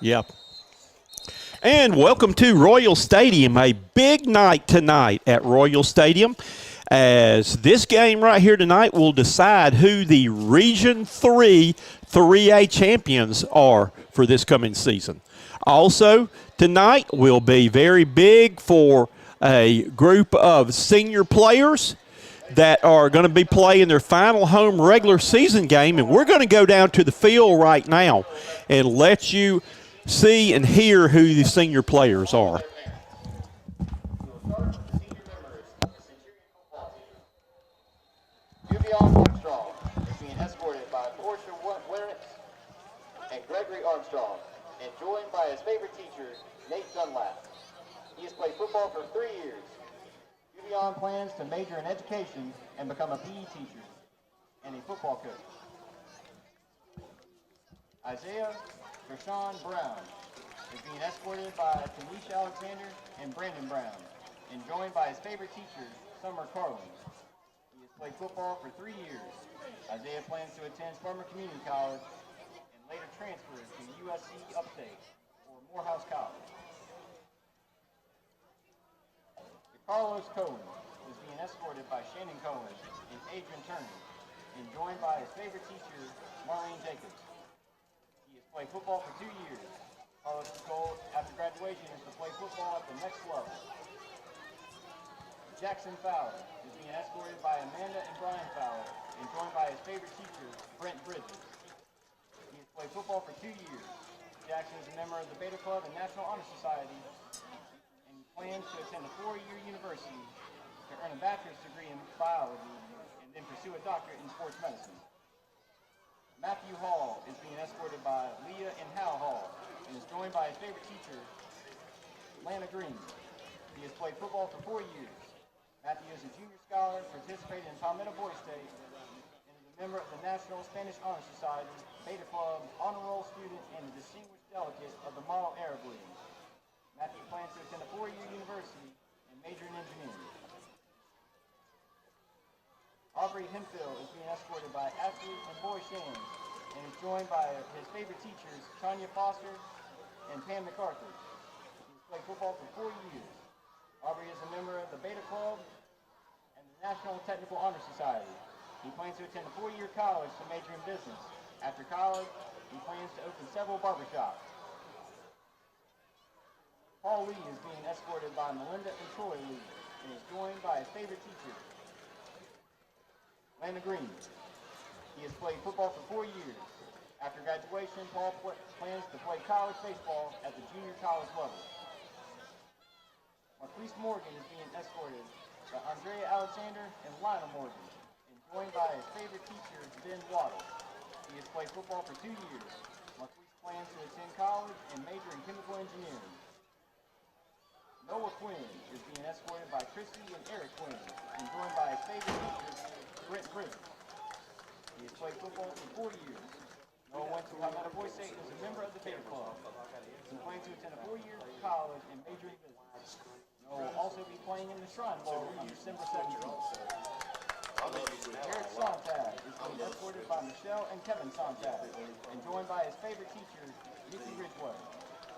Yep. And welcome to Royal Stadium, a big night tonight at Royal Stadium, as this game right here tonight will decide who the Region 3 3A champions are for this coming season. Also, tonight will be very big for a group of senior players that are going to be playing their final home regular season game, and we're going to go down to the field right now and let you see and hear who the senior players are. Armstrong is being escorted by Portia Winritz and Gregory Armstrong, and joined by his favorite teacher, Nate Dunlap. He has played football for 3 years. Juvion plans to major in education and become a PE teacher and a football coach. Isaiah Rashawn Brown is being escorted by Tanisha Alexander and Brandon Brown, and joined by his favorite teacher, Summer Carlin. He has played football for 3 years. Isaiah plans to attend Farmer Community College and later transfer to USC Upstate or Morehouse College. Carlos Cohen is being escorted by Shannon Cohen and Adrian Turner, and joined by his favorite teacher, Maureen Jacobs. He has played football for 2 years. Carlos' goal after graduation is to play football at the next level. Jackson Fowler is being escorted by Amanda and Brian Fowler, and joined by his favorite teacher, Brent Bridges. He has played football for 2 years. Jackson is a member of the Beta Club and National Honor Society, and plans to attend a 4-year university to earn a bachelor's degree in biology and then pursue a doctorate in sports medicine. Matthew Hall is being escorted by Leah and Hal Hall, and is joined by his favorite teacher, Lana Green. He has played football for 4 years. Matthew is a junior scholar, participated in Palmetto Boys State, and is a member of the National Spanish Honor Society, Beta Club, honor roll student, and a distinguished delegate of the Model Arab League. Matthew plans to attend a 4-year university and major in engineering. Aubrey Hemphill is being escorted by Ashley and Boy Shams, and is joined by his favorite teachers, Tanya Foster and Pam McArthur. He has played football for 4 years. Aubrey is a member of the Beta Club and the National Technical Honor Society. He plans to attend a 4-year college to major in business. After college, he plans to open several barbershops. Paul Lee is being escorted by Melinda and Troy Lee, and is joined by his favorite teacher, Lana Green. He has played football for 4 years. After graduation, Paul plans to play college baseball at the junior college level. Marquise Morgan is being escorted by Andrea Alexander and Lionel Morgan, and joined by his favorite teacher, Ben Waddle. He has played football for 2 years. Marquise plans to attend college and major in chemical engineering. Noah Quinn is being escorted by Christy and Eric Quinn, and joined by his favorite teacher, Brent Bridges. He has played football for 4 years. Noah went to Palmetto Boys State and is a member of the Beta Club. He plans to attend a 4-year college and major in business. Noah will also be playing in the Shrine Bowl on December 17th. Eric Sontag is being escorted by Michelle and Kevin Sontag, and joined by his favorite teacher, Nikki Ridgway.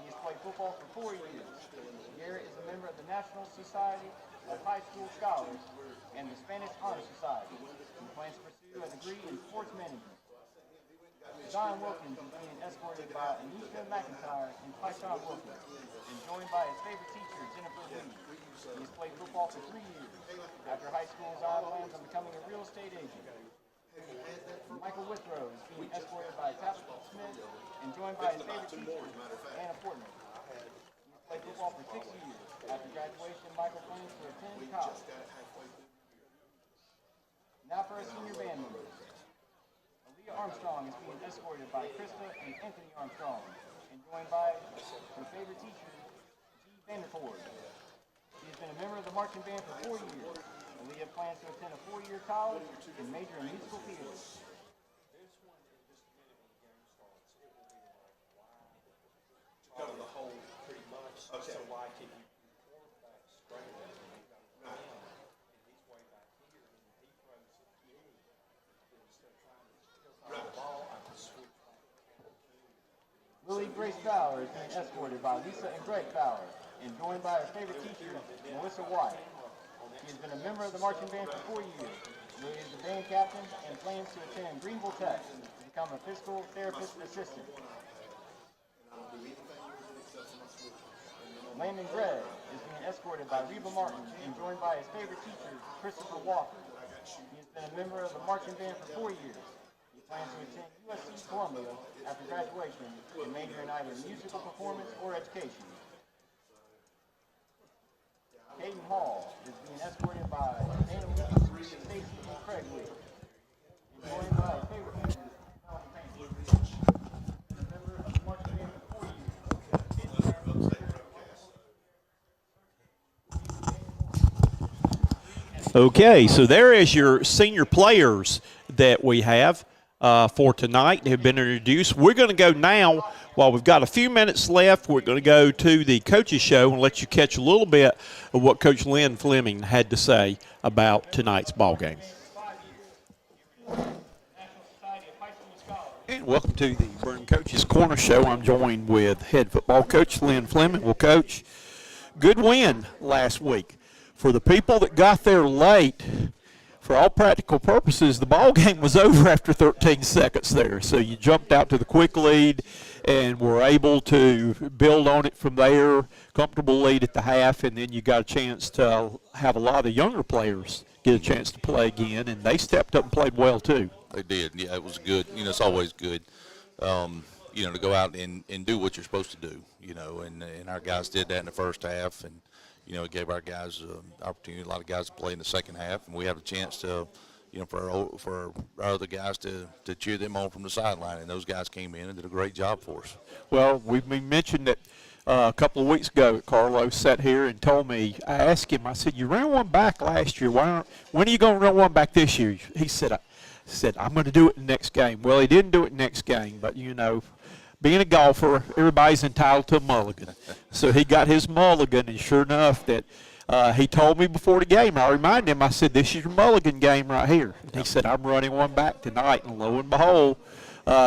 He has played football for 4 years. Garrett is a member of the National Society of High School Scholars and the Spanish Honor Society. He plans to pursue a degree in sports management. John Wilkins is being escorted by Anisha McIntyre and Tyshawn Wilkins, and joined by his favorite teacher, Jennifer Lee. He has played football for 3 years. After high school, Zion plans on becoming a real estate agent. Michael Withrow is being escorted by Tabitha Smith, and joined by his favorite teacher, Anna Portman. He has played football for 6 years. After graduation, Michael plans to attend college. Now for our senior band members. Aaliyah Armstrong is being escorted by Krista and Anthony Armstrong, and joined by her favorite teacher, G. Vanderford. She has been a member of the marching band for 4 years. Aaliyah plans to attend a 4-year college and major in musical theater. Cover the whole pretty much. Okay. So why can you report back straight up and you got to run in and he's way back here and he throws a key instead of trying to kill the ball, I can switch back. Lily Grace Fowler is being escorted by Lisa and Greg Fowler and joined by her favorite teacher, Melissa White. She has been a member of the marching band for 4 years. Lily is the band captain and plans to attend Greenville Tech to become a physical therapist assistant. Landon Gregg is being escorted by Reba Martin and joined by his favorite teacher, Christopher Walker. He has been a member of the marching band for 4 years. He plans to attend USC Columbia after graduation and major in either musical performance or education. Hayden Hall is being escorted by Dana Lee, Stacy and Craig Lee, and joined by his favorite teacher, Melanie Payne. A member of the marching band for 4 years. Okay, so there is your senior players that we have for tonight have been introduced. We're going to go now, while we've got a few minutes left, we're going to go to the coaches show and let you catch a little bit of what Coach Lynn Fleming had to say about tonight's ball game. And welcome to the Broome Coaches Corner Show. I'm joined with head football coach Lynn Fleming. Well, Coach, good win last week. For the people that got there late, for all practical purposes, the ball game was over after 13 seconds there. So you jumped out to the quick lead and were able to build on it from there, comfortable lead at the half, and then you got a chance to have a lot of the younger players get a chance to play again, and they stepped up and played well too. They did. Yeah, it was good. You know, it's always good, you know, to go out and do what you're supposed to do, you know, and our guys did that in the first half, and you know, it gave our guys opportunity, a lot of guys to play in the second half, and we have a chance to, you know, for our other guys to cheer them on from the sideline, and those guys came in and did a great job for us. Well, we mentioned that a couple of weeks ago, Carlos sat here and told me, I asked him, I said, you ran one back last year. When are you going to run one back this year? He said, I'm going to do it in the next game. Well, he didn't do it next game, but, you know, being a golfer, everybody's entitled to a mulligan. So he got his mulligan, and sure enough that he told me before the game, I reminded him, I said, this is your mulligan game right here. And he said, I'm running one back tonight, and lo and behold,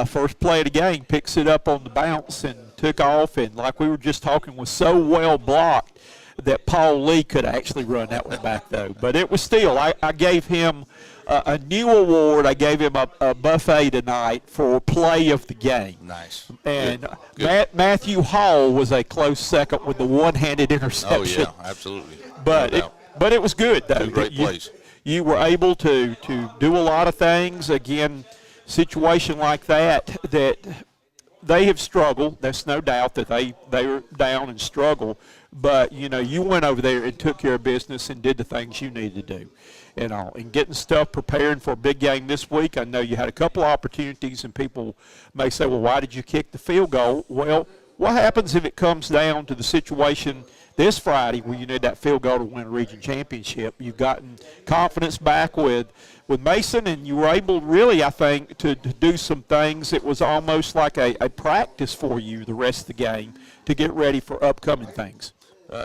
first play of the game, picks it up on the bounce and took off, and like we were just talking, was so well blocked that Paul Lee could actually run that one back, though. But it was still, I gave him a new award. I gave him a buffet tonight for play of the game. Nice. And Good. Matthew Hall was a close second with the one-handed interception. Oh, yeah, absolutely. But it was good, though. Two great plays. You were able to do a lot of things. Again, situation like that they have struggled. There's no doubt that they were down and struggled. But, you know, you went over there and took care of business and did the things you needed to do. And getting stuff preparing for a big game this week. I know you had a couple of opportunities, and people may say, well, why did you kick the field goal? Well, what happens if it comes down to the situation this Friday where you need that field goal to win a region championship? You've gotten confidence back with Mason, and you were able really, I think, to do some things. It was almost like a practice for you the rest of the game to get ready for upcoming things.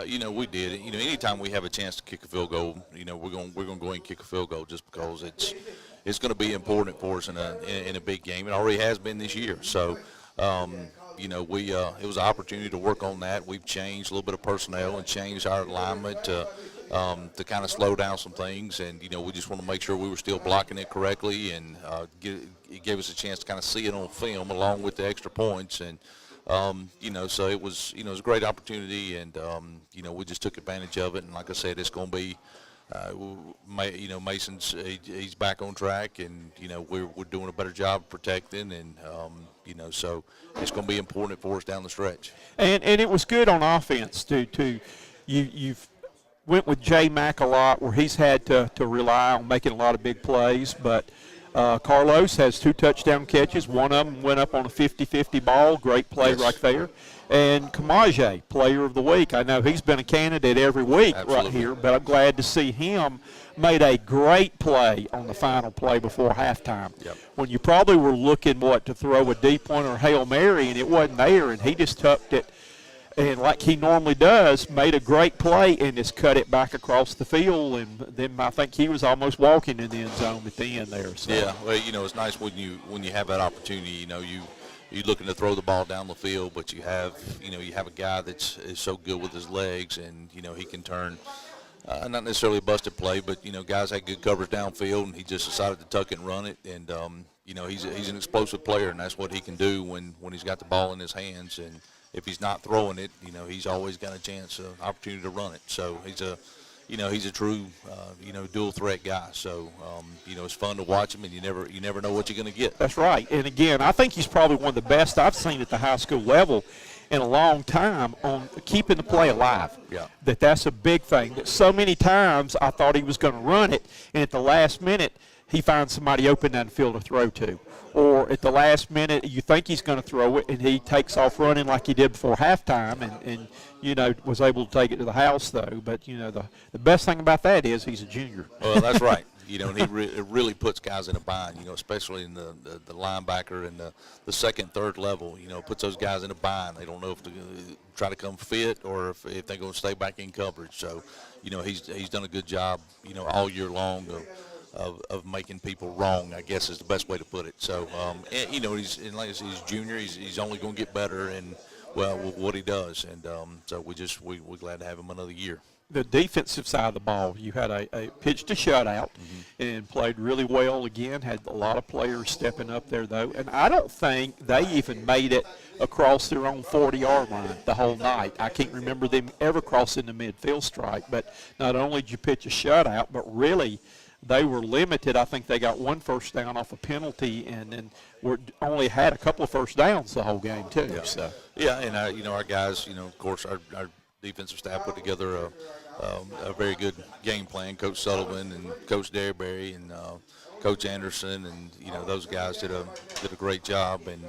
You know, we did. You know, anytime we have a chance to kick a field goal, you know, we're going to go ahead and kick a field goal just because it's going to be important for us in a big game. It already has been this year. So, you know, it was an opportunity to work on that. We've changed a little bit of personnel and changed our alignment to kind of slow down some things. And, you know, we just want to make sure we were still blocking it correctly, and it gave us a chance to kind of see it on film along with the extra points. And, you know, so it was a great opportunity, and, you know, we just took advantage of it. And like I said, it's going to be, you know, Mason's, he's back on track, and, you know, we're doing a better job protecting, and, you know, so it's going to be important for us down the stretch. And it was good on offense, too. You've went with J Mack a lot, where he's had to rely on making a lot of big plays, but Carlos has 2 touchdown catches. One of them went up on a 50-50 ball. Great play right there. And Kamaje, player of the week. I know he's been a candidate every week right here, but I'm glad to see him made a great play on the final play before halftime. Yep. When you probably were looking, to throw a deep one or Hail Mary, and it wasn't there, and he just tucked it, and like he normally does, made a great play and just cut it back across the field. And then I think he was almost walking in the end zone at the end there. So. Yeah, well, you know, it's nice when you have that opportunity. You know, you're looking to throw the ball down the field, but you have a guy that's is so good with his legs, and he can turn. Not necessarily a busted play, but guys had good coverage downfield, and he just decided to tuck it and run it. And he's an explosive player, and that's what he can do when he's got the ball in his hands. And if he's not throwing it, he's always got a chance, an opportunity to run it. So he's a true dual threat guy. So it's fun to watch him, and you never know what you're going to get. That's right. And again, I think he's probably one of the best I've seen at the high school level in a long time on keeping the play alive. Yeah. That's a big thing. That so many times I thought he was going to run it, and at the last minute he finds somebody open down the field to throw to. Or at the last minute you think he's going to throw it, and he takes off running like he did before halftime, and was able to take it to the house, though. But, the best thing about that is he's a junior. Well, that's right. And it really puts guys in a bind, especially in the linebacker and the second, third level, puts those guys in a bind. They don't know if to try to come fit or if they're going to stay back in coverage. So, he's done a good job, all year long of making people wrong, I guess is the best way to put it. So, he's junior. He's only going to get better in, what he does. And so we're glad to have him another year. The defensive side of the ball, you had a pitch to shutout and played really well again. Had a lot of players stepping up there, though. And I don't think they even made it across their own 40-yard line the whole night. I can't remember them ever crossing the midfield strike. But not only did you pitch a shutout, but really they were limited. I think they got one first down off a penalty, and then only had a couple of first downs the whole game, too. Yeah, So. Yeah, and our guys, of course, our defensive staff put together a very good game plan. Coach Sullivan and Coach Derryberry and Coach Anderson, and those guys did a great job. And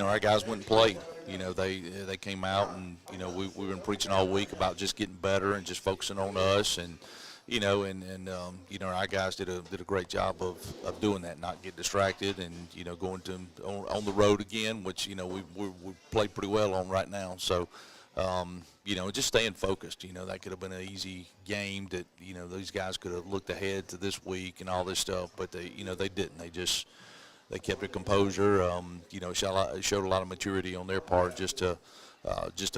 our guys went and played. They came out, and we've been preaching all week about just getting better and just focusing on us, and our guys did a great job of doing that, not get distracted, and going on the road again, which we played pretty well on right now. So. Just staying focused. That could have been an easy game that, these guys could have looked ahead to this week and all this stuff, but they didn't. They kept their composure. Showed a lot of maturity on their part just to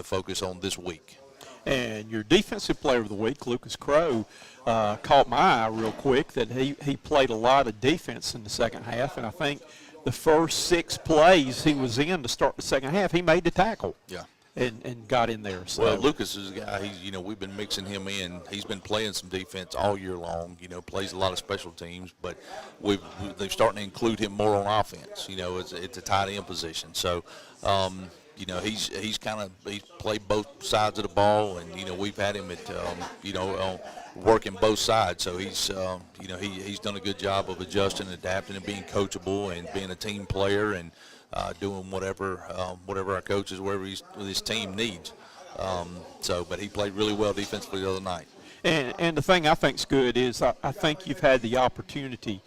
focus on this week. And your defensive player of the week, Lucas Crow, caught my eye real quick that he played a lot of defense in the second half, and I think the first 6 plays he was in to start the second half, he made the tackle. Yeah. And got in there. So. Well, Lucas is a guy, we've been mixing him in. He's been playing some defense all year long, plays a lot of special teams, but they're starting to include him more on offense. It's a tight end position. So, he's played both sides of the ball, and, we've had him at, working both sides. So he's done a good job of adjusting, adapting, and being coachable and being a team player and doing whatever our coaches, whatever his team needs. But he played really well defensively the other night. And the thing I think's good is I think you've had the opportunity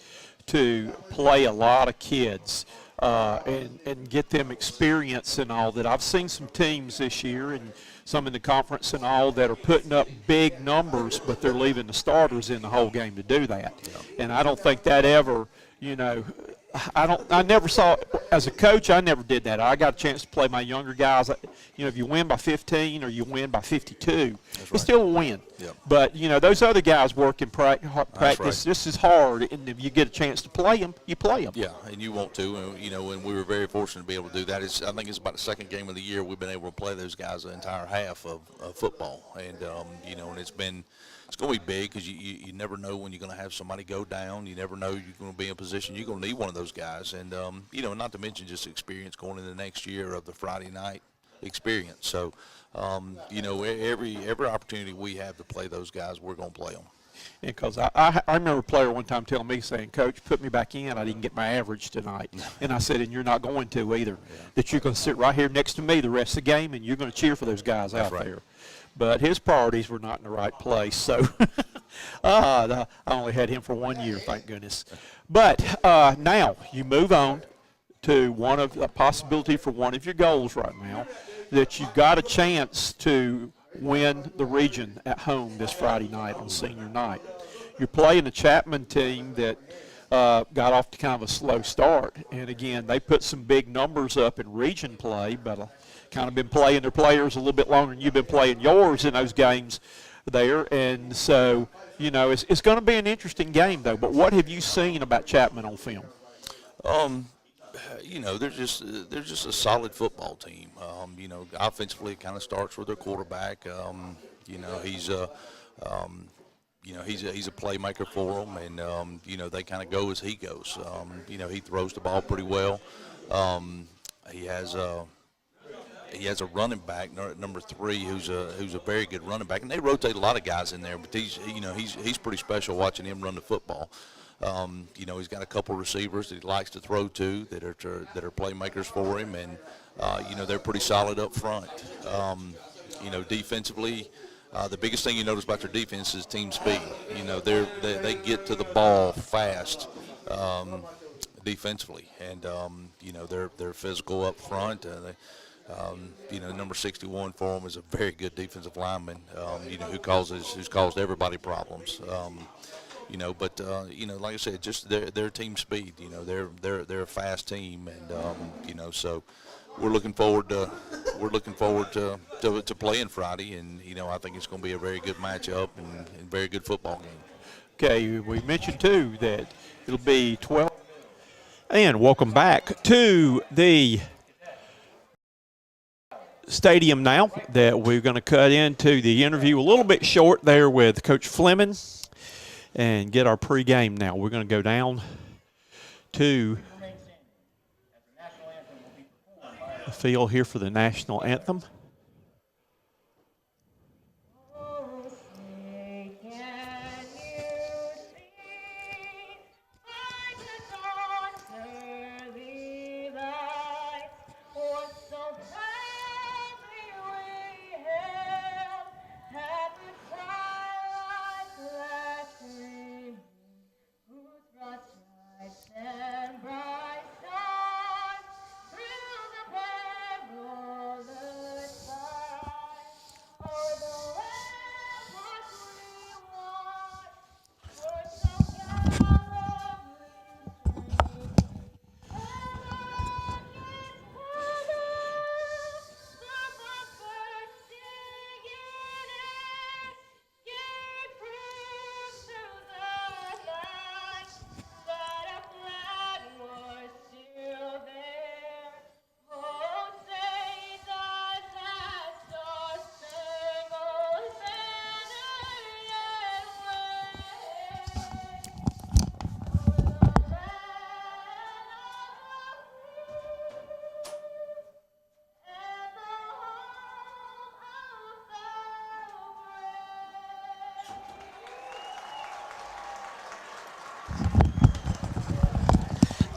to play a lot of kids and get them experience and all that. I've seen some teams this year and some in the conference and all that are putting up big numbers, but they're leaving the starters in the whole game to do that. Yeah. And I don't think that ever, I never saw, as a coach, I never did that. I got a chance to play my younger guys. If you win by 15 or you win by 52, it's still a win. Yep. But, those other guys work in practice. Right. This is hard, and if you get a chance to play them, you play them. Yeah, and you want to. And we were very fortunate to be able to do that. I think it's about the second game of the year we've been able to play those guys the entire half of football. And, and it's going to be big because you never know when you're going to have somebody go down. You never know you're going to be in a position. You're going to need one of those guys. And, not to mention just experience going into the next year of the Friday night experience. So, every opportunity we have to play those guys, we're going to play them. Because I remember a player one time telling me, saying, Coach, put me back in. I didn't get my average tonight. And I said, and you're not going to either. Yeah. That you're going to sit right here next to me the rest of the game, and you're going to cheer for those guys out there. But his priorities were not in the right place. So I only had him for 1 year, thank goodness. But now you move on to a possibility for one of your goals right now, that you've got a chance to win the region at home this Friday night on senior night. You're playing a Chapman team that got off to kind of a slow start. And, again, they put some big numbers up in region play, but kind of been playing their players a little bit longer than you've been playing yours in those games there. And so, you know, it's going to be an interesting game, though. But what have you seen about Chapman on film? You know, they're just a solid football team. You know, offensively, it kind of starts with their quarterback. You know, he's a playmaker for them, and you know, they kind of go as he goes. You know, he throws the ball pretty well. He has a running back, number 3, who's a very good running back, and they rotate a lot of guys in there. But he's pretty special watching him run the football. You know, he's got a couple receivers that he likes to throw to that are playmakers for him, and you know, they're pretty solid up front. You know, defensively, the biggest thing you notice about their defense is team speed. You know, they get to the ball fast defensively, and you know, they're physical up front. You know, number 61 for them is a very good defensive lineman. You know, who's caused everybody problems. You know, but you know, like I said, just their team speed. You know, they're a fast team, and you know, so we're looking forward to playing Friday, and you know, I think it's going to be a very good matchup and very good football game. Okay, we mentioned too that it'll be 12. And welcome back to the stadium now. That we're going to cut into the interview a little bit short there with Coach Fleming. And get our pregame now. We're going to go down to the field here for the national anthem.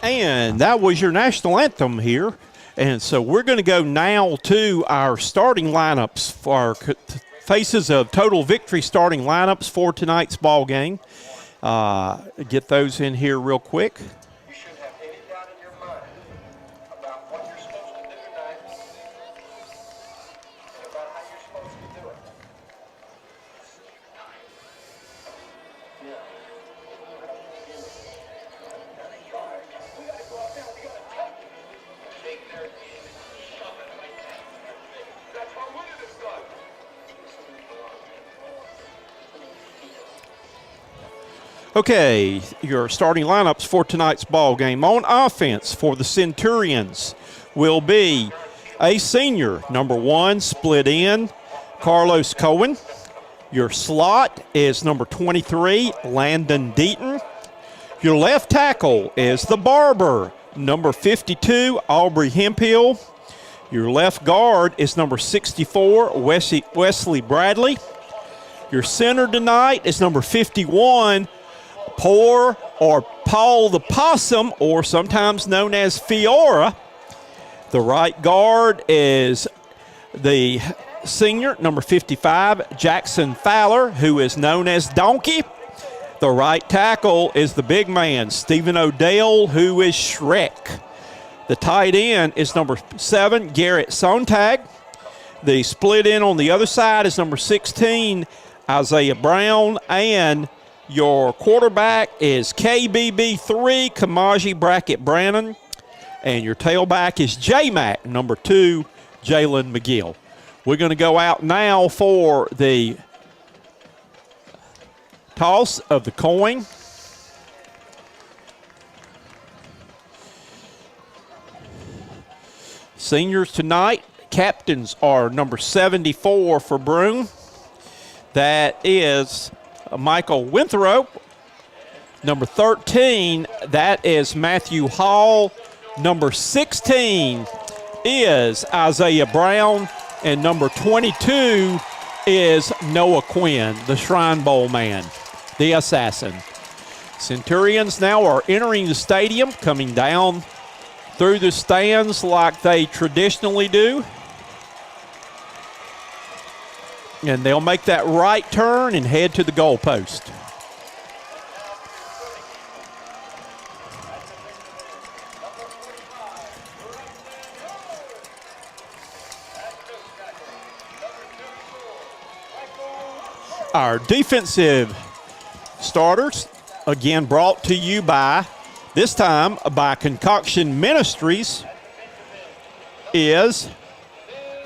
And that was your national anthem here. And so we're going to go now to our starting lineups for our faces of total victory starting lineups for tonight's ball game. Get those in here real quick. You should have any doubt in your mind about what you're supposed to do tonight and about how you're supposed to do it. Yeah. We got to go out there. We got to take their team and shove it like that. That's how winning is done. Okay, your starting lineups for tonight's ball game. On offense for the Centurions will be a senior, number 1, split in, Carlos Cohen. Your slot is number 23, Landon Deaton. Your left tackle is the Barber, number 52, Aubrey Hemphill. Your left guard is number 64, Wesley Bradley. Your center tonight is number 51, Paul the Possum, or sometimes known as Fiora. The right guard is the senior, number 55, Jackson Fowler, who is known as Donkey. The right tackle is the big man, Stephen Odell, who is Shrek. The tight end is number 7, Garrett Sontag. The split in on the other side is number 16, Isaiah Brown, and Your quarterback is KBB3, Kamaji Brackett Brannon. And your tailback is J-Mac, number 2, Jalen McGill. We're going to go out now for the toss of the coin. Seniors tonight, captains are number 74 for Broome. That is Michael Winthrop. Number 13, that is Matthew Hall. Number 16 is Isaiah Brown. And number 22 is Noah Quinn, the Shrine Bowl man, the assassin. Centurions now are entering the stadium, coming down through the stands like they traditionally do. And they'll make that right turn and head to the goalpost. Our defensive starters, again brought to you by, this time by Concoction Ministries, is,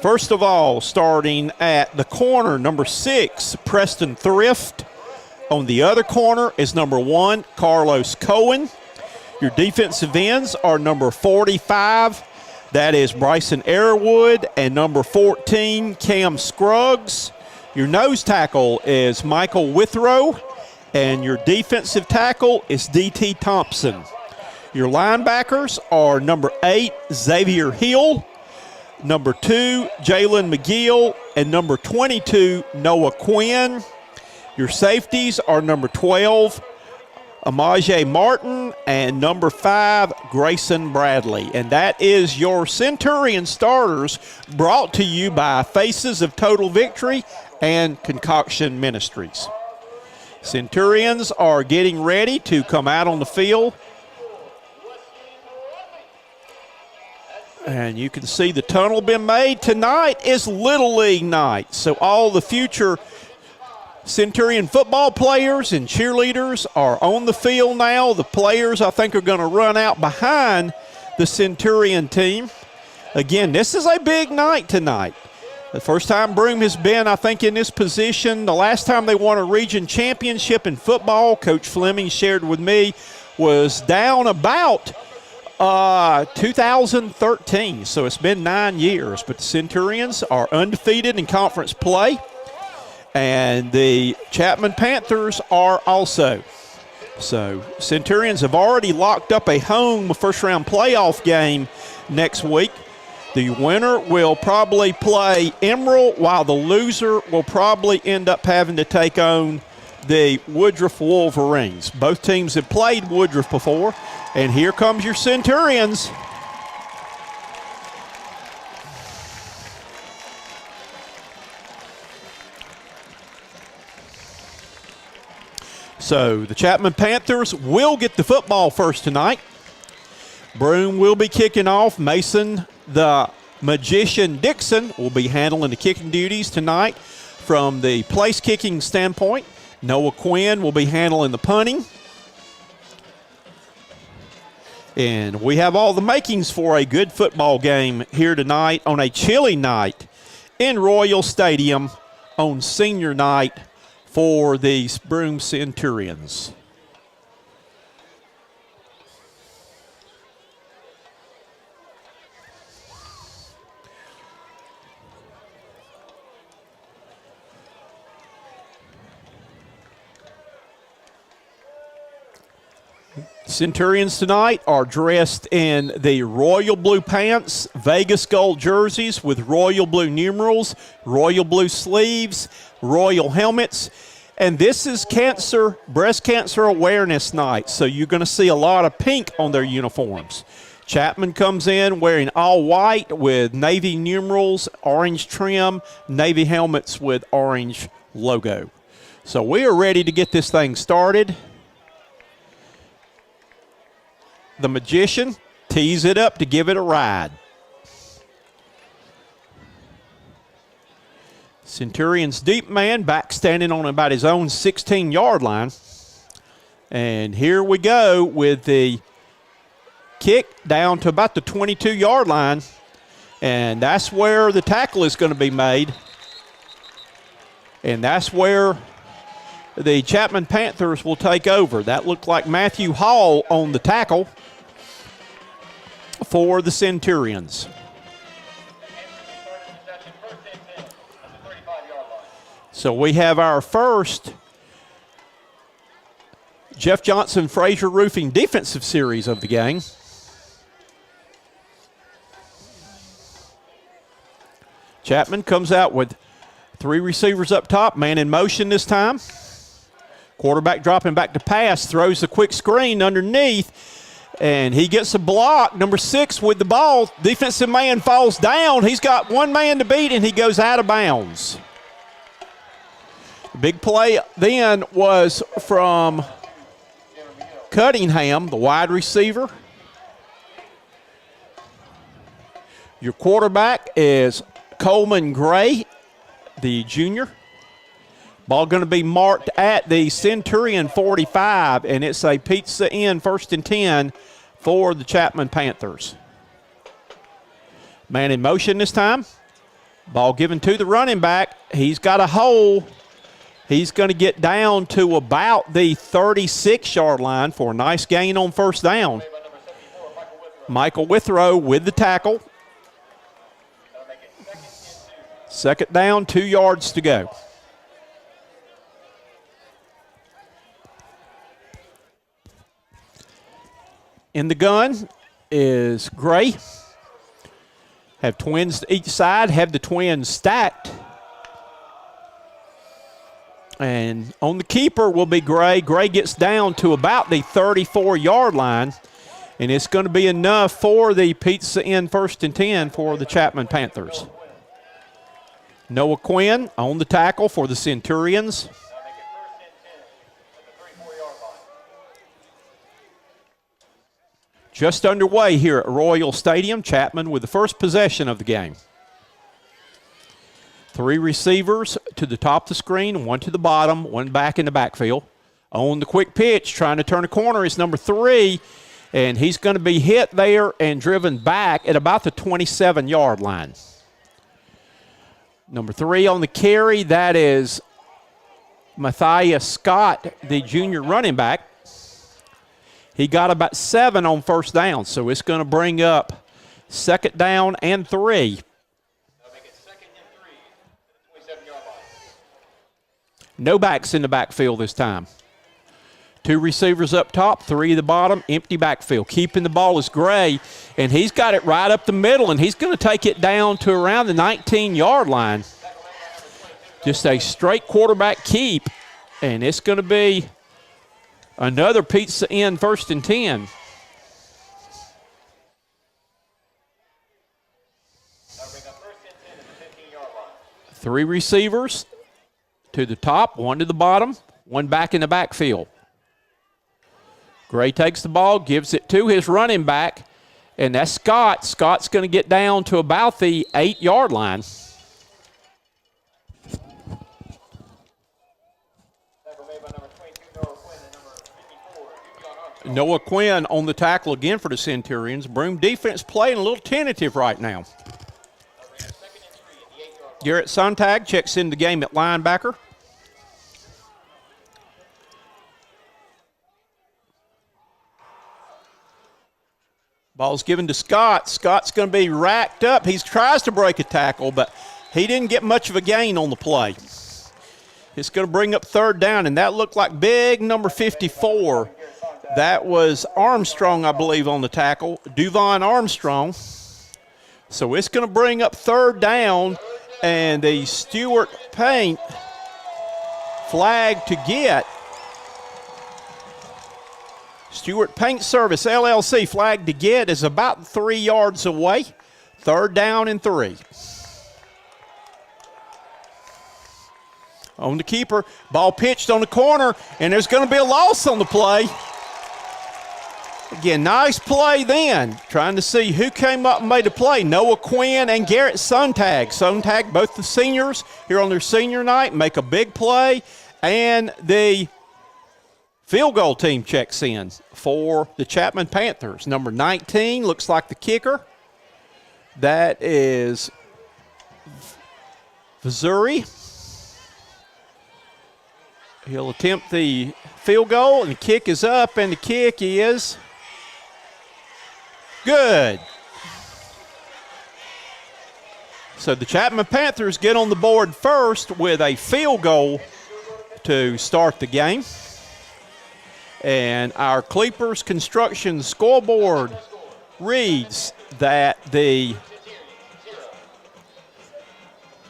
first of all, starting at the corner, number 6, Preston Thrift. On the other corner is number 1, Carlos Cohen. Your defensive ends are number 45, that is Bryson Airwood, and number 14, Cam Scruggs. Your nose tackle is Michael Withrow, and your defensive tackle is D.T. Thompson. Your linebackers are number 8, Xavier Hill, number 2, Jalen McGill, and number 22, Noah Quinn. Your safeties are number 12, Amaje Martin, and number 5, Grayson Bradley. And that is your Centurion starters, brought to you by Faces of Total Victory and Concoction Ministries. Centurions are getting ready to come out on the field. And you can see the tunnel been made. Tonight is Little League night, so all the future Centurion football players and cheerleaders are on the field now. The players, I think, are going to run out behind the Centurion team. Again, this is a big night tonight. The first time Broome has been, I think, in this position. The last time they won a region championship in football, Coach Fleming shared with me, was down about 2013. So it's been 9 years. But the Centurions are undefeated in conference play. And the Chapman Panthers are also. So Centurions have already locked up a home first-round playoff game next week. The winner will probably play Emerald, while the loser will probably end up having to take on the Woodruff Wolverines. Both teams have played Woodruff before, and here comes your Centurions. So the Chapman Panthers will get the football first tonight. Broome will be kicking off. Mason, the Magician Dixon, will be handling the kicking duties tonight from the place kicking standpoint. Noah Quinn will be handling the punting. And we have all the makings for a good football game here tonight on a chilly night in Royal Stadium on senior night for the Broome Centurions. Centurions tonight are dressed in the royal blue pants, Vegas gold jerseys with royal blue numerals, royal blue sleeves, royal helmets. And this is breast cancer awareness night, so you're going to see a lot of pink on their uniforms. Chapman comes in wearing all white with navy numerals, orange trim, navy helmets with orange logo. So we are ready to get this thing started. The Magician tees it up to give it a ride. Centurion's deep man back standing on about his own 16-yard line. And here we go with the kick down to about the 22-yard line. And that's where the tackle is going to be made. And that's where the Chapman Panthers will take over. That looked like Matthew Hall on the tackle for the Centurions. So we have our first Jeff Johnson Fraser Roofing defensive series of the game. Chapman comes out with 3 receivers up top, man in motion this time. Quarterback dropping back to pass, throws the quick screen underneath, and he gets a block. Number 6 with the ball. Defensive man falls down. He's got one man to beat, and he goes out of bounds. The big play then was from Cunningham, the wide receiver. Your quarterback is Coleman Gray, the junior. Ball going to be marked at the Centurion 45, and it's a pizza in 1st and 10 for the Chapman Panthers. Man in motion this time. Ball given to the running back. He's got a hole. He's going to get down to about the 36-yard line for a nice gain on 1st down. Michael Withrow with the tackle. 2nd down, 2 yards to go. In the gun is Gray. Have twins to each side, have the twins stacked. And on the keeper will be Gray. Gray gets down to about the 34-yard line, and it's going to be enough for the pizza in 1st and 10 for the Chapman Panthers. Noah Quinn on the tackle for the Centurions. Just underway here at Royal Stadium. Chapman with the first possession of the game. 3 receivers to the top of the screen, 1 to the bottom, 1 back in the backfield. On the quick pitch, trying to turn a corner is number 3, and he's going to be hit there and driven back at about the 27-yard line. Number 3 on the carry, that is Matthias Scott, the junior running back. He got about 7 on 1st down, so it's going to bring up 2nd down and 3. No backs in the backfield this time. 2 receivers up top, 3 at the bottom, empty backfield. Keeping the ball is Gray, and he's got it right up the middle, and he's going to take it down to around the 19-yard line. Just a straight quarterback keep, and it's going to be another pizza in 1st and 10. Three receivers to the top, 1 to the bottom, 1 back in the backfield. Gray takes the ball, gives it to his running back, and that's Scott. Scott's going to get down to about the 8-yard line. Noah Quinn on the tackle again for the Centurions. Broome defense playing a little tentative right now. Garrett Sontag checks in the game at linebacker. Ball's given to Scott. Scott's going to be racked up. He tries to break a tackle, but he didn't get much of a gain on the play. It's going to bring up 3rd down, and that looked like big number 54. That was Armstrong, I believe, on the tackle, Duvon Armstrong. So it's going to bring up 3rd down, and the Stewart Paint flag to get. Stewart Paint Service, LLC, flag to get is about 3 yards away. 3rd down and 3. On the keeper, ball pitched on the corner, and there's going to be a loss on the play. Again, nice play then. Trying to see who came up and made the play. Noah Quinn and Garrett Sontag. Sontag, both the seniors here on their senior night, make a big play. And the Field goal team checks in for the Chapman Panthers. Number 19 looks like the kicker. That is Missouri. He'll attempt the field goal, and the kick is up, and the kick is good. So the Chapman Panthers get on the board first with a field goal to start the game. And our Cleepers Construction scoreboard reads that the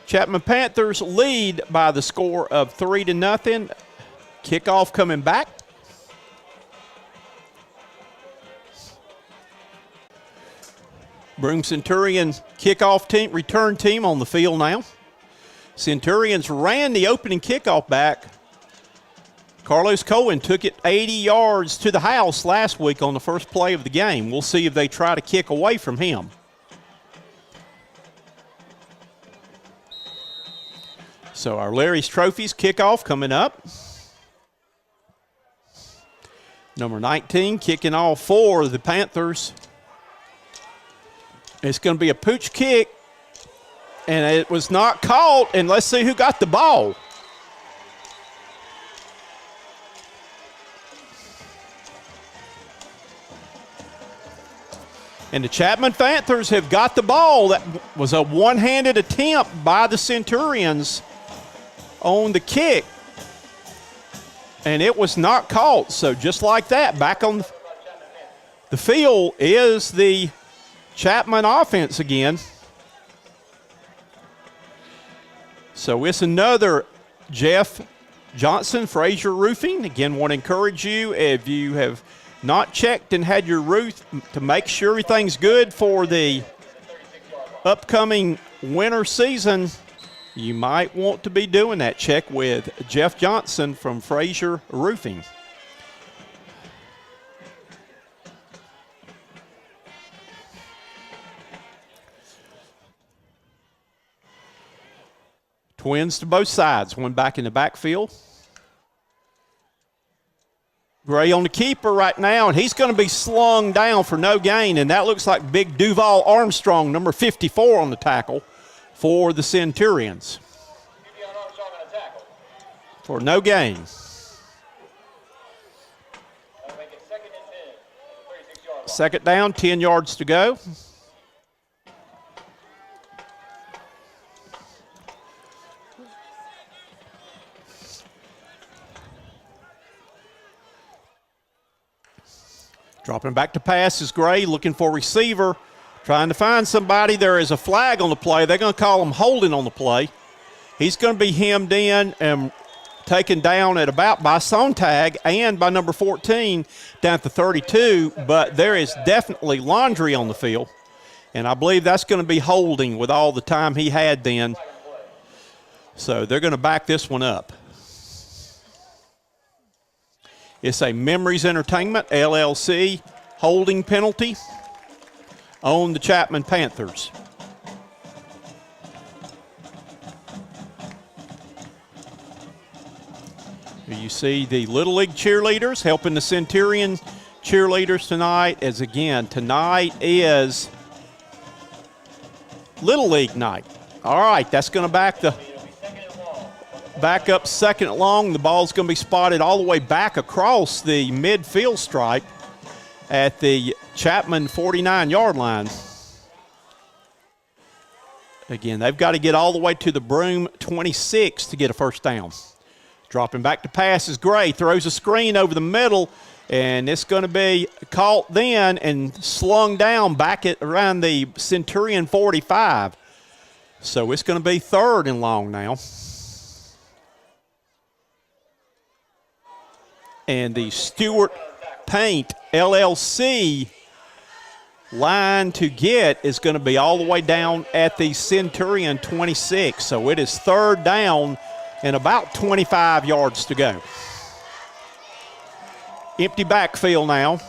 Chapman Panthers lead by the score of 3-0. Kickoff coming back. Broome Centurions kickoff team, return team on the field now. Centurions ran the opening kickoff back. Carlos Cohen took it 80 yards to the house last week on the first play of the game. We'll see if they try to kick away from him. So our Larry's Trophies kickoff coming up. Number 19 kicking off for the Panthers. It's going to be a pooch kick, and it was not caught, and let's see who got the ball. And the Chapman Panthers have got the ball. That was a one-handed attempt by the Centurions on the kick, and it was not caught. So just like that, back on the field is the Chapman offense again. So it's another Jeff Johnson, Frazier Roofing. Again, want to encourage you, if you have not checked and had your roof, to make sure everything's good for the upcoming winter season, you might want to be doing that. Check with Jeff Johnson from Frazier Roofing. Twins to both sides, one back in the backfield. Gray on the keeper right now, and he's going to be slung down for no gain, and that looks like big Duval Armstrong, number 54 on the tackle for the Centurions. For no gain. Second down, 10 yards to go. Dropping back to pass is Gray, looking for receiver, trying to find somebody. There is a flag on the play. They're going to call him holding on the play. He's going to be hemmed in and taken down at about by Sontag and by number 14 down to 32, but there is definitely laundry on the field, and I believe that's going to be holding with all the time he had then. So they're going to back this one up. It's a Memories Entertainment, LLC, holding penalty on the Chapman Panthers. Here you see the Little League cheerleaders helping the Centurion cheerleaders tonight, as again, tonight is Little League night. All right, that's going to back up second and long. The ball's going to be spotted all the way back across the midfield stripe at the Chapman 49-yard line. Again, they've got to get all the way to the Broome 26 to get a first down. Dropping back to pass is Gray, throws a screen over the middle, and it's going to be caught then and slung down back at around the Centurion 45. So it's going to be third and long now. And the Stewart Paint LLC line to get is going to be all the way down at the Centurion 26. So it is third down and about 25 yards to go. Empty backfield now.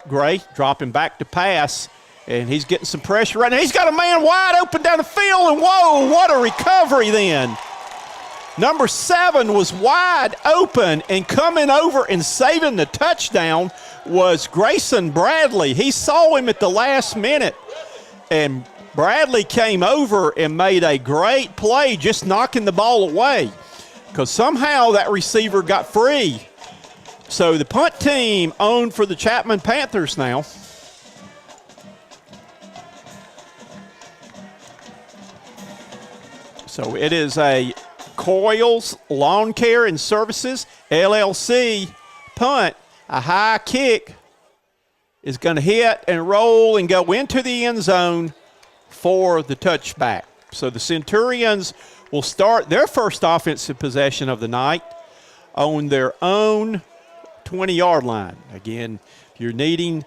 Gray dropping back to pass, and he's getting some pressure right now. He's got a man wide open down the field, and whoa, what a recovery then. Number 7 was wide open, and coming over and saving the touchdown was Grayson Bradley. He saw him at the last minute, and Bradley came over and made a great play, just knocking the ball away, because somehow that receiver got free. So the punt team owned for the Chapman Panthers now. So it is a Coils Lawn Care and Services, LLC punt. A high kick is going to hit and roll and go into the end zone for the touchback. So the Centurions will start their first offensive possession of the night on their own 20-yard line. Again, if you're needing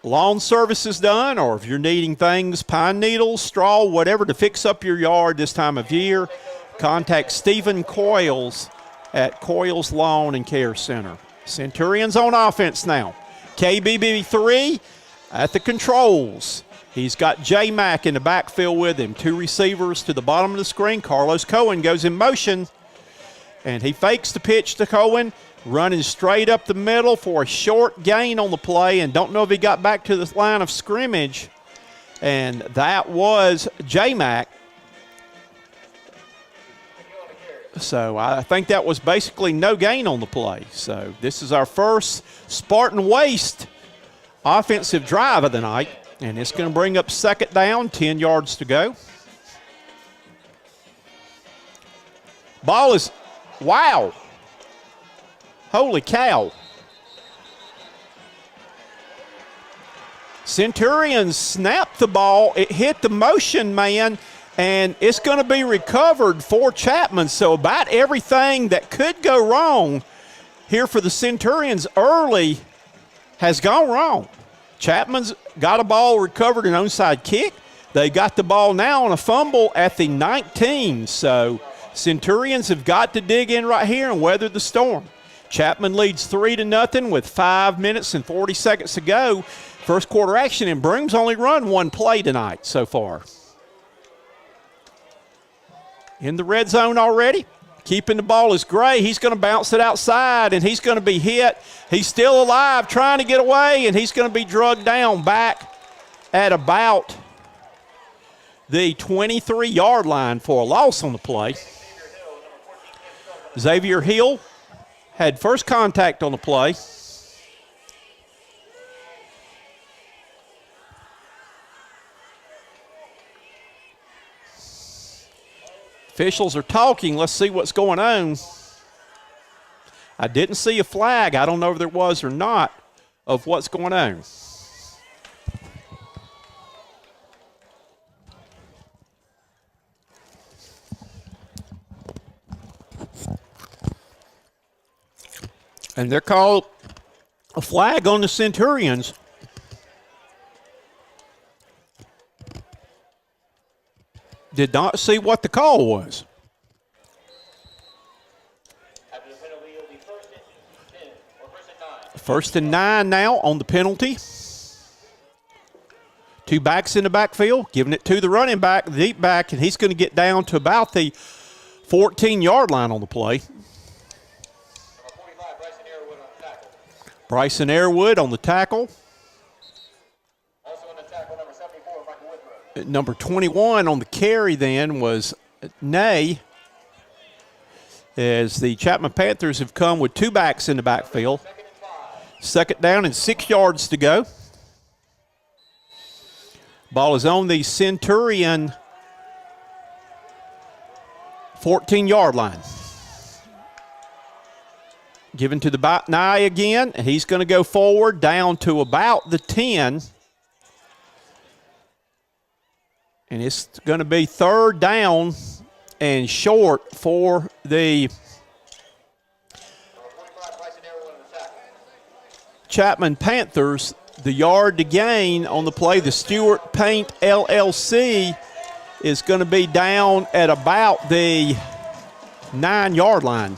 lawn services done, or if you're needing things, pine needles, straw, whatever, to fix up your yard this time of year, contact Stephen Coils at Coils Lawn and Care Center. Centurions on offense now. KBB3 at the controls. He's got J-Mac in the backfield with him. 2 receivers to the bottom of the screen. Carlos Cohen goes in motion, and he fakes the pitch to Cohen, running straight up the middle for a short gain on the play, and don't know if he got back to the line of scrimmage. And that was J-Mac. So I think that was basically no gain on the play. So this is our first Spartan Waste offensive drive of the night, and it's going to bring up second down, 10 yards to go. Ball is, wow. Holy cow. Centurions snapped the ball. It hit the motion man, and it's going to be recovered for Chapman. So about everything that could go wrong here for the Centurions early has gone wrong. Chapman's got a ball recovered, an onside kick. They got the ball now on a fumble at the 19. So Centurions have got to dig in right here and weather the storm. Chapman leads 3-0 with 5 minutes and 40 seconds to go. First quarter action, and Broome's only run 1 play tonight so far. In the red zone already. Keeping the ball is Gray. He's going to bounce it outside, and he's going to be hit. He's still alive, trying to get away, and he's going to be drugged down back at about the 23-yard line for a loss on the play. Xavier Hill had first contact on the play. Officials are talking. Let's see what's going on. I didn't see a flag. I don't know if there was or not of what's going on. And they're called a flag on the Centurions. Did not see what the call was. After the penalty, it'll be first and 10 or first and 9. First and 9 now on the penalty. 2 backs in the backfield, giving it to the running back, the deep back, and he's going to get down to about the 14-yard line on the play. Number 45, Bryson Airwood on the tackle. Bryson Airwood on the tackle. Also on the tackle, number 74, Michael Woodrow. Number 21 on the carry then was Nay, as the Chapman Panthers have come with 2 backs in the backfield. Second and 5. Second down and 6 yards to go. Ball is on the Centurion 14-yard line. Given to the Nye again, and he's going to go forward down to about the 10. And it's going to be third down and short for the Chapman Panthers. The yard to gain on the play, the Stewart Paint LLC, is going to be down at about the 9-yard line.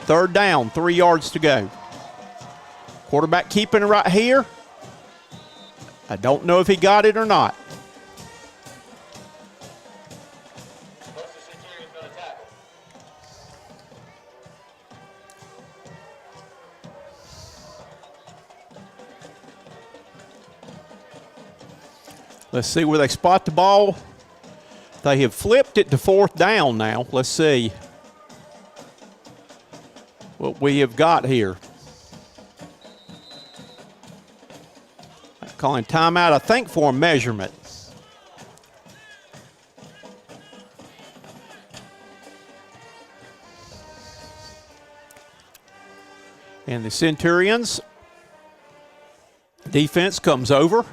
Third down, 3 yards to go. Quarterback keeping it right here. I don't know if he got it or not. Let's see where they spot the ball. They have flipped it to 4th down now. Let's see what we have got here. Calling timeout, I think, for a measurement. And the Centurions defense comes over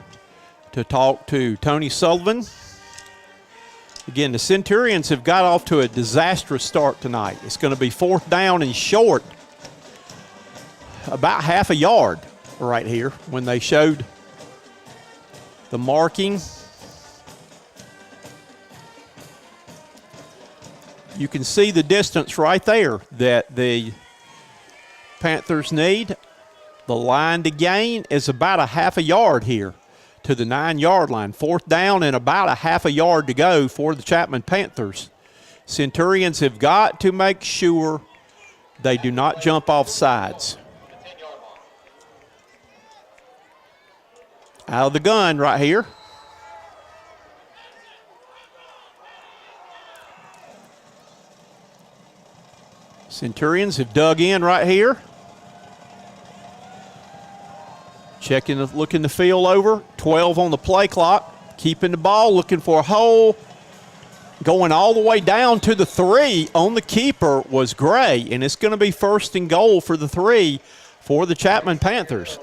to talk to Tony Sullivan. Again, the Centurions have got off to a disastrous start tonight. It's going to be 4th down and short, about half a yard right here when they showed the marking. You can see the distance right there that the Panthers need. The line to gain is about a half a yard here to the 9-yard line. 4th down and about a half a yard to go for the Chapman Panthers. Centurions have got to make sure they do not jump off sides. Out of the gun right here. Centurions have dug in right here. Checking, looking the field over. 12 on the play clock. Keeping the ball, looking for a hole. Going all the way down to the 3 on the keeper was Gray, and it's going to be 1st and goal for the 3 for the Chapman Panthers.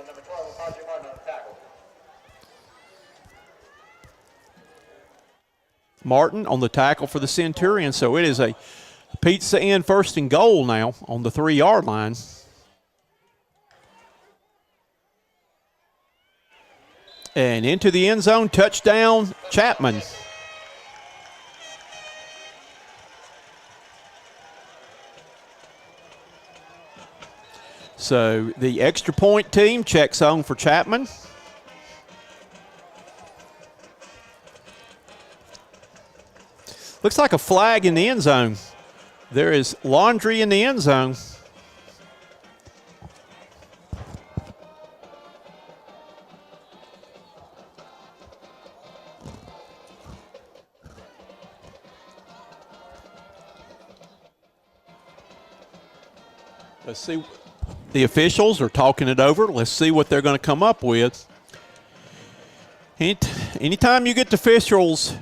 Martin on the tackle for the Centurions, so it is a pizza in 1st and goal now on the 3-yard line. And into the end zone, touchdown, Chapman. So the extra point team checks on for Chapman. Looks like a flag in the end zone. There is laundry in the end zone. Let's see. The officials are talking it over. Let's see what they're going to come up with. Anytime you get the officials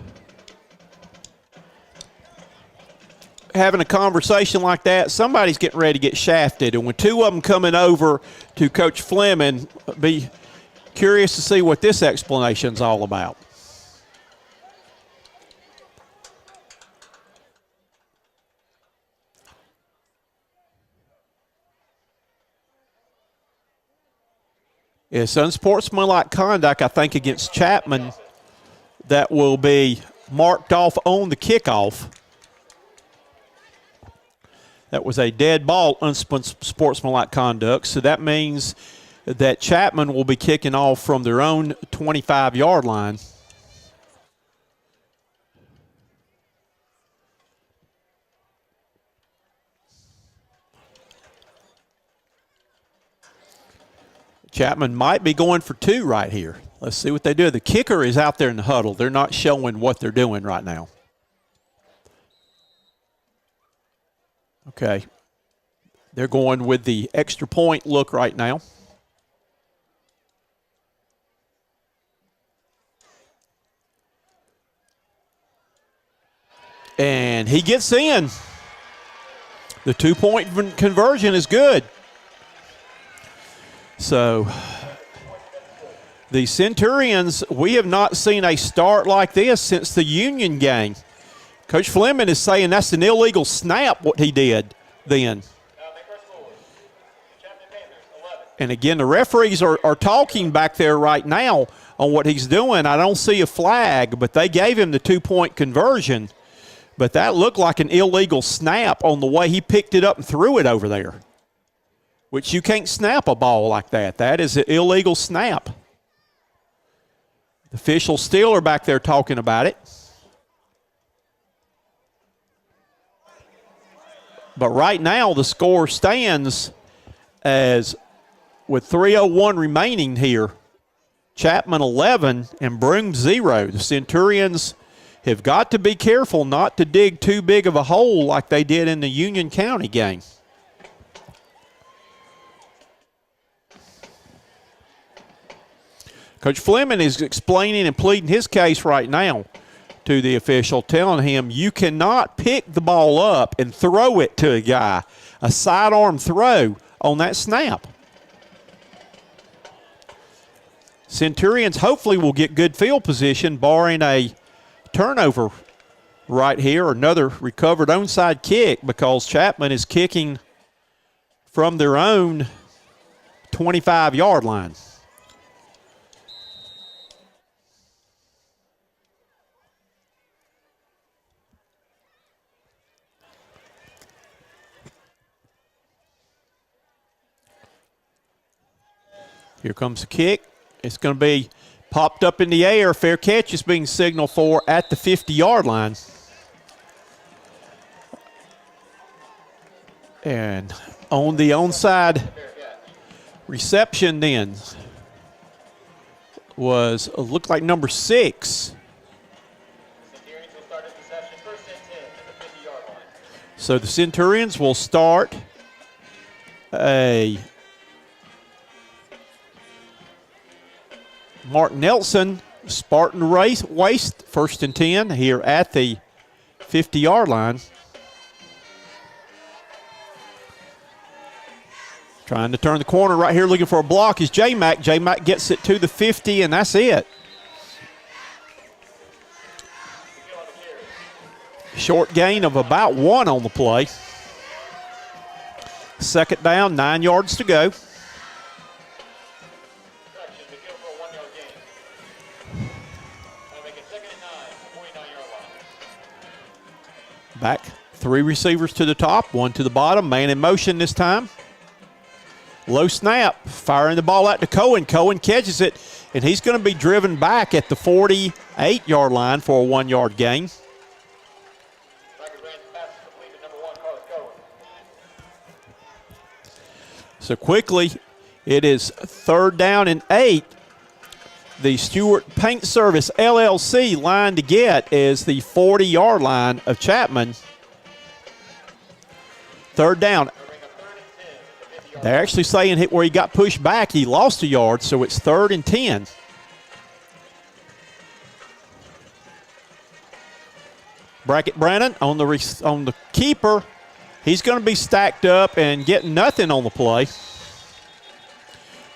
having a conversation like that, somebody's getting ready to get shafted. And with 2 of them coming over to Coach Fleming, be curious to see what this explanation's all about. It's unsportsmanlike conduct, I think, against Chapman that will be marked off on the kickoff. That was a dead ball, unsportsmanlike conduct. So that means that Chapman will be kicking off from their own 25-yard line. Chapman might be going for 2 right here. Let's see what they do. The kicker is out there in the huddle. They're not showing what they're doing right now. Okay. They're going with the extra point look right now. And he gets in. The 2-point conversion is good. So the Centurions, we have not seen a start like this since the Union game. Coach Fleming is saying that's an illegal snap, what he did then. And again, the referees are talking back there right now on what he's doing. I don't see a flag, but they gave him the 2-point conversion. But that looked like an illegal snap on the way he picked it up and threw it over there, which you can't snap a ball like that. That is an illegal snap. The officials still are back there talking about it. But right now the score stands as with 3:01 remaining here. Chapman 11 and Broome 0. The Centurions have got to be careful not to dig too big of a hole like they did in the Union County game. Coach Fleming is explaining and pleading his case right now to the official, telling him you cannot pick the ball up and throw it to a guy, a sidearm throw on that snap. Centurions hopefully will get good field position, barring a turnover right here, or another recovered onside kick, because Chapman is kicking from their own 25-yard line. Here comes the kick. It's going to be popped up in the air. Fair catch is being signaled for at the 50-yard line. And on the onside reception then looked like number 6. Centurions will start at reception, first and 10 at the 50-yard line. So the Centurions will start a Mark Nelson, Spartan Waste, first and 10 here at the 50-yard line. Trying to turn the corner right here, looking for a block is J-Mac. J-Mac gets it to the 50, and that's it. Short gain of about 1 on the play. Second down, 9 yards to go. Back, 3 receivers to the top, 1 to the bottom. Man in motion this time. Low snap, firing the ball out to Cohen. Cohen catches it, and he's going to be driven back at the 48-yard line for a 1-yard gain. So quickly, it is 3rd down and 8. The Stewart Paint Service LLC line to get is the 40-yard line of Chapman. 3rd down. They're actually saying where he got pushed back, he lost a yard, so it's 3rd and 10. Brackett Brannon on the keeper. He's going to be stacked up and getting nothing on the play.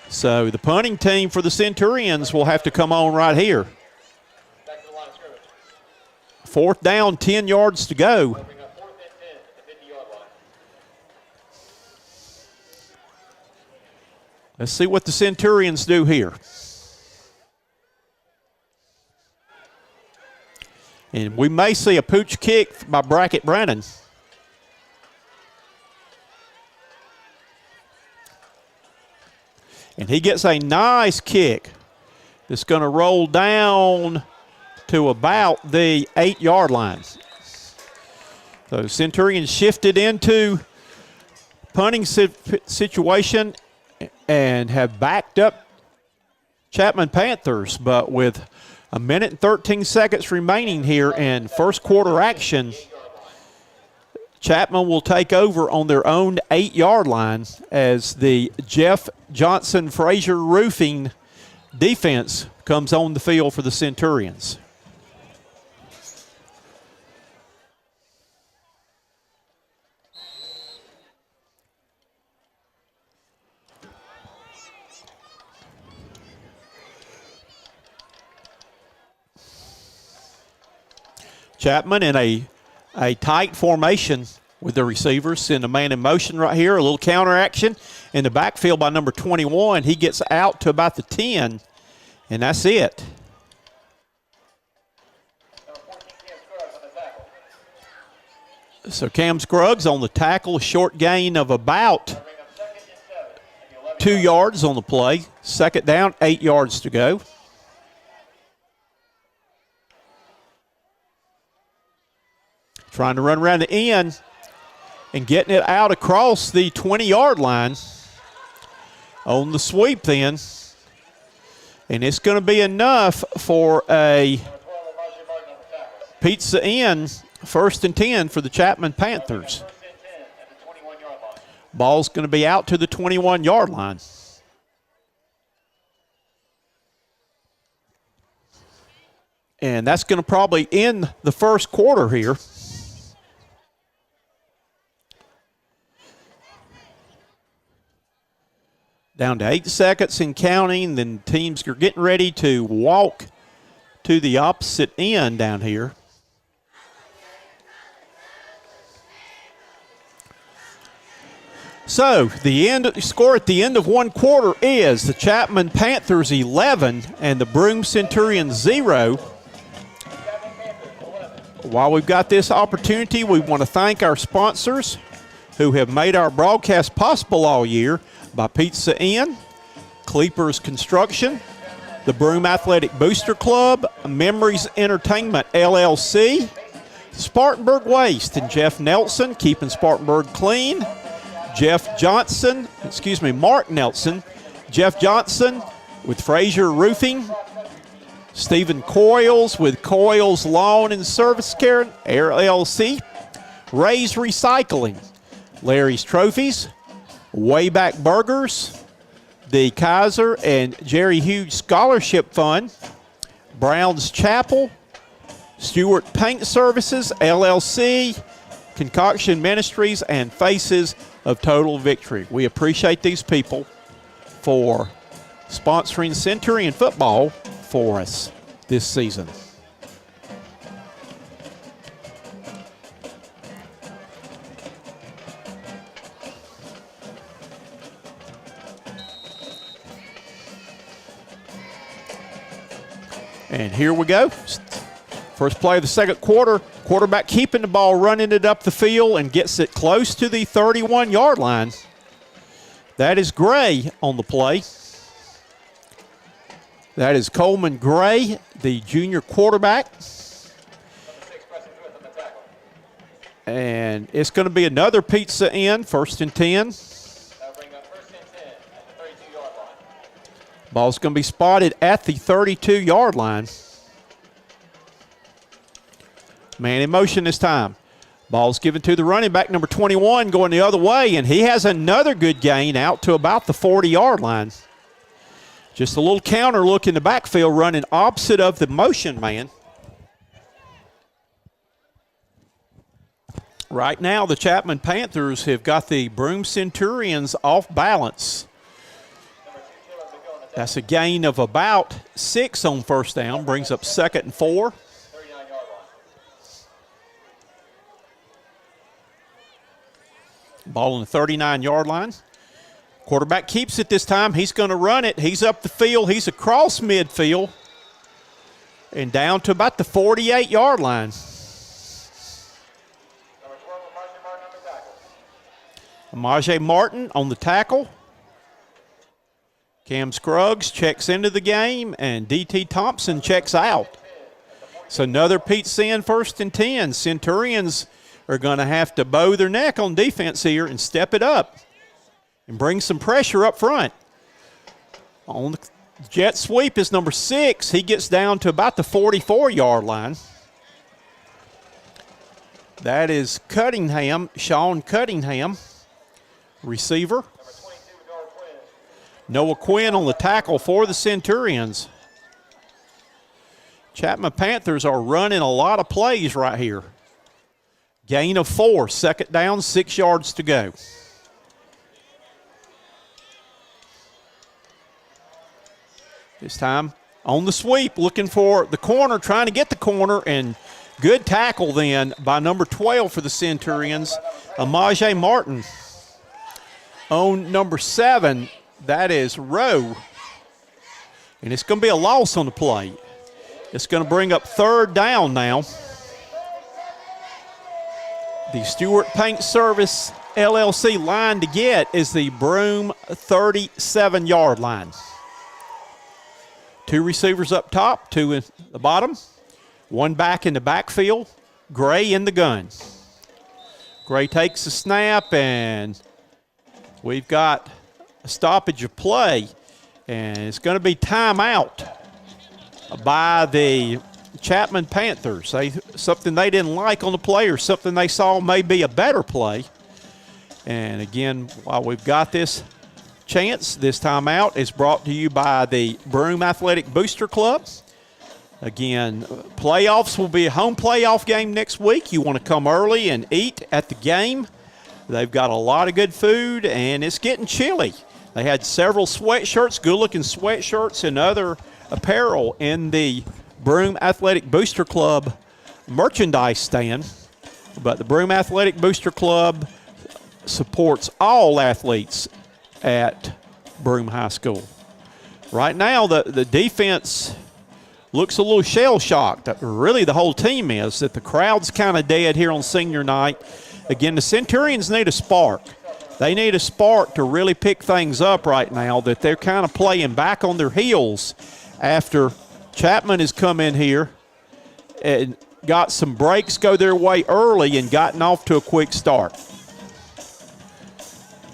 So the punting team for the Centurions will have to come on right here. Back to the line of scrimmage. 4th down, 10 yards to go. Bring up 4th and 10 at the 50-yard line. Let's see what the Centurions do here. And we may see a pooch kick by Brackett Brannon. And he gets a nice kick that's going to roll down to about the 8-yard line. So Centurions shifted into punting situation and have backed up Chapman Panthers, but with a minute and 13 seconds remaining here in first quarter action, Chapman will take over on their own 8-yard line as the Jeff Johnson Frazier Roofing defense comes on the field for the Centurions. Chapman in a tight formation with the receivers. Send a man in motion right here. A little counter action in the backfield by number 21. He gets out to about the 10, and that's it. So Cam Scruggs on the tackle. Short gain of about 2 yards on the play. 2nd down, 8 yards to go. Trying to run around the end and getting it out across the 20-yard line on the sweep then. And it's going to be enough for a pizza in, 1st and 10 for the Chapman Panthers. Ball's going to be out to the 21-yard line. And that's going to probably end the first quarter here. Down to 8 seconds and counting. Then teams are getting ready to walk to the opposite end down here. So the score at the end of one quarter is the Chapman Panthers 11 and the Broome Centurions 0. While we've got this opportunity, we want to thank our sponsors who have made our broadcast possible all year by Pizza Inn, Cleepers Construction, the Broome Athletic Booster Club, Memories Entertainment LLC, Spartanburg Waste and Jeff Nelson, keeping Spartanburg clean, Mark Nelson, Jeff Johnson with Fraser Roofing, Stephen Coyles with Coyles Lawn and Service Care LLC, Ray's Recycling, Larry's Trophies, Wayback Burgers, the Kaiser and Jerry Hughes Scholarship Fund, Brown's Chapel, Stewart Paint Services LLC, Concoction Ministries, and Faces of Total Victory. We appreciate these people for sponsoring Centurion football for us this season. And here we go. First play of the second quarter. Quarterback keeping the ball, running it up the field, and gets it close to the 31-yard line. That is Gray on the play. That is Coleman Gray, the junior quarterback. And it's going to be another pizza in, 1st and 10. Ball's going to be spotted at the 32-yard line. Man in motion this time. Ball's given to the running back, number 21, going the other way, and he has another good gain out to about the 40-yard line. Just a little counter look in the backfield, running opposite of the motion man. Right now, the Chapman Panthers have got the Broome Centurions off balance. That's a gain of about 6 on first down, brings up 2nd and 4. Ball on the 39-yard line. Quarterback keeps it this time. He's going to run it. He's up the field. He's across midfield and down to about the 48-yard line. Amaje Martin on the tackle. Cam Scruggs checks into the game, and D.T. Thompson checks out. So another pizza in, 1st and 10. Centurions are going to have to bow their neck on defense here and step it up and bring some pressure up front. On the jet sweep is number 6. He gets down to about the 44-yard line. That is Cunningham, Sean Cunningham, receiver. Noah Quinn on the tackle for the Centurions. Chapman Panthers are running a lot of plays right here. Gain of 4, 2nd down, 6 yards to go. This time on the sweep, looking for the corner, trying to get the corner, and good tackle then by number 12 for the Centurions, Amaje Martin. On number 7, that is Rowe. And it's going to be a loss on the play. It's going to bring up 3rd down now. The Stewart Paint Service LLC line to get is the Broome 37-yard line. 2 receivers up top, 2 in the bottom, 1 back in the backfield, Gray in the gun. Gray takes a snap, and we've got a stoppage of play. And it's going to be timeout by the Chapman Panthers. Something they didn't like on the play or something they saw may be a better play. And again, while we've got this chance, this timeout is brought to you by the Broome Athletic Booster Club. Again, playoffs will be a home playoff game next week. You want to come early and eat at the game. They've got a lot of good food, and it's getting chilly. They had several sweatshirts, good-looking sweatshirts and other apparel in the Broome Athletic Booster Club merchandise stand. But the Broome Athletic Booster Club supports all athletes at Broome High School. Right now, the defense looks a little shell-shocked. Really, the whole team is, that the crowd's kind of dead here on senior night. Again, the Centurions need a spark. They need a spark to really pick things up right now, that they're kind of playing back on their heels after Chapman has come in here and got some breaks go their way early and gotten off to a quick start.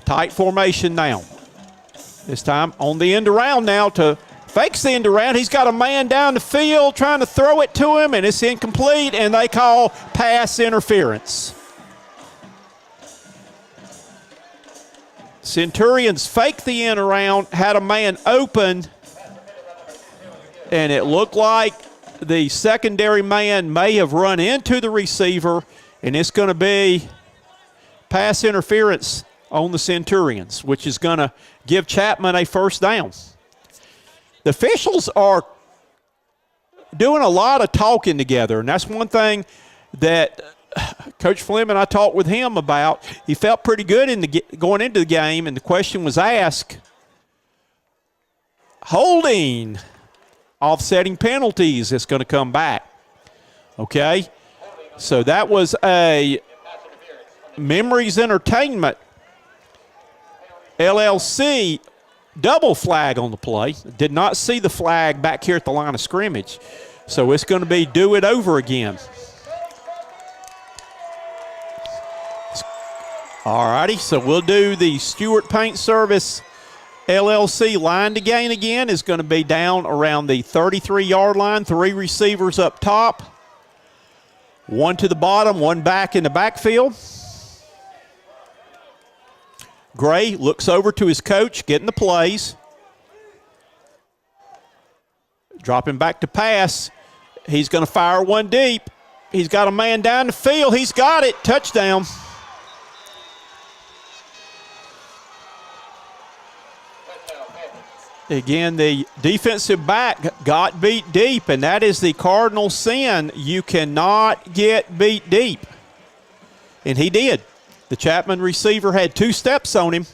Tight formation now. This time on the end around now to fakes the end around. He's got a man down the field trying to throw it to him, and it's incomplete, and they call pass interference. Centurions faked the end around, had a man open, and it looked like the secondary man may have run into the receiver, and it's going to be pass interference on the Centurions, which is going to give Chapman a first down. The officials are doing a lot of talking together, and that's one thing that Coach Fleming, I talked with him about. He felt pretty good going into the game, and the question was asked, holding, offsetting penalties is going to come back. Okay? So that was a Memories Entertainment LLC double flag on the play. Did not see the flag back here at the line of scrimmage. So it's going to be do it over again. All righty, so we'll do the Stewart Paint Service LLC line to gain again. Is going to be down around the 33-yard line. 3 receivers up top. 1 to the bottom, 1 back in the backfield. Gray looks over to his coach, getting the plays. Dropping back to pass. He's going to fire one deep. He's got a man down the field. He's got it. Touchdown. Again, the defensive back got beat deep, and that is the cardinal sin. You cannot get beat deep. And he did. The Chapman receiver had 2 steps on him,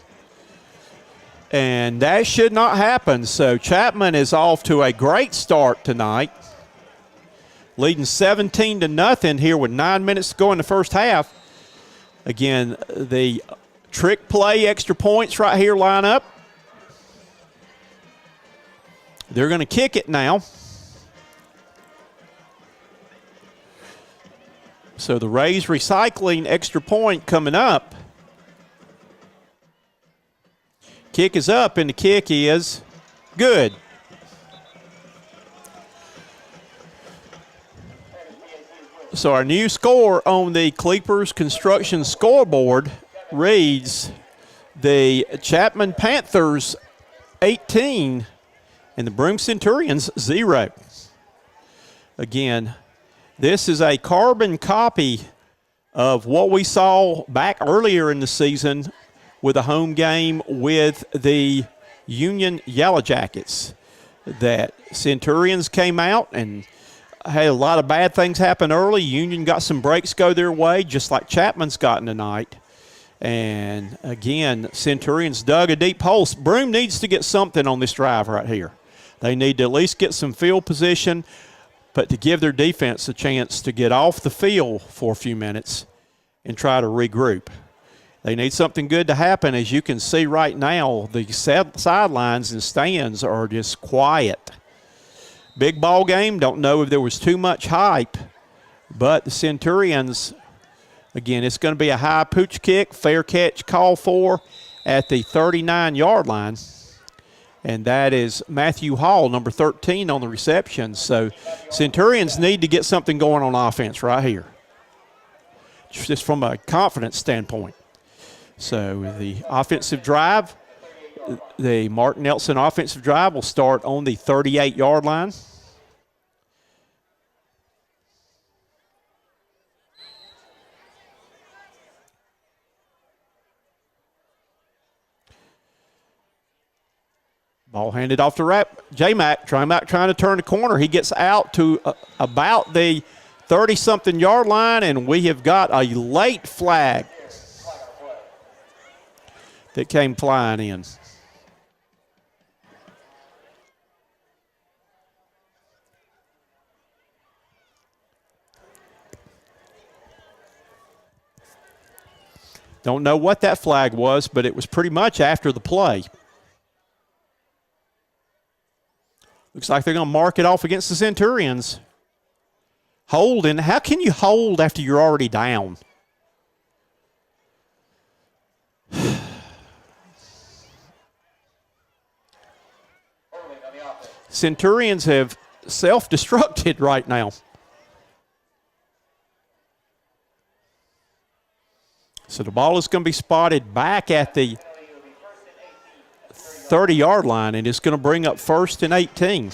and that should not happen. So Chapman is off to a great start tonight, leading 17-0 here with 9 minutes to go in the first half. Again, the trick play, extra points right here line up. They're going to kick it now. So the Rays recycling extra point coming up. Kick is up, and the kick is good. So our new score on the Cleepers Construction scoreboard reads the Chapman Panthers 18 and the Broome Centurions 0. Again, this is a carbon copy of what we saw back earlier in the season with a home game with the Union Yellow Jackets. That Centurions came out and had a lot of bad things happen early. Union got some breaks go their way, just like Chapman's gotten tonight. And again, Centurions dug a deep hole. Broome needs to get something on this drive right here. They need to at least get some field position, but to give their defense a chance to get off the field for a few minutes and try to regroup. They need something good to happen. As you can see right now, the sidelines and stands are just quiet. Big ball game. Don't know if there was too much hype, but the Centurions, again, it's going to be a high pooch kick, fair catch call for at the 39-yard line. And that is Matthew Hall, number 13 on the reception. So Centurions need to get something going on offense right here, just from a confidence standpoint. So the offensive drive, the Martin Nelson offensive drive will start on the 38-yard line. Ball handed off to J-Mac. Trying to turn the corner. He gets out to about the 30-something yard line, and we have got a late flag that came flying in. Don't know what that flag was, but it was pretty much after the play. Looks like they're going to mark it off against the Centurions. Holding. How can you hold after you're already down? Centurions have self-destructed right now. So the ball is going to be spotted back at the 30-yard line, and it's going to bring up 1st and 18.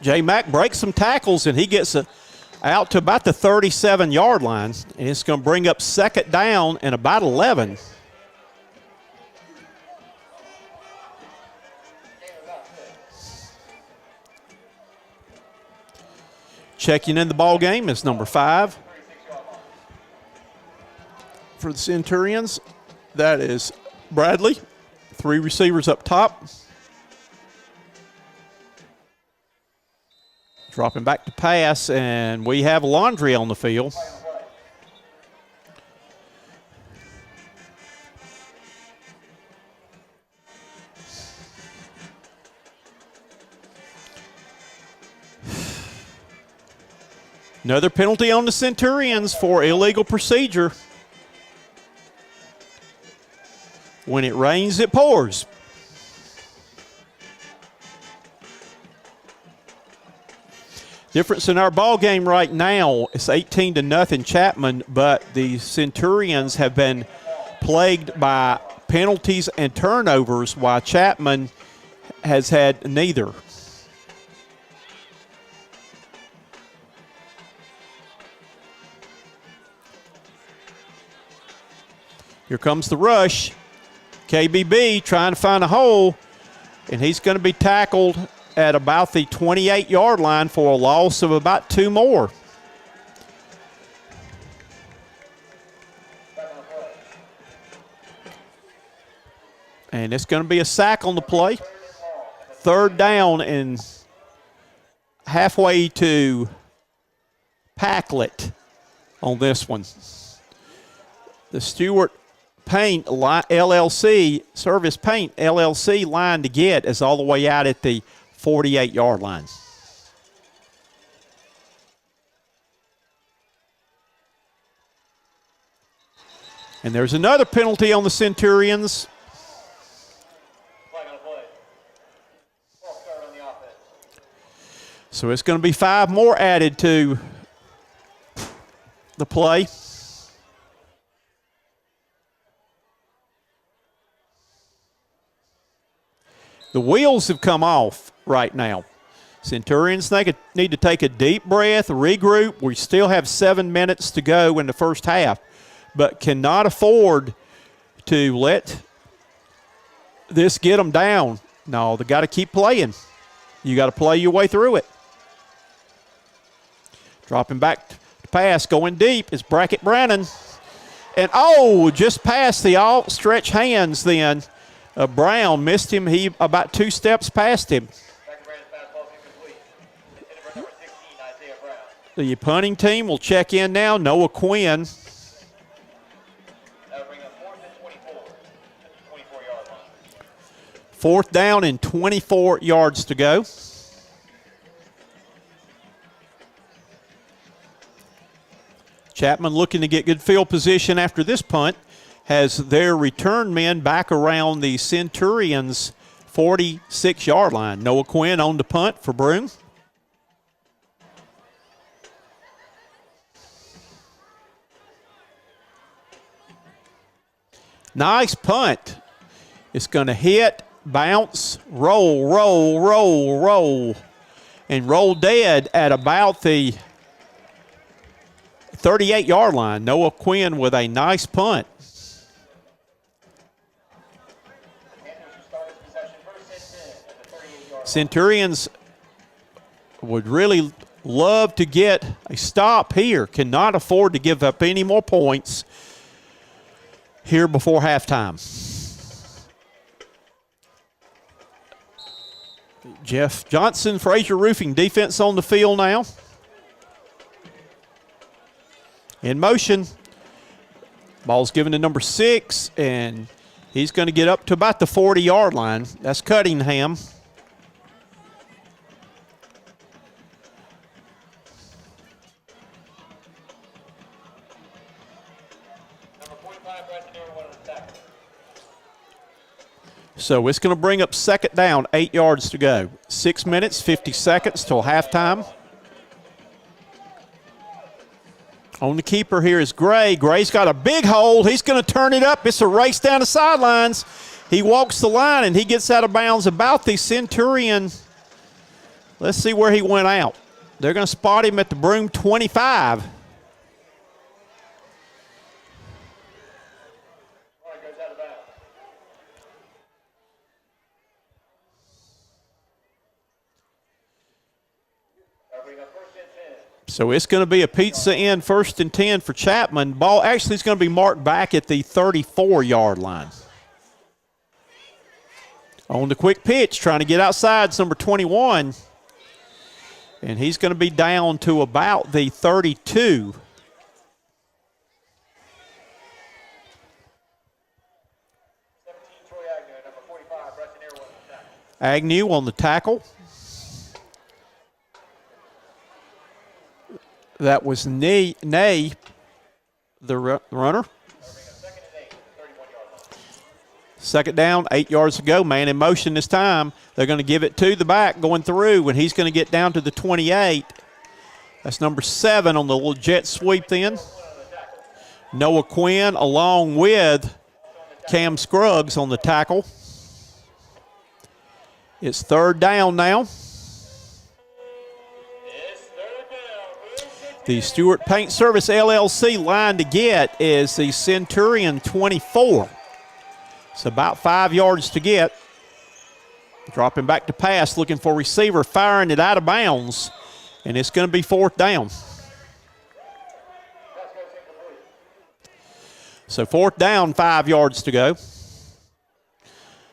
J-Mac breaks some tackles, and he gets out to about the 37-yard line, and it's going to bring up 2nd down and about 11. Checking in the ball game is number 5 for the Centurions. That is Bradley. 3 receivers up top. Dropping back to pass, and we have Laundry on the field. Another penalty on the Centurions for illegal procedure. When it rains, it pours. Difference in our ball game right now, it's 18-0 Chapman, but the Centurions have been plagued by penalties and turnovers while Chapman has had neither. Here comes the rush. KBB trying to find a hole, and he's going to be tackled at about the 28-yard line for a loss of about 2 more. And it's going to be a sack on the play. 3rd down and halfway to Packlet on this one. The Stewart Paint LLC, Service Paint LLC line to get is all the way out at the 48-yard line. And there's another penalty on the Centurions. So it's going to be 5 more added to the play. The wheels have come off right now. Centurions need to take a deep breath, regroup. We still have 7 minutes to go in the first half, but cannot afford to let this get them down. No, they got to keep playing. You got to play your way through it. Dropping back to pass, going deep is Brackett Brannon. And, just past the outstretched hands then. Brown missed him. He about 2 steps past him. The punting team will check in now. Noah Quinn. Fourth down and 24 yards to go. Chapman looking to get good field position after this punt, has their return men back around the Centurions' 46-yard line. Noah Quinn on the punt for Broome. Nice punt. It's going to hit, bounce, roll, roll, roll, roll, and roll dead at about the 38-yard line. Noah Quinn with a nice punt. Centurions would really love to get a stop here. Cannot afford to give up any more points here before halftime. Jeff Johnson, Frazier Roofing defense on the field now. In motion. Ball's given to number 6, and he's going to get up to about the 40-yard line. That's Cunningham. So it's going to bring up second down, 8 yards to go. 6 minutes, 50 seconds till halftime. On the keeper here is Gray. Gray's got a big hole. He's going to turn it up. It's a race down the sidelines. He walks the line, and he gets out of bounds about the Centurion. Let's see where he went out. They're going to spot him at the Broome 25. So it's going to be a pizza in, 1st and 10 for Chapman. Ball actually is going to be marked back at the 34-yard line. On the quick pitch, trying to get outside, it's number 21. And he's going to be down to about the 32. Agnew on the tackle. That was Nay, the runner. Second down, 8 yards to go. Man in motion this time. They're going to give it to the back going through, and he's going to get down to the 28. That's number 7 on the little jet sweep then. Noah Quinn along with Cam Scruggs on the tackle. It's third down now. The Stewart Paint Service LLC line to get is the Centurion 24. It's about 5 yards to get. Dropping back to pass, looking for receiver, firing it out of bounds, and it's going to be 4th down. So 4th down, 5 yards to go.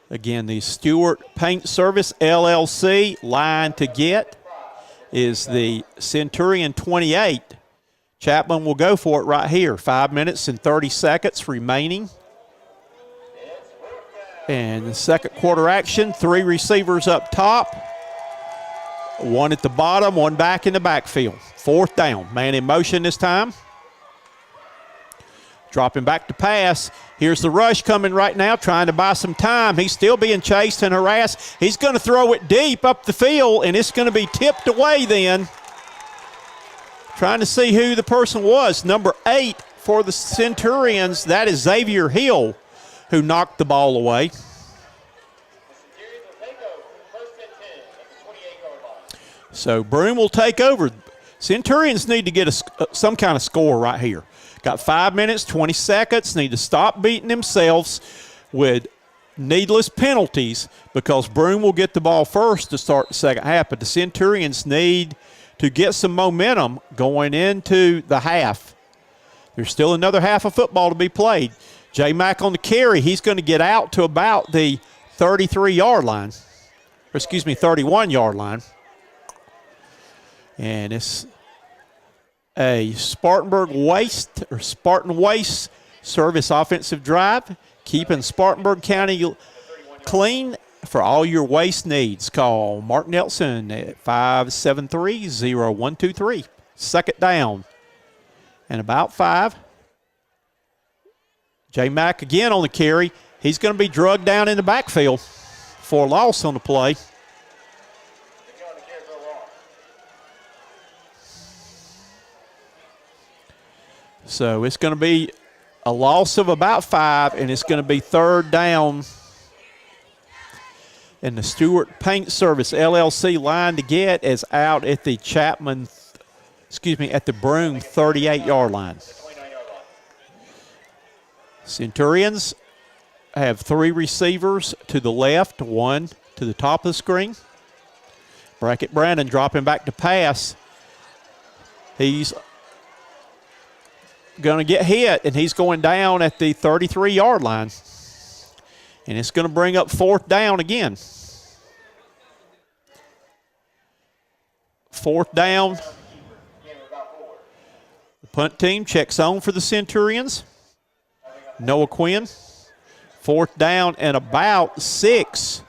Again, the Stewart Paint Service LLC line to get is the Centurion 28. Chapman will go for it right here. 5 minutes and 30 seconds remaining. And the second quarter action, 3 receivers up top. 1 at the bottom, 1 back in the backfield. 4th down. Man in motion this time. Dropping back to pass. Here's the rush coming right now, trying to buy some time. He's still being chased and harassed. He's going to throw it deep up the field, and it's going to be tipped away then. Trying to see who the person was. Number 8 for the Centurions, that is Xavier Hill, who knocked the ball away. So Broome will take over. Centurions need to get some kind of score right here. Got 5 minutes, 20 seconds. Need to stop beating themselves with needless penalties because Broome will get the ball first to start the second half. But the Centurions need to get some momentum going into the half. There's still another half of football to be played. J. Mack on the carry. He's going to get out to about the 33-yard line. Or excuse me, 31-yard line. And it's a Spartanburg Waste or Spartan Waste Service offensive drive, keeping Spartanburg County clean for all your waste needs. Call Mark Nelson at 573-0123. Second down. and about 5. J. Mack again on the carry. He's going to be drugged down in the backfield for a loss on the play. So it's going to be a loss of about 5, and it's going to be 3rd down. And the Stewart Paint Service LLC line to get is out at the at the Broome 38-yard line. Centurions have 3 receivers to the left, 1 to the top of the screen. Brackett Brandon dropping back to pass. He's going to get hit, and he's going down at the 33-yard line. And it's going to bring up 4th down again. 4th down. The punt team checks on for the Centurions. Noah Quinn. 4th down and about 6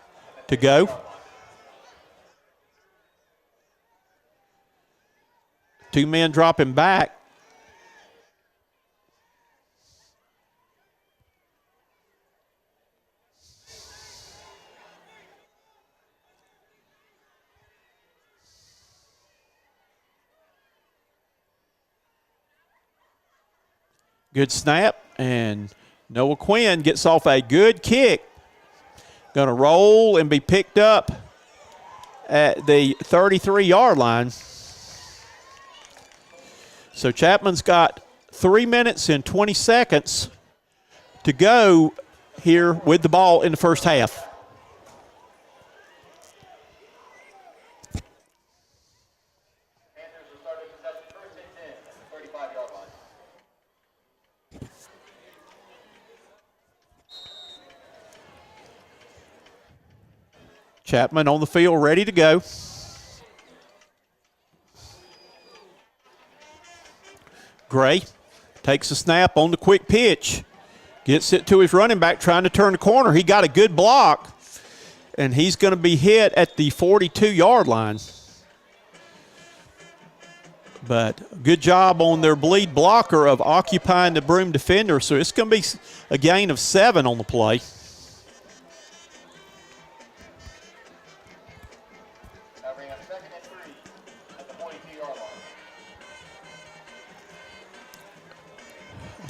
to go. Two men dropping back. Good snap, and Noah Quinn gets off a good kick. Going to roll and be picked up at the 33-yard line. So Chapman's got 3 minutes and 20 seconds to go here with the ball in the first half. Chapman on the field, ready to go. Gray takes a snap on the quick pitch. Gets it to his running back trying to turn the corner. He got a good block, and he's going to be hit at the 42-yard line. But good job on their bleed blocker of occupying the Broome defender. So it's going to be a gain of 7 on the play.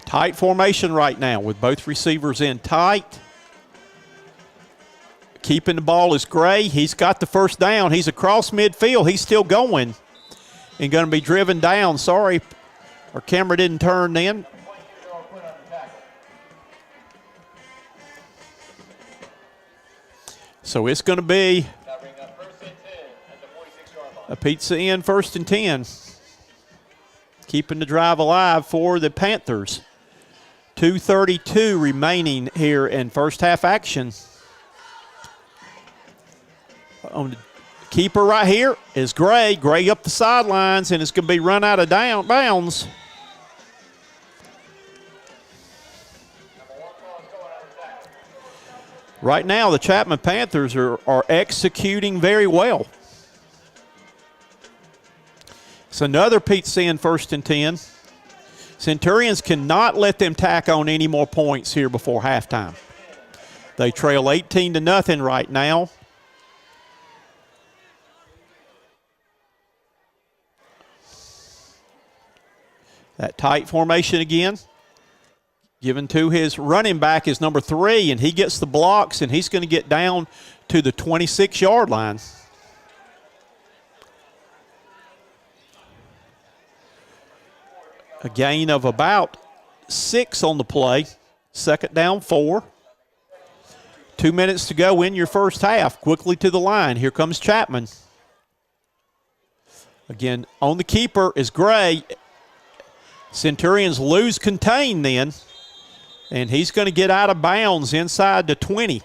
Tight formation right now with both receivers in tight. Keeping the ball is Gray. He's got the first down. He's across midfield. He's still going and going to be driven down. Sorry, our camera didn't turn in. So it's going to be a pizza in, 1st and 10. Keeping the drive alive for the Panthers. 2:32 remaining here in first half action. On the keeper right here is Gray. Gray up the sidelines, and it's going to be run out of bounds. Right now, the Chapman Panthers are executing very well. It's another pizza in, 1st and 10. Centurions cannot let them tack on any more points here before halftime. They trail 18-0 right now. That tight formation again. Given to his running back is number 3, and he gets the blocks, and he's going to get down to the 26-yard line. A gain of about 6 on the play. 2nd down, 4. 2 minutes to go in your first half. Quickly to the line. Here comes Chapman. Again, on the keeper is Gray. Centurions lose contain then. And he's going to get out of bounds inside the 20.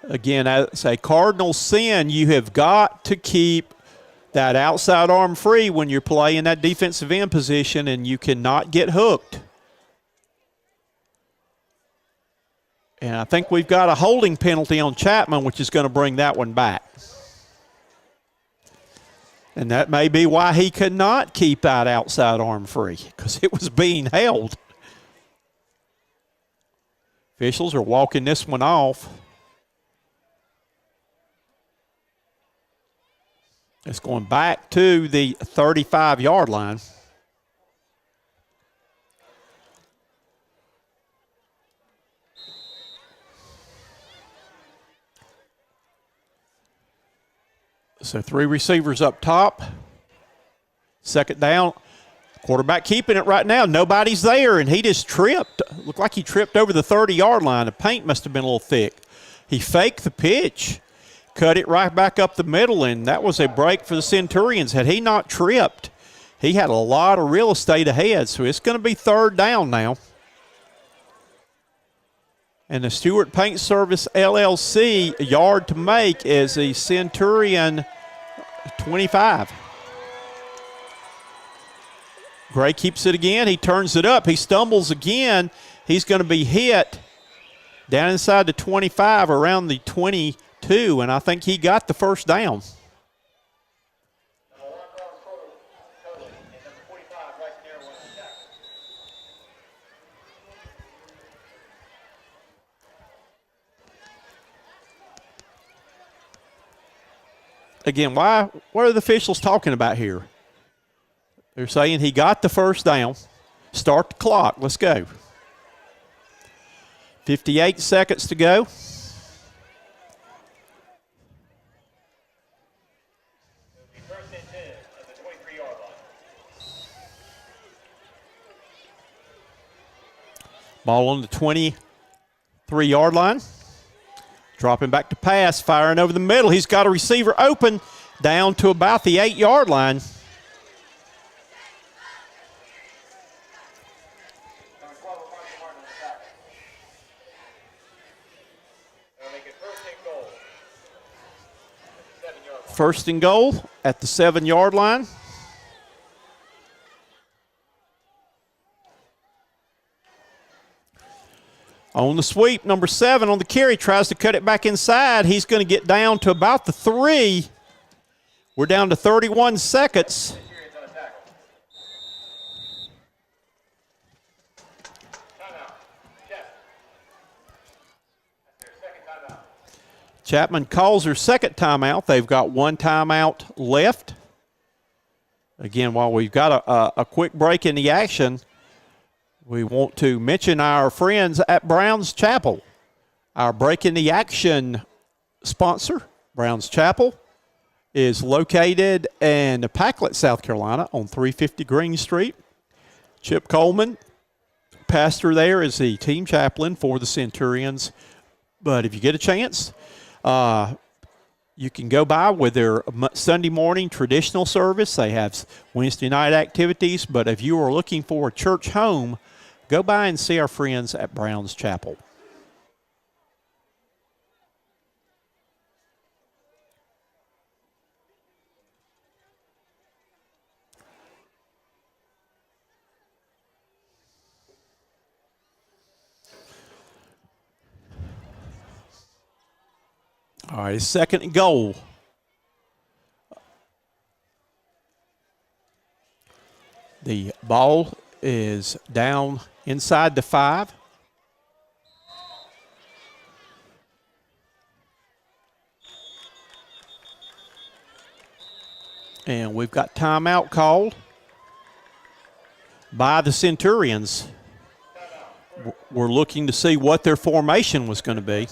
Again, as a cardinal sin, you have got to keep that outside arm free when you're playing that defensive end position, and you cannot get hooked. And I think we've got a holding penalty on Chapman, which is going to bring that one back. And that may be why he could not keep that outside arm free, because it was being held. Officials are walking this one off. It's going back to the 35-yard line. So 3 receivers up top. Second down. Quarterback keeping it right now. Nobody's there, and he just tripped. Looked like he tripped over the 30-yard line. The paint must have been a little thick. He faked the pitch, cut it right back up the middle, and that was a break for the Centurions. Had he not tripped, he had a lot of real estate ahead, so it's going to be third down now. And the Stewart Paint Service LLC yard to make is the Centurion 25. Gray keeps it again. He turns it up. He stumbles again. He's going to be hit down inside the 25, around the 22, and I think he got the first down. Again, what are the officials talking about here? They're saying he got the first down. Start the clock. Let's go. 58 seconds to go. First and 10 at the 23-yard line. Ball on the 23-yard line. Dropping back to pass, firing over the middle. He's got a receiver open down to about the 8-yard line. First and goal at the 7-yard line. On the sweep, number 7 on the carry, tries to cut it back inside. He's going to get down to about the 3. We're down to 31 seconds. Chapman calls her second timeout. They've got 1 timeout left. Again, while we've got a quick break in the action, we want to mention our friends at Brown's Chapel. Our break in the action sponsor, Brown's Chapel, is located in Packlet, South Carolina on 350 Green Street. Chip Coleman, pastor there, is the team chaplain for the Centurions. But if you get a chance, you can go by with their Sunday morning traditional service. They have Wednesday night activities. But if you are looking for a church home, go by and see our friends at Brown's Chapel. All right, second and goal. The ball is down inside the 5. And we've got timeout called by the Centurions. We're looking to see what their formation was going to be.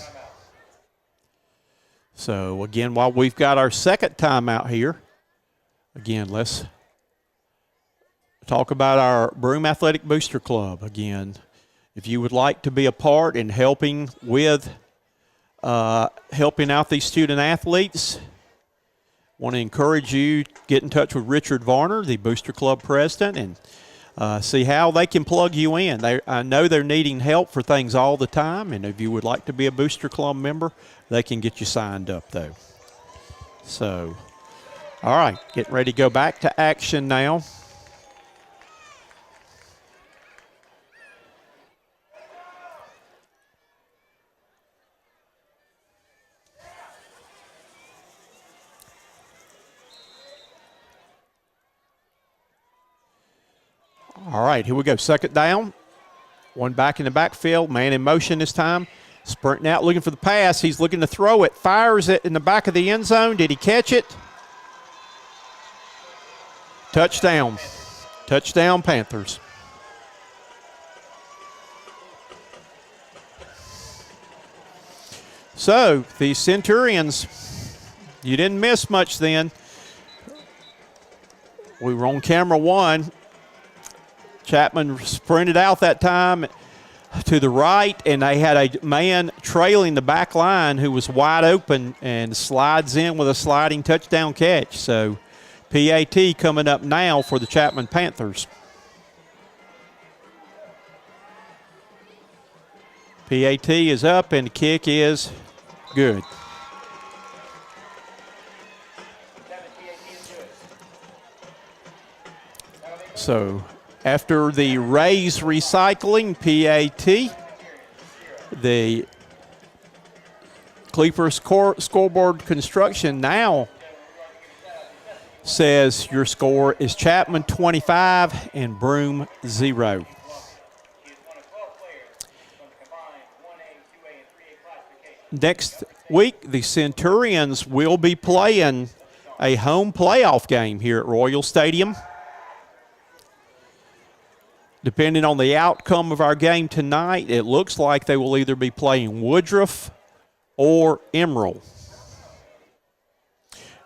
So, again, while we've got our second timeout here, again, let's talk about our Broome Athletic Booster Club. Again, if you would like to be a part in helping with helping out these student athletes, want to encourage you to get in touch with Richard Varner, the Booster Club president, and see how they can plug you in. I know they're needing help for things all the time, and if you would like to be a Booster Club member, they can get you signed up, though. So, all right, getting ready to go back to action now. All right, here we go. Second down. One back in the backfield. Man in motion this time. Sprinting out, looking for the pass. He's looking to throw it. Fires it in the back of the end zone. Did he catch it? Touchdown. Touchdown, Panthers. So, the Centurions, you didn't miss much then. We were on camera one. Chapman sprinted out that time to the right, and they had a man trailing the back line who was wide open and slides in with a sliding touchdown catch. So, PAT coming up now for the Chapman Panthers. PAT is up, and the kick is good. So, after the Rays recycling, PAT, the Cleeper scoreboard construction now says your score is Chapman 25 and Broome 0. Next week, the Centurions will be playing a home playoff game here at Royal Stadium. Depending on the outcome of our game tonight, it looks like they will either be playing Woodruff or Emerald.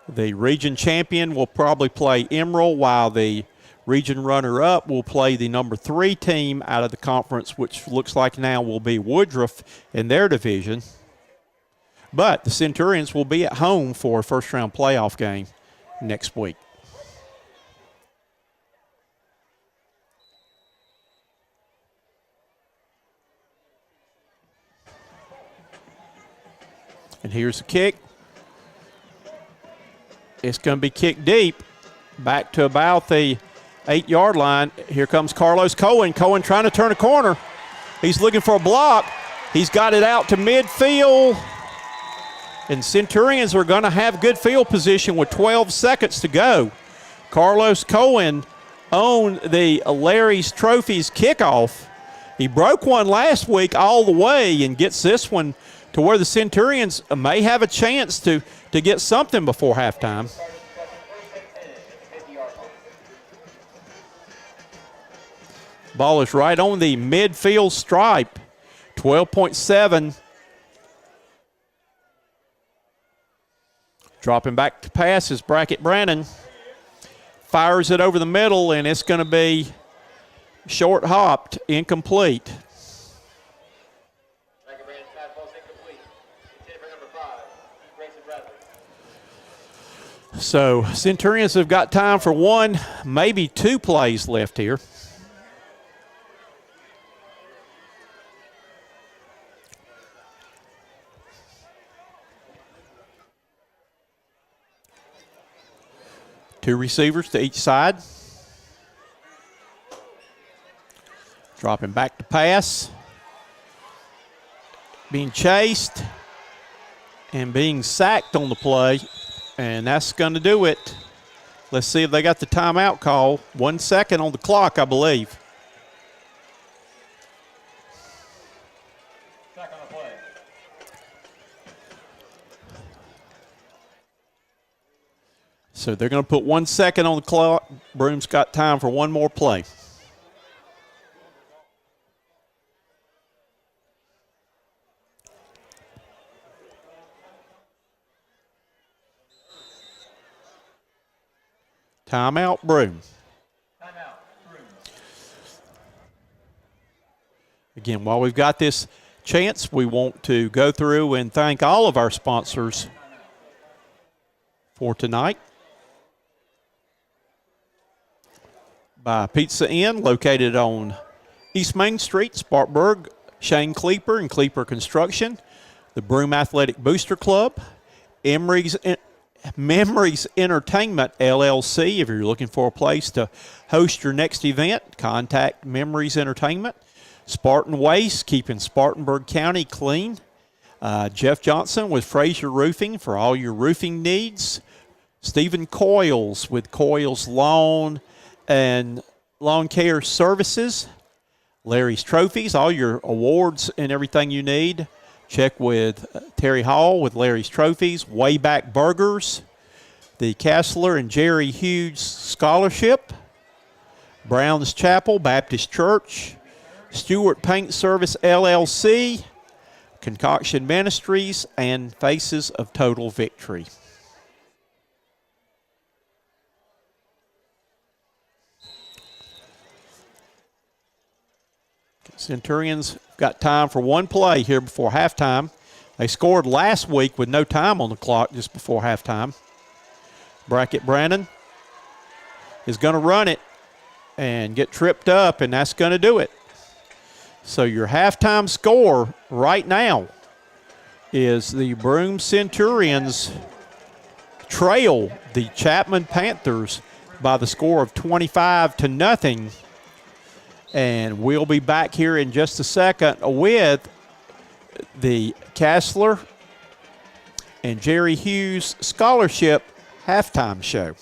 The region champion will probably play Emerald, while the region runner-up will play the number 3 team out of the conference, which looks like now will be Woodruff in their division. But the Centurions will be at home for a first-round playoff game next week. And here's the kick. It's going to be kicked deep, back to about the 8-yard line. Here comes Carlos Cohen. Cohen trying to turn a corner. He's looking for a block. He's got it out to midfield. And Centurions are going to have good field position with 12 seconds to go. Carlos Cohen owned the Larry's Trophies kickoff. He broke one last week all the way and gets this one to where the Centurions may have a chance to get something before halftime. Ball is right on the midfield stripe, 12.7. Dropping back to pass is Brackett Brannon. Fires it over the middle, and it's going to be short-hopped, incomplete. So Centurions have got time for one, maybe 2 plays left here. Two receivers to each side. Dropping back to pass. Being chased and being sacked on the play. And that's going to do it. Let's see if they got the timeout call. 1 second on the clock, I believe. Back on the play. So they're going to put 1 second on the clock. Broome's got time for one more play. Timeout, Broome. Timeout, Broome. Again, while we've got this chance, we want to go through and thank all of our sponsors for tonight. By Pizza Inn, located on East Main Street, Spartanburg, Shane Cleeper and Cleeper Construction, the Broome Athletic Booster Club, Memories Entertainment, LLC. If you're looking for a place to host your next event, contact Memories Entertainment. Spartan Waste, keeping Spartanburg County clean. Jeff Johnson with Fraser Roofing for all your roofing needs. Stephen Coils with Coils Lawn and Lawn Care Services, Larry's Trophies, all your awards and everything you need. Check with Terry Hall with Larry's Trophies, Wayback Burgers, the Castler and Jerry Hughes Scholarship, Brown's Chapel Baptist Church, Stewart Paint Service LLC, Concoction Ministries, and Faces of Total Victory. Centurions got time for one play here before halftime. They scored last week with no time on the clock just before halftime. Brackett Brandon is going to run it and get tripped up, and that's going to do it. So your halftime score right now is the Broome Centurions trail the Chapman Panthers by the score of 25-0. And we'll be back here in just a second with the Castler and Jerry Hughes Scholarship halftime show.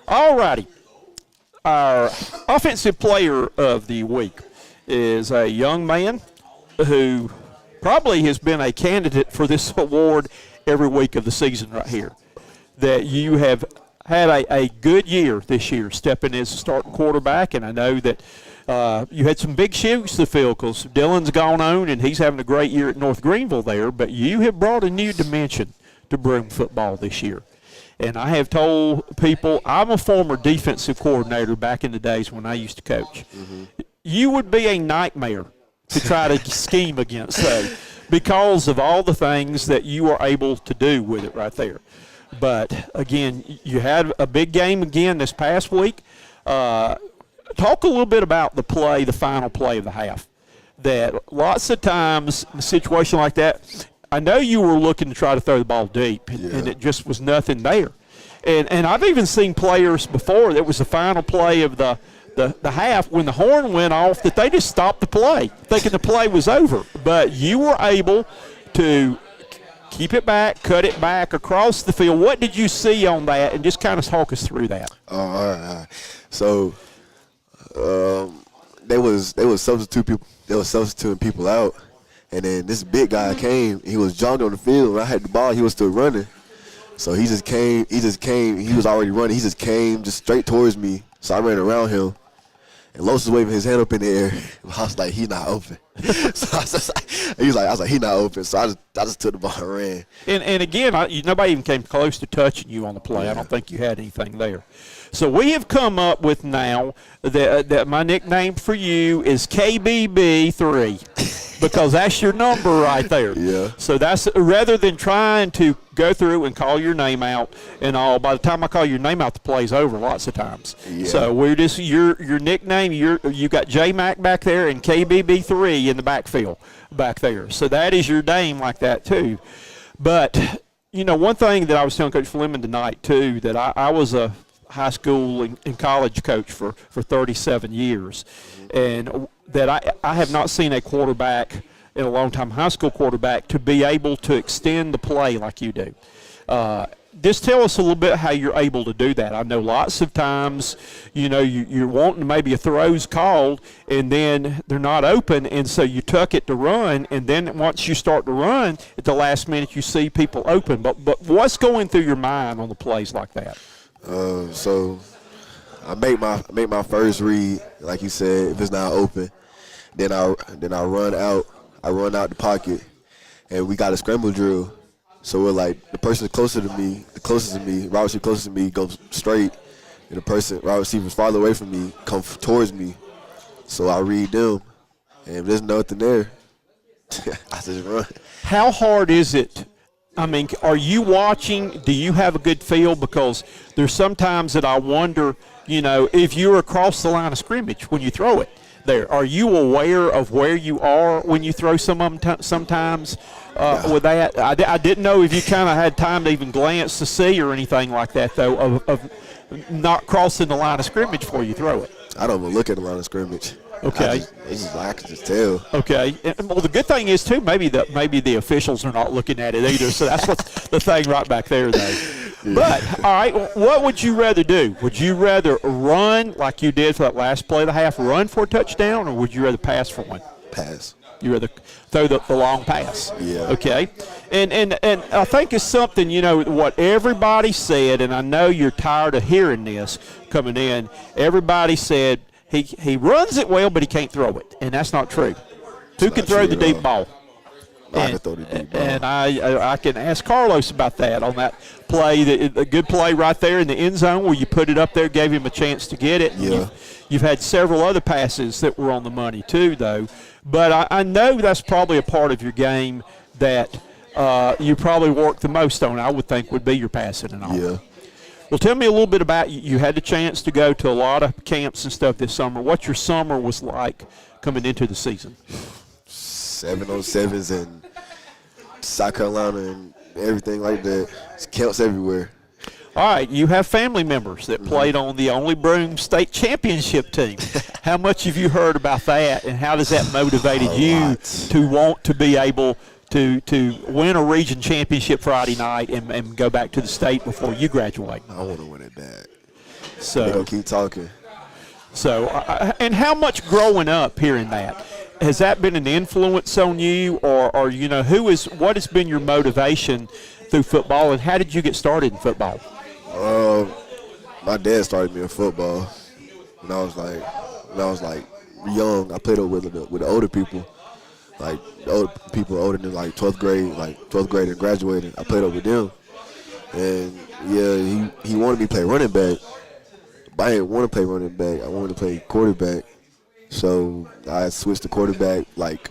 All righty. Our offensive player of the week is a young man who probably has been a candidate for this award every week of the season right here. That you have had a good year this year stepping as a starting quarterback, and I know that you had some big shoes to fill because Dylan's gone on and he's having a great year at North Greenville there, but you have brought a new dimension to Broome football this year. And I have told people, I'm a former defensive coordinator back in the days when I used to coach. Mm-hmm. You would be a nightmare to try to scheme against because of all the things that you are able to do with it right there. But, again, you had a big game again this past week. Talk a little bit about the final play of the half. That lots of times in a situation like that, I know you were looking to try to throw the ball deep, and it just was nothing there. And I've even seen players before, that was the final play of the half, when the horn went off, that they just stopped the play, thinking the play was over. But you were able to keep it back, cut it back across the field. What did you see on that, and just kind of talk us through that? All right. So they was substituting people out. And then this big guy came. He was jogging on the field. When I had the ball, he was still running. So he just came. He was already running. He just came just straight towards me. So I ran around him. And Los was waving his hand up in the air. I was like, he's not open. So I was like, he's not open. So I just took the ball and ran. And again, nobody even came close to touching you on the play. Yeah. I don't think you had anything there. So we have come up with now that my nickname for you is KBB3 because that's your number right there. Yeah. So that's rather than trying to go through and call your name out and all. By the time I call your name out, the play's over lots of times. Yeah. So we're just your nickname. You got J Mac back there and KBB3 in the backfield back there. So that is your name like that too. But one thing that I was telling Coach Fleming tonight too, that I was a high school and college coach for 37 years, and that I have not seen a quarterback in a long time, high school quarterback, to be able to extend the play like you do. Just tell us a little bit how you're able to do that. I know lots of times, you're wanting maybe a throw's called, and then they're not open, and so you tuck it to run, and then once you start to run, at the last minute you see people open. But what's going through your mind on the plays like that? So I make my first read, like you said. If it's not open, then I run out. I run out the pocket, and we got a scramble drill. So we're like, the person closest to me, wide receiver closest to me, goes straight, and the person wide receiver farther away from me come towards me. So I read them, and if there's nothing there, I just run. How hard is it? I mean, are you watching? Do you have a good feel? Because there's sometimes that I wonder, if you're across the line of scrimmage when you throw it, there. Are you aware of where you are when you throw some of them sometimes with that? I didn't know if you kind of had time to even glance to see or anything like that, though, of not crossing the line of scrimmage before you throw it. I don't even look at the line of scrimmage. Okay. I can just tell. Okay. And, well, the good thing is, too, maybe the officials are not looking at it either, so that's what's the thing right back there, though. But, all right, what would you rather do? Would you rather run like you did for that last play of the half, run for a touchdown, or would you rather pass for one? Pass. You rather throw the long pass? Yeah. Okay. And I think it's something, what everybody said, and I know you're tired of hearing this coming in. Everybody said he runs it well, but he can't throw it, and that's not true. Who can throw the deep ball? I can throw the deep ball. And I can ask Carlos about that on that play, the good play right there in the end zone where you put it up there, gave him a chance to get it. Yeah. You've had several other passes that were on the money too, though. But I know that's probably a part of your game that you probably work the most on, I would think, would be your passing and all. Yeah. Well, tell me a little bit about you had the chance to go to a lot of camps and stuff this summer. What your summer was like coming into the season? 707s and South Carolina and everything like that. It's camps everywhere. All right, you have family members that played on the only Broome State Championship team. How much have you heard about that, and how does that motivated you to want to be able to win a region championship Friday night and go back to the state before you graduate? I want to win it back. So They're going to keep talking. So, and how much growing up hearing that? Has that been an influence on you, or what has been your motivation through football, and how did you get started in football? My dad started me in football when I was like young. I played with the older people, like the older people older than like 12th grade and graduated. I played up with them, and yeah, he wanted me to play running back, but I didn't want to play running back. I wanted to play quarterback, so I switched to quarterback like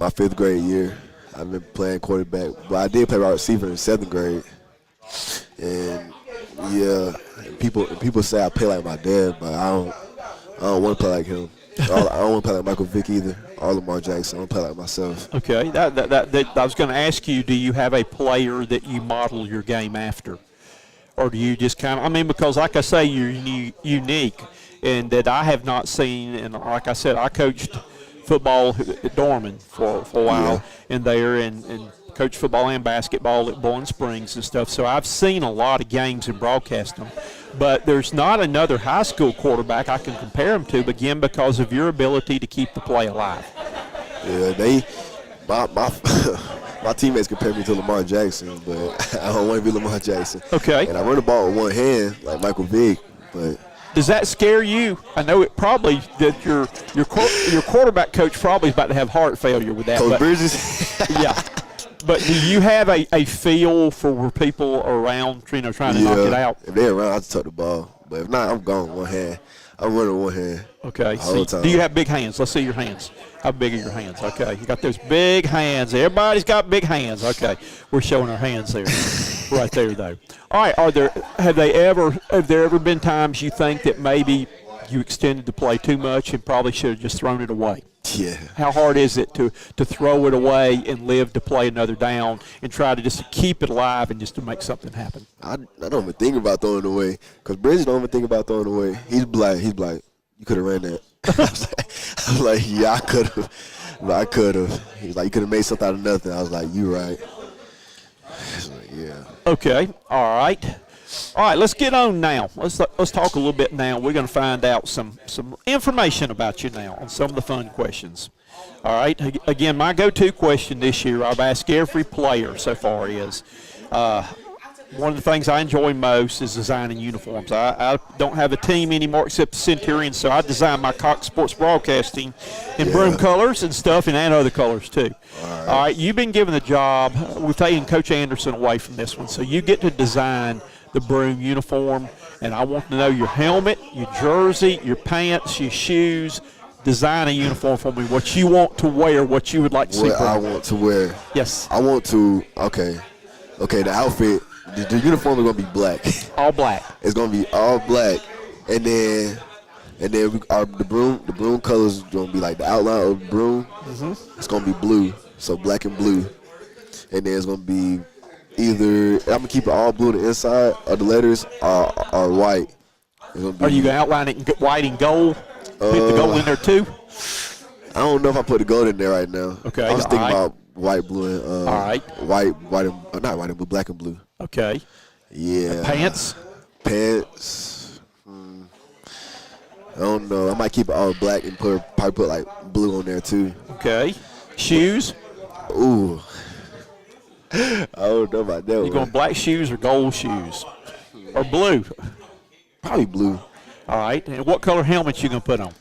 my 5th grade year. I've been playing quarterback, but I did play wide receiver in 7th grade, and yeah, people say I play like my dad, but I don't want to play like him. I don't want to play like Michael Vick either, or Lamar Jackson. I want to play like myself. Okay, that I was going to ask you, do you have a player that you model your game after? Or do you just kind of, because like I say, you're unique, and that I have not seen, and like I said, I coached football at Dorman for a while and coached football and basketball at Bowling Springs and stuff. So I've seen a lot of games and broadcast them. But there's not another high school quarterback I can compare them to, again, because of your ability to keep the play alive. Yeah, my teammates compare me to Lamar Jackson, but I don't want to be Lamar Jackson. Okay. And I run the ball with one hand like Michael Vick, but. Does that scare you? I know it probably that your quarterback coach probably is about to have heart failure with that. Coach Bridges? Yeah. But do you have a feel for where people are around, trying to knock it out? If they're around, I'll just tuck the ball. But if not, I'm gone with one hand. I'm running with one hand. Okay. The whole time. Do you have big hands? Let's see your hands. How big are your hands? Okay. You got those big hands. Everybody's got big hands. Okay. We're showing our hands there. Right there, though. All right. Have there ever been times you think that maybe you extended the play too much and probably should have just thrown it away? Yeah. How hard is it to throw it away and live to play another down and try to just keep it alive and just to make something happen? I don't even think about throwing it away, because Bridges don't even think about throwing it away. He's black. You could have ran that. I was like, yeah, I could have. I could have. He was like, you could have made something out of nothing. I was like, you right. I was like, yeah. Okay. All right. All right, let's get on now. Let's talk a little bit now. We're going to find out some information about you now on some of the fun questions. All right. Again, my go-to question this year, I've asked every player so far is, one of the things I enjoy most is designing uniforms. I don't have a team anymore except the Centurions, so I design my Cox Sports Broadcasting in Broome colors and stuff, and other colors too. All right, you've been given the job. We're taking Coach Anderson away from this one, so you get to design the Broome uniform, and I want to know your helmet, your jersey, your pants, your shoes. Design a uniform for me, what you want to wear, what you would like to see. What I want to wear. Yes. I want to, okay, the outfit, the uniform is going to be black. All black. It's going to be all black. And then And then the broom colors gonna be like the outline of the broom. Mm-hmm. It's gonna be blue, so black and blue. And then it's gonna be either I'm gonna keep it all blue on the inside, or the letters are white. Are you gonna outline it in white and gold? Put the gold in there too. I don't know if I put the gold in there right now. Okay. I was thinking about white, blue, and all right. white and not white and blue, black and blue. Okay. Yeah. And pants. I don't know. I might keep it all black and probably put like blue on there too. Okay. Shoes. Ooh. I don't know about that. You going black shoes or gold shoes? Or blue? Probably blue. All right. And what color helmet you gonna put on?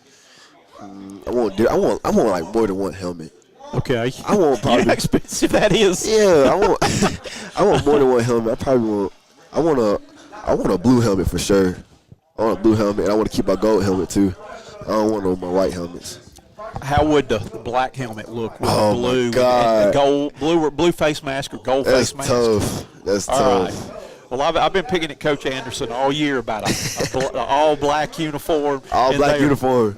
I want like more than one helmet. Okay. I want probably. You know how expensive that is. Yeah, I want more than one helmet. I want a blue helmet for sure. I want a blue helmet, and I want to keep my gold helmet too. I don't want no my white helmets. How would the black helmet look with Oh the blue my God. and the blue face mask or gold face mask? That's All tough. right. Well, I've been picking at Coach Anderson all year about an all-black uniform. All black uniform.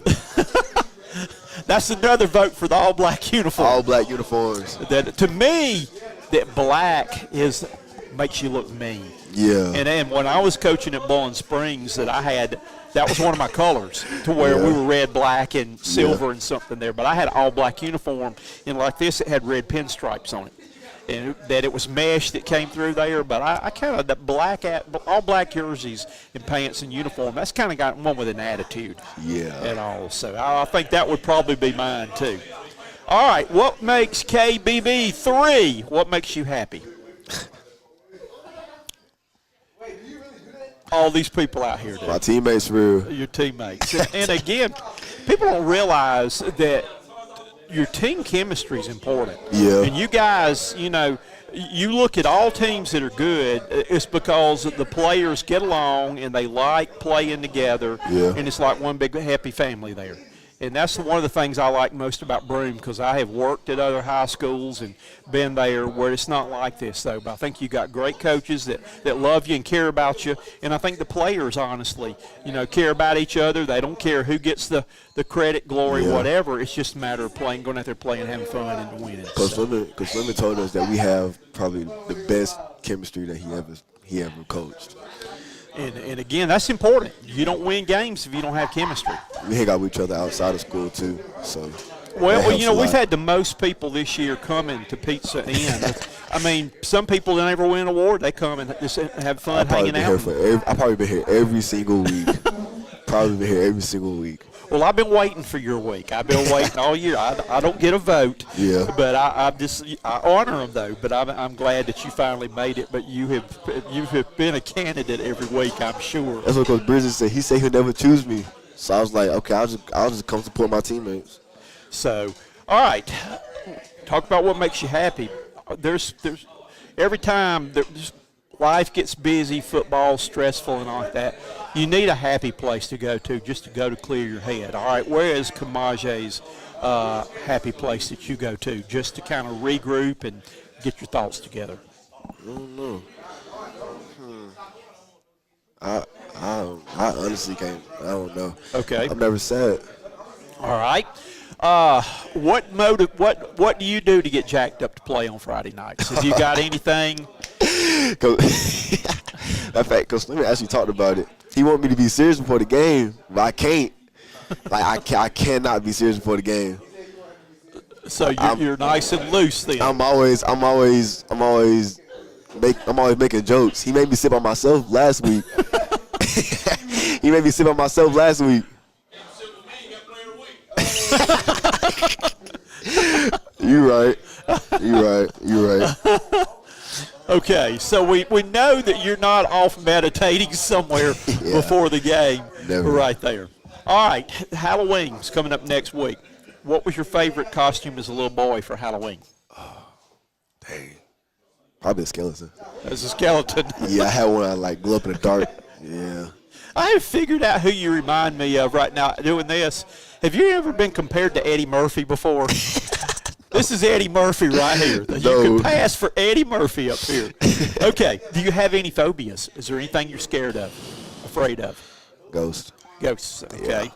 That's another vote for the all-black uniform. All black uniforms. That to me, that black makes you look mean. Yeah. And then when I was coaching at Bowling Springs, that was one of my colors, to where we were red, black, and silver and something there. But I had an all-black uniform, and like this, it had red pinstripes on it. And that it was mesh that came through there. But I kind of, all black jerseys and pants and uniform, that's kind of got one with an attitude. Yeah. And all. So I think that would probably be mine, too. All right, what makes KBB 3? What makes you happy? All these people out here, dude. My teammates, for real. Your teammates. And again, people don't realize that your team chemistry is important. Yeah. And you guys, you look at all teams that are good, it's because the players get along and they like playing together. Yeah. And it's like one big happy family there. And that's one of the things I like most about Broome, because I have worked at other high schools and been there where it's not like this, though. But I think you got great coaches that love you and care about you. And I think the players, honestly, care about each other. They don't care who gets the credit, glory, whatever. It's just a matter of going out there playing, having fun, and winning. Coach Lemon told us that we have probably the best chemistry that he ever coached. And again, that's important. You don't win games if you don't have chemistry. We hang out with each other outside of school too. So. Well, we've had the most people this year coming to Pizza Inn. I mean, some people that never win an award, they come and just have fun hanging out. I've probably been here every single week. Probably been here every single week. Well, I've been waiting for your week. I've been waiting all year. I don't get a vote. Yeah. But I honor them though. But I'm glad that you finally made it. But you have been a candidate every week, I'm sure. That's what Coach Bridges said. He said he'll never choose me. So I was like, okay, I'll just come support my teammates. So, all right. Talk about what makes you happy. There's every time life gets busy, football, stressful, and all like that, you need a happy place to go to, just to go to clear your head. All right, where is Kamaje's happy place that you go to, just to kind of regroup and get your thoughts together? I don't know. I honestly can't. I don't know. Okay. I'm never sad. All right. What do you do to get jacked up to play on Friday nights? Have you got anything? In fact, Coach Slimmy actually talked about it. He wanted me to be serious before the game, but I can't. I cannot be serious before the game. So you're nice and loose then. I'm always making jokes. He made me sit by myself last week. You're right. Okay, so we know that you're not off meditating somewhere before the game. Never. Right there. All right, Halloween's coming up next week. What was your favorite costume as a little boy for Halloween? Dang. Probably a skeleton. As a skeleton. Yeah, I had one I glow up in the dark. Yeah. I have figured out who you remind me of right now doing this. Have you ever been compared to Eddie Murphy before? This is Eddie Murphy right here. No. You can pass for Eddie Murphy up here. Okay. Do you have any phobias? Is there anything you're scared of, afraid of? Ghost. Ghosts. Okay. Yeah.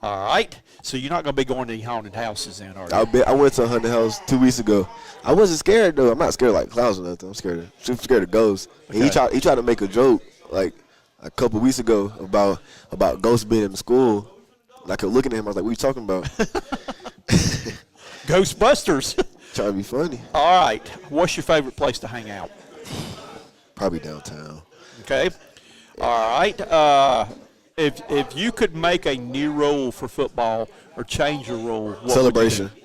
All right. So you're not going to be going to any haunted houses then, are you? I went to a haunted house 2 weeks ago. I wasn't scared though. I'm not scared like clowns or nothing. I'm scared of ghosts. And he tried to make a joke like a couple weeks ago about ghosts being in the school. And I kept looking at him. I was like, "What are you talking about?" Ghostbusters. Trying to be funny. All right. What's your favorite place to hang out? Probably downtown. Okay. All right. If you could make a new rule for football or change a rule, what Celebration. would you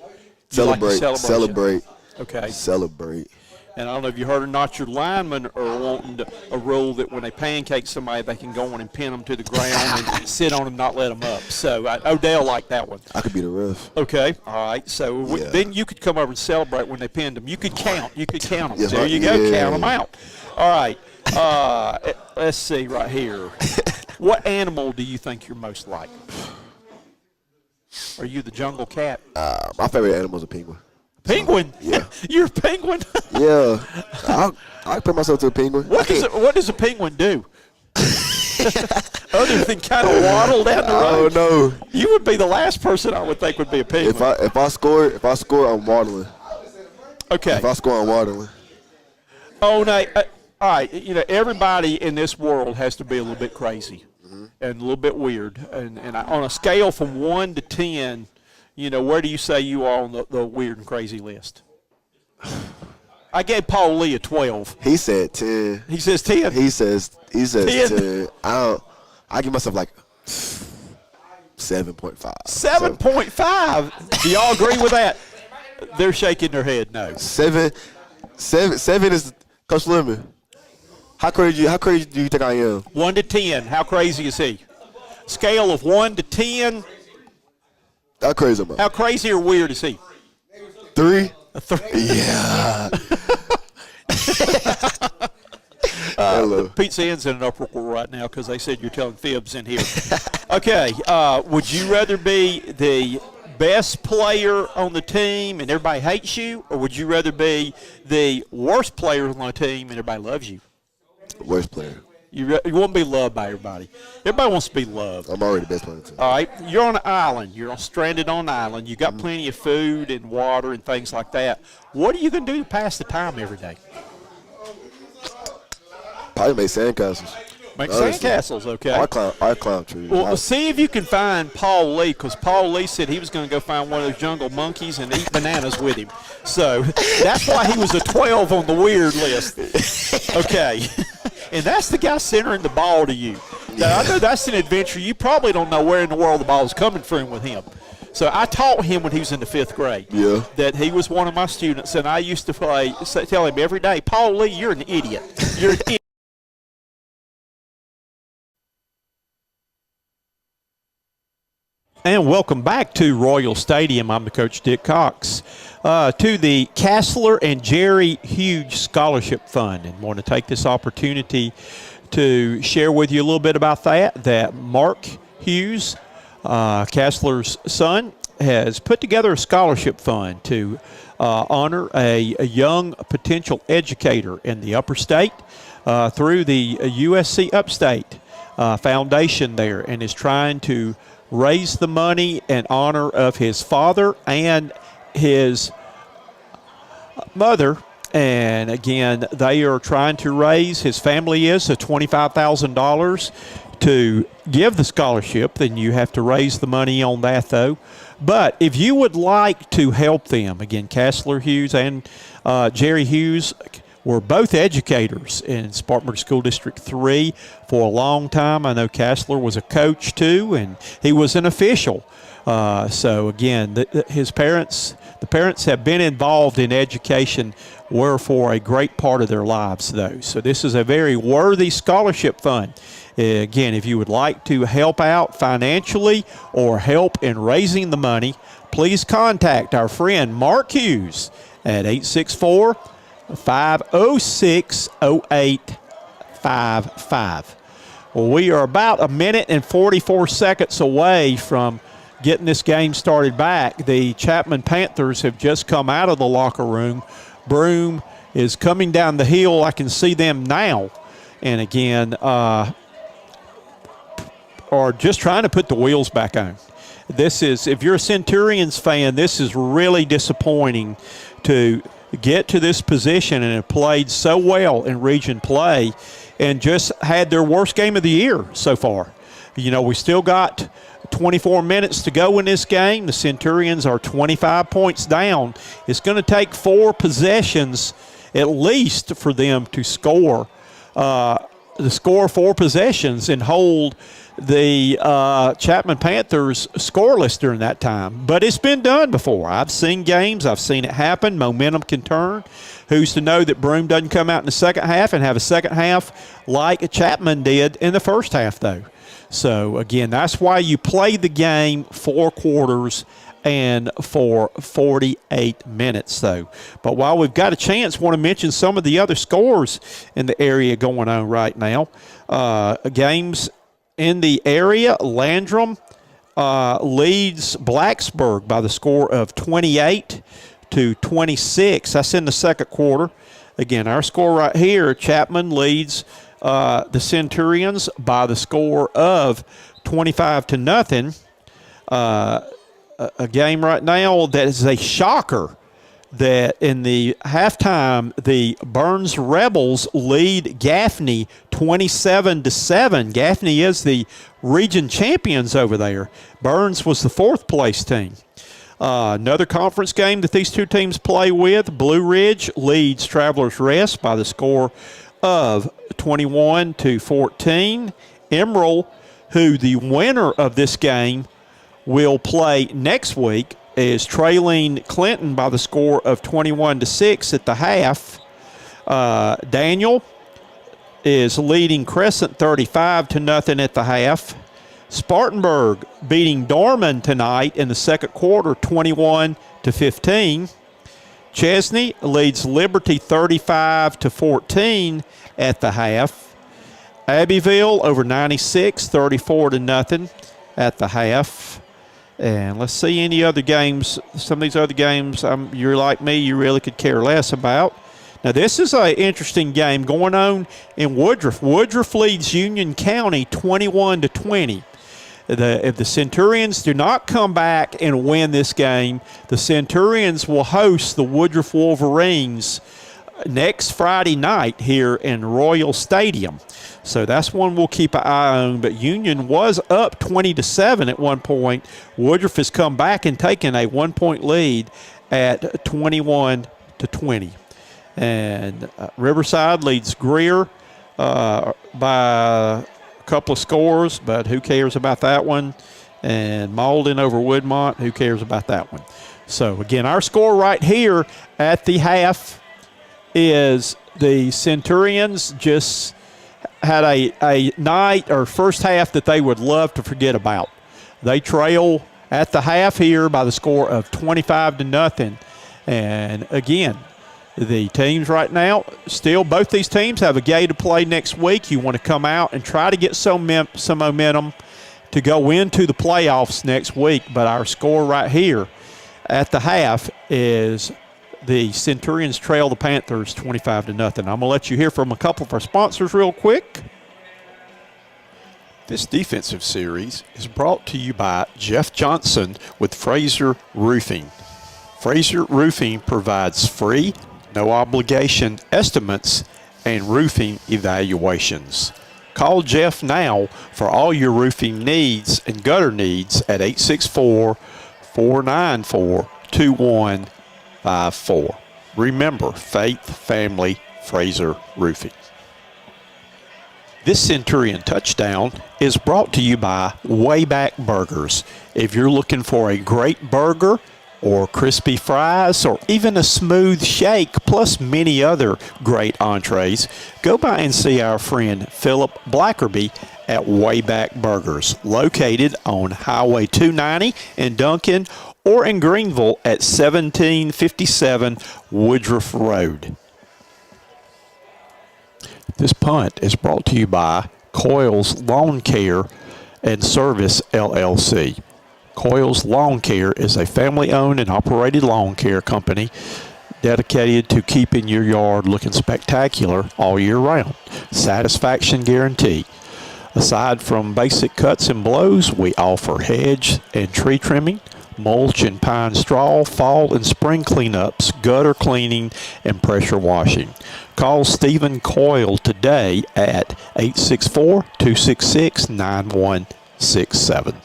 do? You like the celebration? Celebrate. Okay. Celebrate. And I don't know if you heard or not, your linemen are wanting a rule that when they pancake somebody, they can go on and pin them to the ground and sit on them, not let them up. So Odell liked that one. I could be the ref. Okay. All right. So then you could come over and celebrate when they pinned them. You could count. You could count them. Yeah, There you go. Count them out. All right. Let's see right here. What animal do you think you're most like? Are you the jungle cat? My favorite animal is a penguin. Penguin? Yeah. You're a penguin? Yeah. I put myself to a penguin. What does a penguin do? Other than kind of waddle down the road? I don't know. You would be the last person I would think would be a penguin. If I score, I'm waddling. Okay. If I score, I'm waddling. Oh, no. All right. You know, everybody in this world has to be a little bit crazy and a little bit weird. And on a scale from 1 to 10, you know, where do you say you are on the weird and crazy list? I gave Paul Lee a 12. He said 10. He says 10. He says 10. 10. I give myself like 7.5. 7.5. Do y'all agree with that? They're shaking their head no. 7 is Coach Lemon. How crazy do you think I am? 1 to 10. How crazy is he? Scale of 1 to 10. How crazy am I? How crazy or weird is he? 3? A 3. Yeah. Hello. Pete Sand's in an uproar right now because they said you're telling fibs in here. Okay. Would you rather be the best player on the team and everybody hates you, or would you rather be the worst player on the team and everybody loves you? Worst player. You want to be loved by everybody. Everybody wants to be loved. I'm already the best player on the team. All right, you're on an island. You're stranded on an island. You got plenty of food and water and things like that. What are you going to do to pass the time every day? Probably make sandcastles. Make sandcastles, okay. I climb trees. Well, see if you can find Paul Lee, because Paul Lee said he was going to go find one of those jungle monkeys and eat bananas with him. So that's why he was a 12 on the weird list. Okay. And that's the guy centering the ball to you. Now, I know that's an adventure. You probably don't know where in the world the ball is coming from with him. So I taught him when he was in the 5th grade that he was one of my students, and I used to tell him every day, Paul Lee, you're an idiot. You're an idiot. And welcome back to Royal Stadium. I'm the coach, Dick Cox, to the Castler and Jerry Hughes Scholarship Fund. And want to take this opportunity to share with you a little bit about that Mark Hughes, Castler's son, has put together a scholarship fund to honor a young potential educator in the upper state through the USC Upstate Foundation there, and is trying to raise the money in honor of his father and his mother. And again, they are trying to raise, his family is, $25,000 to give the scholarship. Then you have to raise the money on that, though. But if you would like to help them, again, Castler Hughes and Jerry Hughes were both educators in Spartanburg School District 3 for a long time. I know Castler was a coach too, and he was an official. So again, the parents have been involved in education were for a great part of their lives, though. So this is a very worthy scholarship fund. Again, if you would like to help out financially or help in raising the money, please contact our friend Mark Hughes at 864-506-0855. Well, we are about 1 minute and 44 seconds away from getting this game started back. The Chapman Panthers have just come out of the locker room. Broome is coming down the hill. I can see them now. And again, are just trying to put the wheels back on. this is, if you're a Centurions fan, this is really disappointing to get to this position and have played so well in region play and just had their worst game of the year so far. You know, we still got 24 minutes to go in this game. The Centurions are 25 points down. It's going to take 4 possessions at least for them to score 4 possessions and hold the Chapman Panthers scoreless during that time. But it's been done before. I've seen games. I've seen it happen. Momentum can turn. Who's to know that Broome doesn't come out in the second half and have a second half like Chapman did in the first half, though. So, again, that's why you play the game 4 quarters and for 48 minutes, though. But while we've got a chance, I want to mention some of the other scores in the area going on right now. Games in the area, Landrum leads Blacksburg by the score of 28-26. That's in the second quarter. Again, our score right here, Chapman leads the Centurions by the score of 25-0. A game right now that is a shocker that in the halftime, the Burns Rebels lead Gaffney 27-7. Gaffney is the region champions over there. Burns was the 4th place team. Another conference game that these two teams play with, Blue Ridge leads Travelers Rest by the score of 21-14. Emerald, who the winner of this game will play next week, is trailing Clinton by the score of 21-6 at the half. Daniel is leading Crescent 35-0 at the half. Spartanburg beating Dorman tonight in the second quarter 21-15. Chesney leads Liberty 35-14 at the half. Abbeville over 96, 34-0 at the half. And let's see any other games. Some of these other games, you're like me, you really could care less about. Now, this is an interesting game going on in Woodruff. Woodruff leads Union County 21-20. If the Centurions do not come back and win this game, the Centurions will host the Woodruff Wolverines next Friday night here in Royal Stadium. So that's one we'll keep an eye on. But Union was up 20-7 at one point. Woodruff has come back and taken a 1-point lead at 21-20. And Riverside leads Greer by a couple of scores, but who cares about that one? And Malden over Woodmont, who cares about that one? So, again, our score right here at the half is the Centurions just had a night or first half that they would love to forget about. They trail at the half here by the score of 25-0. And, again, the teams right now, still both these teams have a game to play next week. You want to come out and try to get some momentum to go into the playoffs next week. But our score right here at the half is the Centurions trail the Panthers 25-0. I'm going to let you hear from a couple of our sponsors real quick. This defensive series is brought to you by Jeff Johnson with Fraser Roofing. Fraser Roofing provides free, no obligation estimates and roofing evaluations. Call Jeff now for all your roofing needs and gutter needs at 864-494-2154. Remember, Faith Family Fraser Roofing. This Centurion Touchdown is brought to you by Wayback Burgers. If you're looking for a great burger or crispy fries or even a smooth shake plus many other great entrees, go by and see our friend Philip Blackerby at Wayback Burgers, located on Highway 290 in Duncan or in Greenville at 1757 Woodruff Road. This punt is brought to you by Coyle's Lawn Care and Service, LLC. Coyle's Lawn Care is a family-owned and operated lawn care company dedicated to keeping your yard looking spectacular all year round. Satisfaction guarantee. Aside from basic cuts and blows, we offer hedge and tree trimming, mulch and pine straw, fall and spring cleanups, gutter cleaning, and pressure washing. Call Stephen Coyle today at 864-266-9167.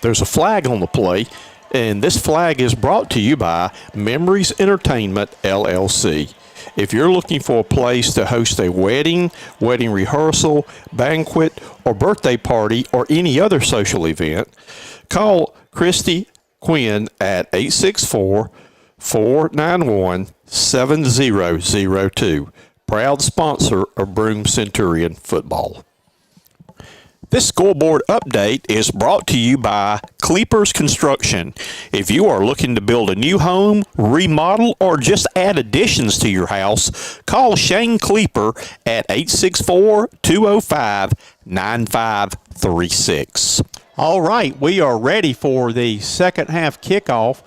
There's a flag on the play, and this flag is brought to you by Memories Entertainment, LLC. If you're looking for a place to host a wedding, wedding rehearsal, banquet, or birthday party, or any other social event, call Christy Quinn at 864-491-7002. Proud sponsor of Broome Centurion football. This scoreboard update is brought to you by Cleepers Construction. If you are looking to build a new home, remodel, or just add additions to your house, call Shane Cleeper at 864-205-9536. All right, we are ready for the second half kickoff.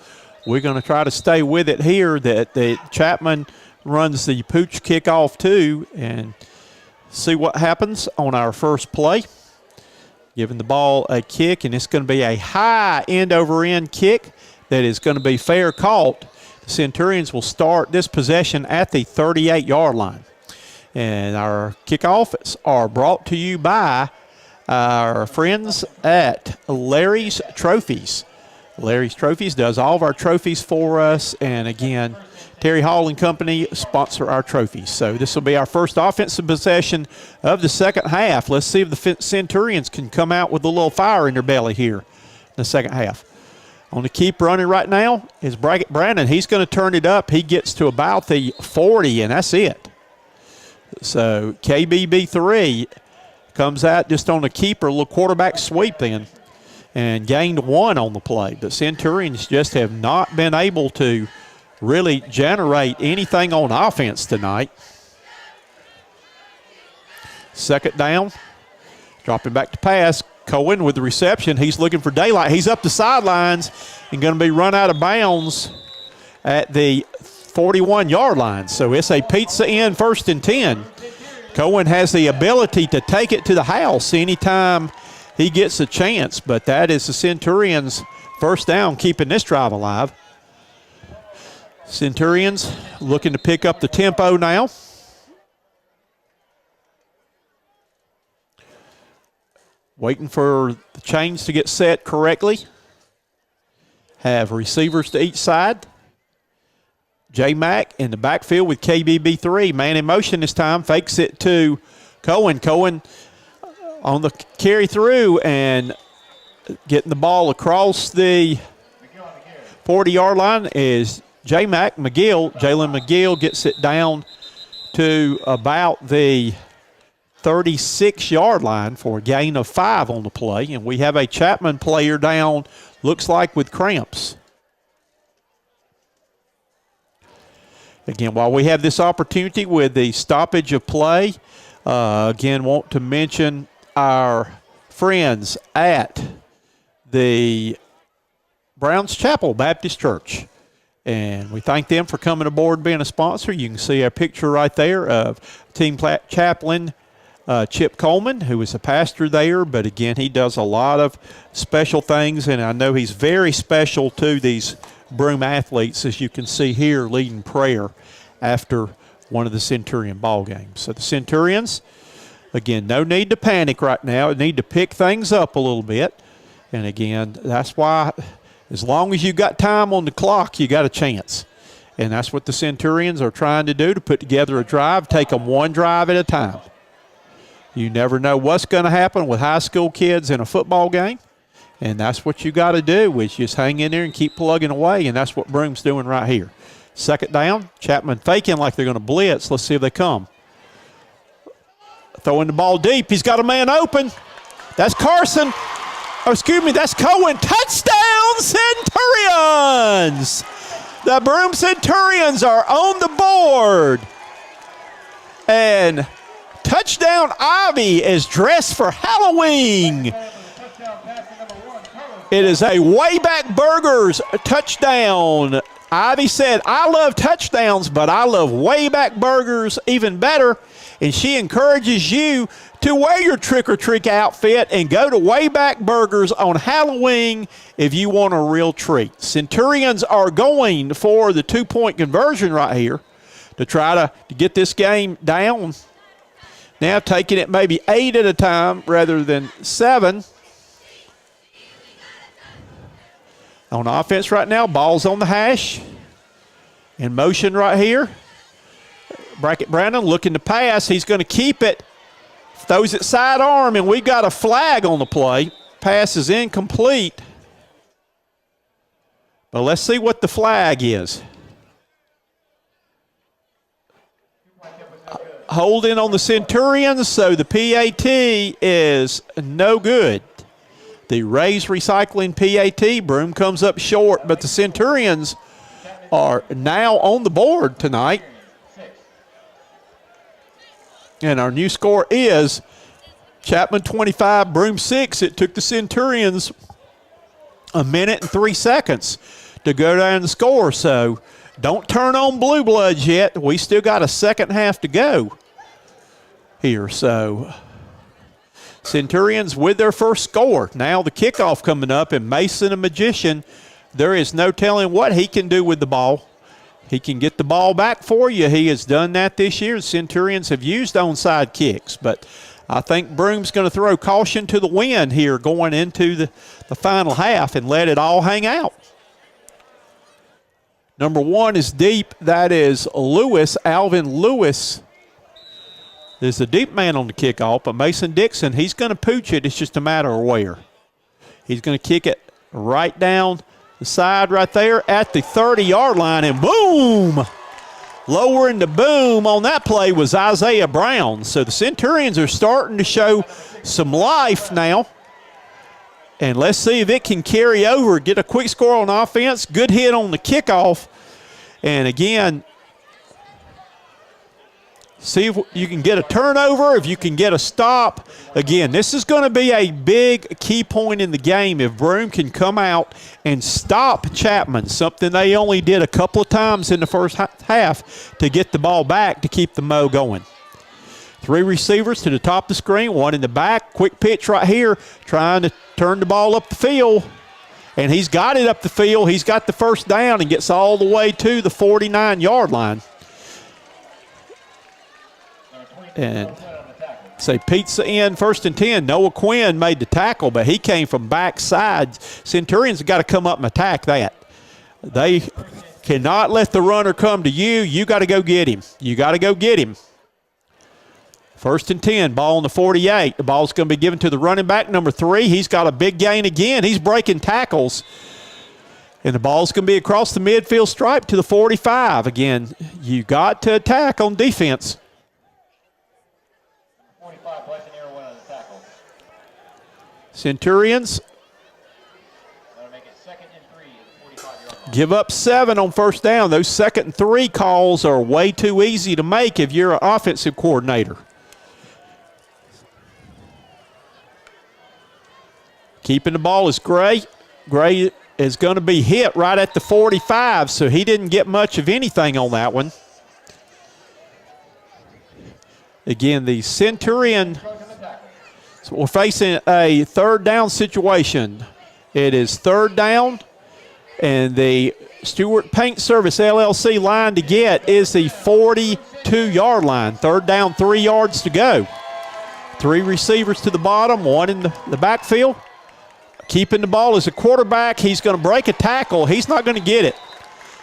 We're going to try to stay with it here that the Chapman runs the pooch kickoff too and see what happens on our first play. Giving the ball a kick, and it's going to be a high end-over-end kick that is going to be fair caught. The Centurions will start this possession at the 38-yard line. And our kickoffs are brought to you by our friends at Larry's Trophies. Larry's Trophies does all of our trophies for us, and again, Terry Hall and Company sponsor our trophies. So this will be our first offensive possession of the second half. Let's see if the Centurions can come out with a little fire in their belly here in the second half. On the keep running right now is Brandon. He's going to turn it up. He gets to about the 40, and that's it. So KBB3 comes out just on the keeper, a little quarterback sweep then, and gained 1 on the play. The Centurions just have not been able to really generate anything on offense tonight. Second down, dropping back to pass. Cohen with the reception. He's looking for daylight. He's up the sidelines and going to be run out of bounds at the 41-yard line. So it's a pizza in 1st and 10. Cohen has the ability to take it to the house anytime he gets a chance, but that is the Centurions' first down, keeping this drive alive. Centurions looking to pick up the tempo now. Waiting for the chains to get set correctly. Have receivers to each side. J-Mac in the backfield with KBB3. Man in motion this time. Fakes it to Cohen. Cohen on the carry through and getting the ball across the 40-yard line is J-Mac McGill. Jalen McGill gets it down to about the 36-yard line for a gain of 5 on the play. And we have a Chapman player down, looks like with cramps. Again, while we have this opportunity with the stoppage of play, again, want to mention our friends at the Browns Chapel Baptist Church. And we thank them for coming aboard being a sponsor. You can see a picture right there of team chaplain Chip Coleman, who is a pastor there. But, again, he does a lot of special things, and I know he's very special to these Broome athletes, as you can see here, leading prayer after one of the Centurion ball games. So the Centurions, again, no need to panic right now. Need to pick things up a little bit. And, again, that's why – as long as you got time on the clock, you got a chance. And that's what the Centurions are trying to do, to put together a drive, take them one drive at a time. You never know what's going to happen with high school kids in a football game. And that's what you got to do, is just hang in there and keep plugging away. And that's what Broome's doing right here. Second down, Chapman faking like they're going to blitz. Let's see if they come. Throwing the ball deep. He's got a man open. That's Carson. Oh, excuse me, that's Cohen. Touchdown, Centurions! The Broome Centurions are on the board. And touchdown Ivy is dressed for Halloween. It is a Wayback Burgers touchdown. Ivy said, I love touchdowns, but I love Wayback Burgers even better. and she encourages you to wear your trick-or-treat outfit and go to Wayback Burgers on Halloween if you want a real treat. Centurions are going for the 2-point conversion right here to try to get this game down. Now taking it maybe 8 at a time rather than 7. On offense right now, ball's on the hash. In motion right here. Brackett Brandon looking to pass. He's going to keep it. Throws it sidearm, and we've got a flag on the play. Pass is incomplete. But let's see what the flag is. Holding on the Centurions, so the PAT is no good. The Rays Recycling PAT, Broome comes up short, but the Centurions are now on the board tonight. And our new score is Chapman 25, Broome 6. It took the Centurions a minute and 3 seconds to go down the score, so don't turn on Blue Bloods yet. We still got a second half to go here. So Centurions with their first score. Now the kickoff coming up, and Mason, a magician, there is no telling what he can do with the ball. He can get the ball back for you. He has done that this year. The Centurions have used onside kicks, but I think Broome's going to throw caution to the wind here going into the final half and let it all hang out. Number 1 is deep. That is Lewis, Alvin Lewis. There's a deep man on the kickoff, but Mason Dixon, he's going to pooch it. It's just a matter of where. He's going to kick it right down the side right there at the 30-yard line, and boom! Lowering the boom on that play was Isaiah Brown. So the Centurions are starting to show some life now. And let's see if it can carry over, get a quick score on offense. Good hit on the kickoff. And again, see if you can get a turnover, if you can get a stop. Again, this is going to be a big key point in the game if Broome can come out and stop Chapman, something they only did a couple of times in the first half to get the ball back to keep the mo going. 3 receivers to the top of the screen, 1 in the back. Quick pitch right here, trying to turn the ball up the field. And he's got it up the field. He's got the first down and gets all the way to the 49-yard line. And say pizza in, 1st and 10. Noah Quinn made the tackle, but he came from backside. Centurions have got to come up and attack that. They cannot let the runner come to you. You got to go get him. You got to go get him. 1st and 10, ball on the 48. The ball's going to be given to the running back, number 3. He's got a big gain again. He's breaking tackles. And the ball's going to be across the midfield stripe to the 45. Again, you got to attack on defense. 45 plays an error, 1 on the tackle. Centurions That'll make it 2nd and 3 at the 45-yard line. give up 7 on first down. Those 2nd and 3 calls are way too easy to make if you're an offensive coordinator. Keeping the ball is Gray. Gray is going to be hit right at the 45, so he didn't get much of anything on that one. Again, the Centurion, so we're facing a 3rd down situation. It is 3rd down, and the Stewart Paint Service LLC line to get is the 42-yard line. 3rd down, 3 yards to go. 3 receivers to the bottom, 1 in the backfield. Keeping the ball as a quarterback. He's going to break a tackle. He's not going to get it.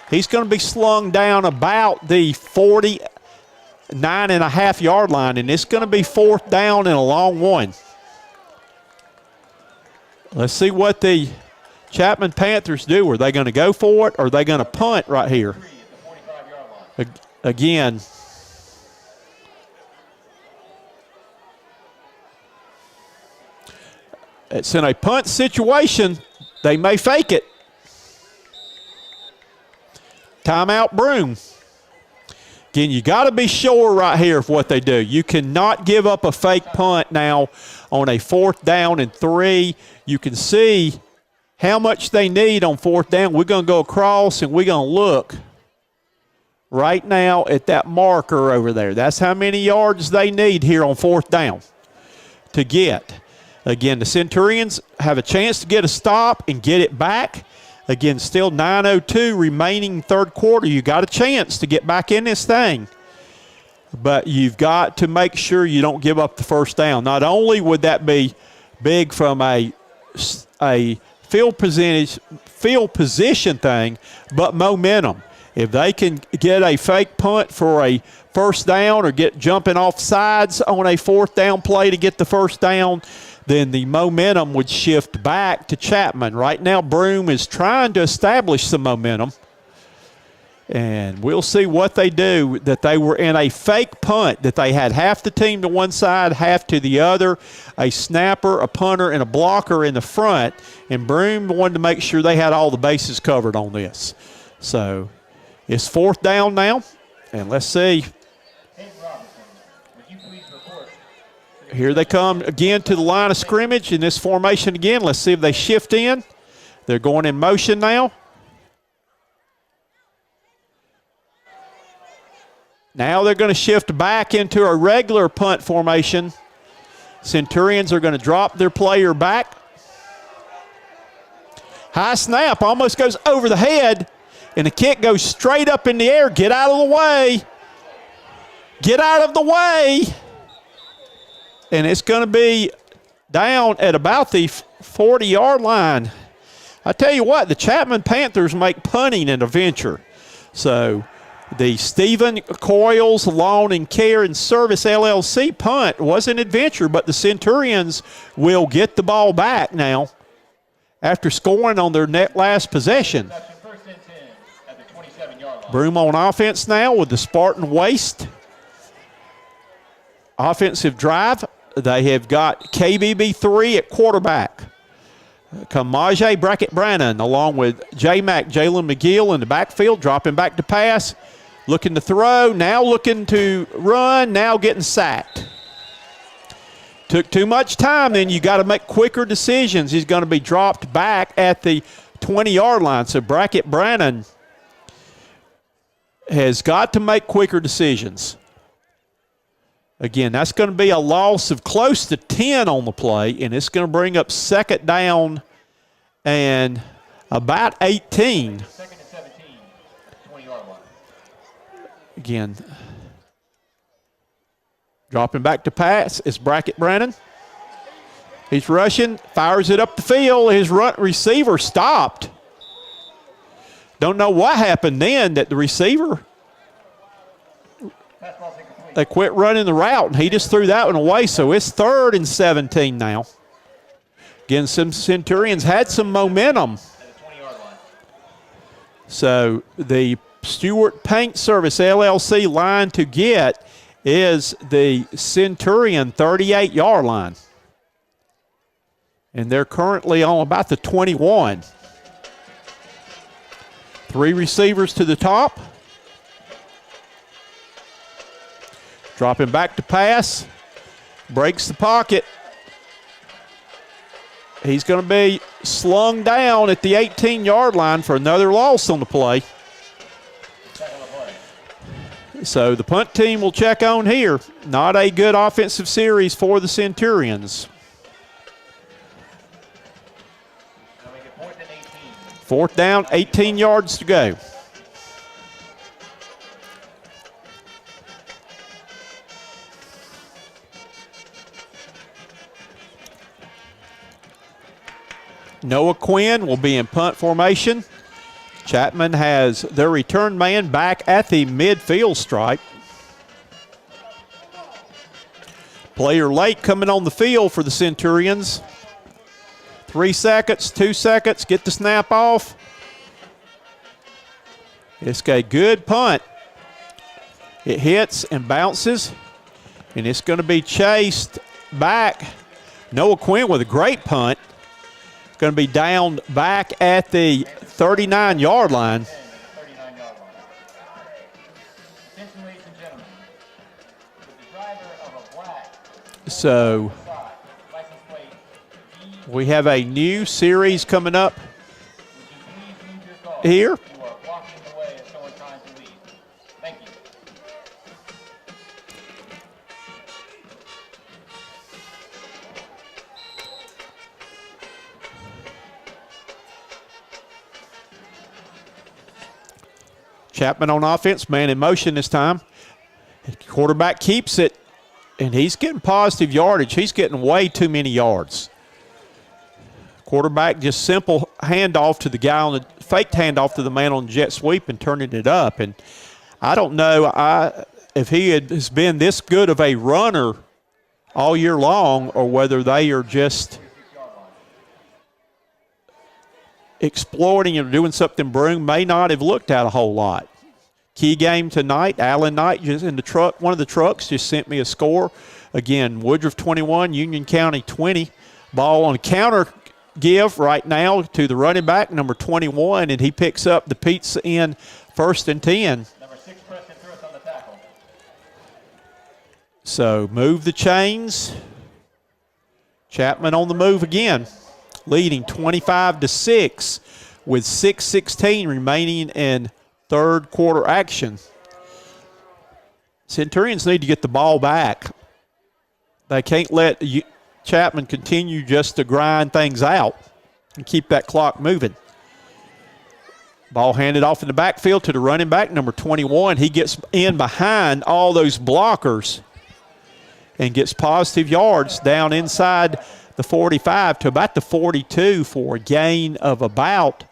He's going to be slung down about the 49.5-yard line, and it's going to be 4th down and a long one. Let's see what the Chapman Panthers do. Are they going to go for it, or are they going to punt right here? Again, it's in a punt situation. They may fake it. Timeout, Broome. Again, you got to be sure right here of what they do. You cannot give up a fake punt now on a 4th down and 3. You can see how much they need on 4th down. We're going to go across and we're going to look right now at that marker over there. That's how many yards they need here on 4th down to get. Again, the Centurions have a chance to get a stop and get it back. Again, still 9:02 remaining third quarter. You got a chance to get back in this thing. But you've got to make sure you don't give up the first down. Not only would that be big from a field position thing, but momentum. If they can get a fake punt for a first down or get jumping off sides on a 4th down play to get the first down, then the momentum would shift back to Chapman. Right now, Broome is trying to establish some momentum. And we'll see what they do, that they were in a fake punt, that they had half the team to one side, half to the other, a snapper, a punter, and a blocker in the front. And Broome wanted to make sure they had all the bases covered on this. So it's 4th down now, and let's see. Hey, Robinson, would you please report? Here they come again to the line of scrimmage in this formation again. Let's see if they shift in. They're going in motion now. Now they're going to shift back into a regular punt formation. Centurions are going to drop their player back. High snap almost goes over the head, and the kick goes straight up in the air. Get out of the way. Get out of the way. And it's going to be down at about the 40-yard line. I tell you what, the Chapman Panthers make punting an adventure. So the Stephen Coyles Lawn and Care and Service LLC punt was an adventure, but the Centurions will get the ball back now after scoring on their last possession. That's your 1st and 10 at the 27-yard line. Broome on offense now with the Spartan Waste offensive drive. They have got KBB3 at quarterback. Kamaje Brackett Brannon along with J-Mac Jalen McGill in the backfield, dropping back to pass. Looking to throw, now looking to run, now getting sacked. Took too much time, then you got to make quicker decisions. He's going to be dropped back at the 20-yard line. So Brackett Brannon has got to make quicker decisions. Again, that's going to be a loss of close to 10 on the play, and it's going to bring up 2nd down and about 18. 2nd and 17, 20-yard line. Again, dropping back to pass is Brackett Brannon. He's rushing, fires it up the field. His receiver stopped. Don't know what happened then that the receiver, they quit running the route, and he just threw that one away. So it's 3rd and 17 now. Again, some Centurions had some momentum. So the Stewart Paint Service LLC line to get is the Centurion 38-yard line. And they're currently on about the 21. 3 receivers to the top. Dropping back to pass. Breaks the pocket. He's going to be slung down at the 18-yard line for another loss on the play. So the punt team will check on here. Not a good offensive series for the Centurions. 4th down, 18 yards to go. Noah Quinn will be in punt formation. Chapman has their return man back at the midfield stripe. Player late coming on the field for the Centurions. 3 seconds, 2 seconds, get the snap off. It's a good punt. It hits and bounces, and it's going to be chased back. Noah Quinn with a great punt. Going to be down back at the 39-yard line. So we have a new series coming up here. Chapman on offense, man in motion this time. Quarterback keeps it, and he's getting positive yardage. He's getting way too many yards. Quarterback just simple handoff to the guy on the faked handoff to the man on the jet sweep and turning it up. And I don't know if he has been this good of a runner all year long or whether they are just exploiting or doing something Broome may not have looked at a whole lot. Key game tonight, Allen Knight just in the truck, one of the trucks just sent me a score. Again, Woodruff 21, Union County 20. Ball on a counter give right now to the running back, number 21, and he picks up the pizza in 1st and 10. Number 6, Preston Truitt on the tackle. So move the chains. Chapman on the move again, leading 25-6 with 6:16 remaining in third quarter action. Centurions need to get the ball back. They can't let Chapman continue just to grind things out and keep that clock moving. Ball handed off in the backfield to the running back, number 21. He gets in behind all those blockers and gets positive yards down inside the 45 to about the 42 for a gain of about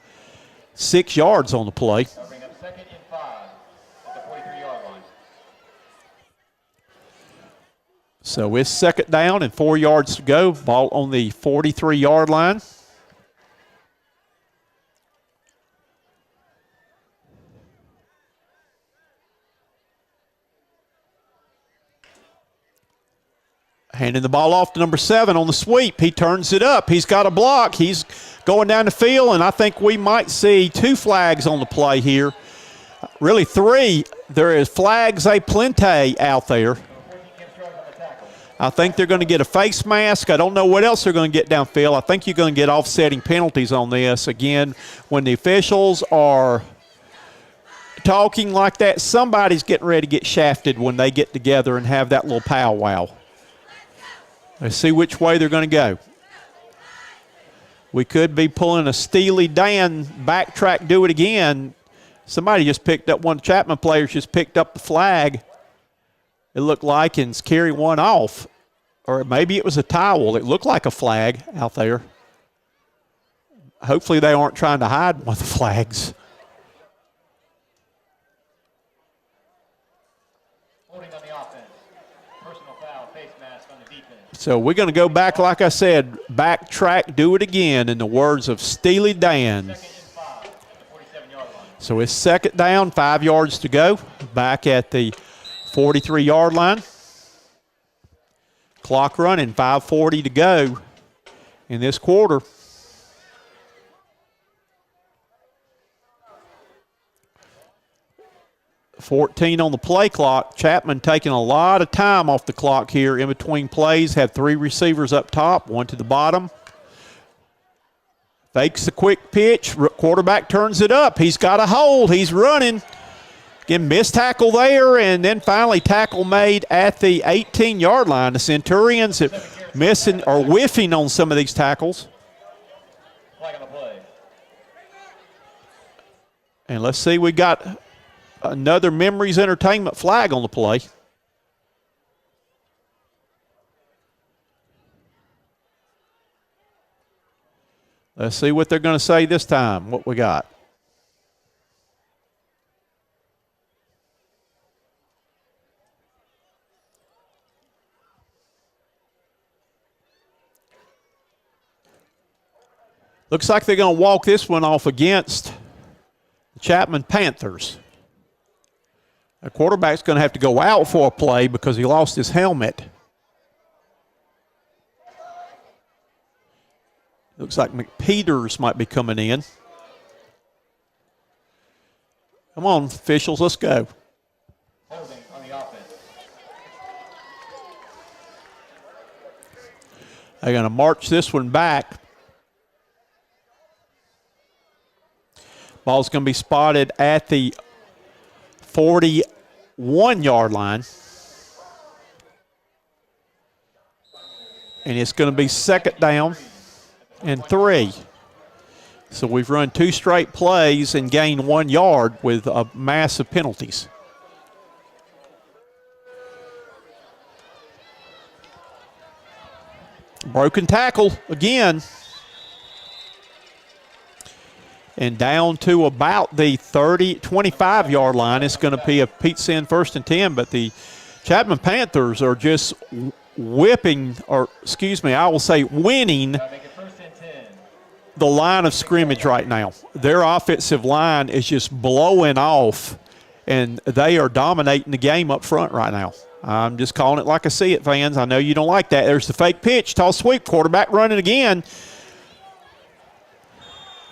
6 yards on the play. That'll bring up 2nd and 5 at the 43-yard line. So it's 2nd down and 4 yards to go. Ball on the 43-yard line. Handing the ball off to number 7 on the sweep. He turns it up. He's got a block. He's going down the field, and I think we might see 2 flags on the play here. Really 3. There is flags aplenty out there. I think they're going to get a face mask. I don't know what else they're going to get downfield. I think you're going to get offsetting penalties on this. Again, when the officials are talking like that, somebody's getting ready to get shafted when they get together and have that little powwow. Let's see which way they're going to go. We could be pulling a Steely Dan backtrack, do it again. Somebody just picked up, one of the Chapman players just picked up the flag, it looked like, and carried one off. Or maybe it was a towel. It looked like a flag out there. Hopefully they aren't trying to hide one of the flags. Holding on the offense. Personal foul, face mask on the defense. So we're going to go back, like I said, backtrack, do it again, in the words of Steely Dan. 2nd and 5 at the 47-yard line. So it's 2nd down, 5 yards to go. Back at the 43-yard line. Clock running, 5:40 to go in this quarter. $14 on the play clock. Chapman taking a lot of time off the clock here in between plays. Have 3 receivers up top, 1 to the bottom. Fakes the quick pitch. Quarterback turns it up. He's got a hold. He's running. Again, missed tackle there, and then finally tackle made at the 18-yard line. The Centurions are missing or whiffing on some of these tackles. Flag on the play. And let's see, we got another Memories Entertainment flag on the play. Let's see what they're going to say this time, what we got. Looks like they're going to walk this one off against the Chapman Panthers. The quarterback's going to have to go out for a play because he lost his helmet. Looks like McPeters might be coming in. Come on, officials, let's go. Holding on the offense. They're going to march this one back. Ball's going to be spotted at the 41-yard line. And it's going to be 2nd down and 3. So we've run 2 straight plays and gained 1 yard with massive penalties. Broken tackle again. And down to about the 25-yard line. It's going to be a Pete Sin 1st and 10, but the Chapman Panthers are just winning the line of scrimmage right now. Their offensive line is just blowing off, and they are dominating the game up front right now. I'm just calling it like I see it, fans. I know you don't like that. There's the fake pitch, toss sweep, quarterback running again.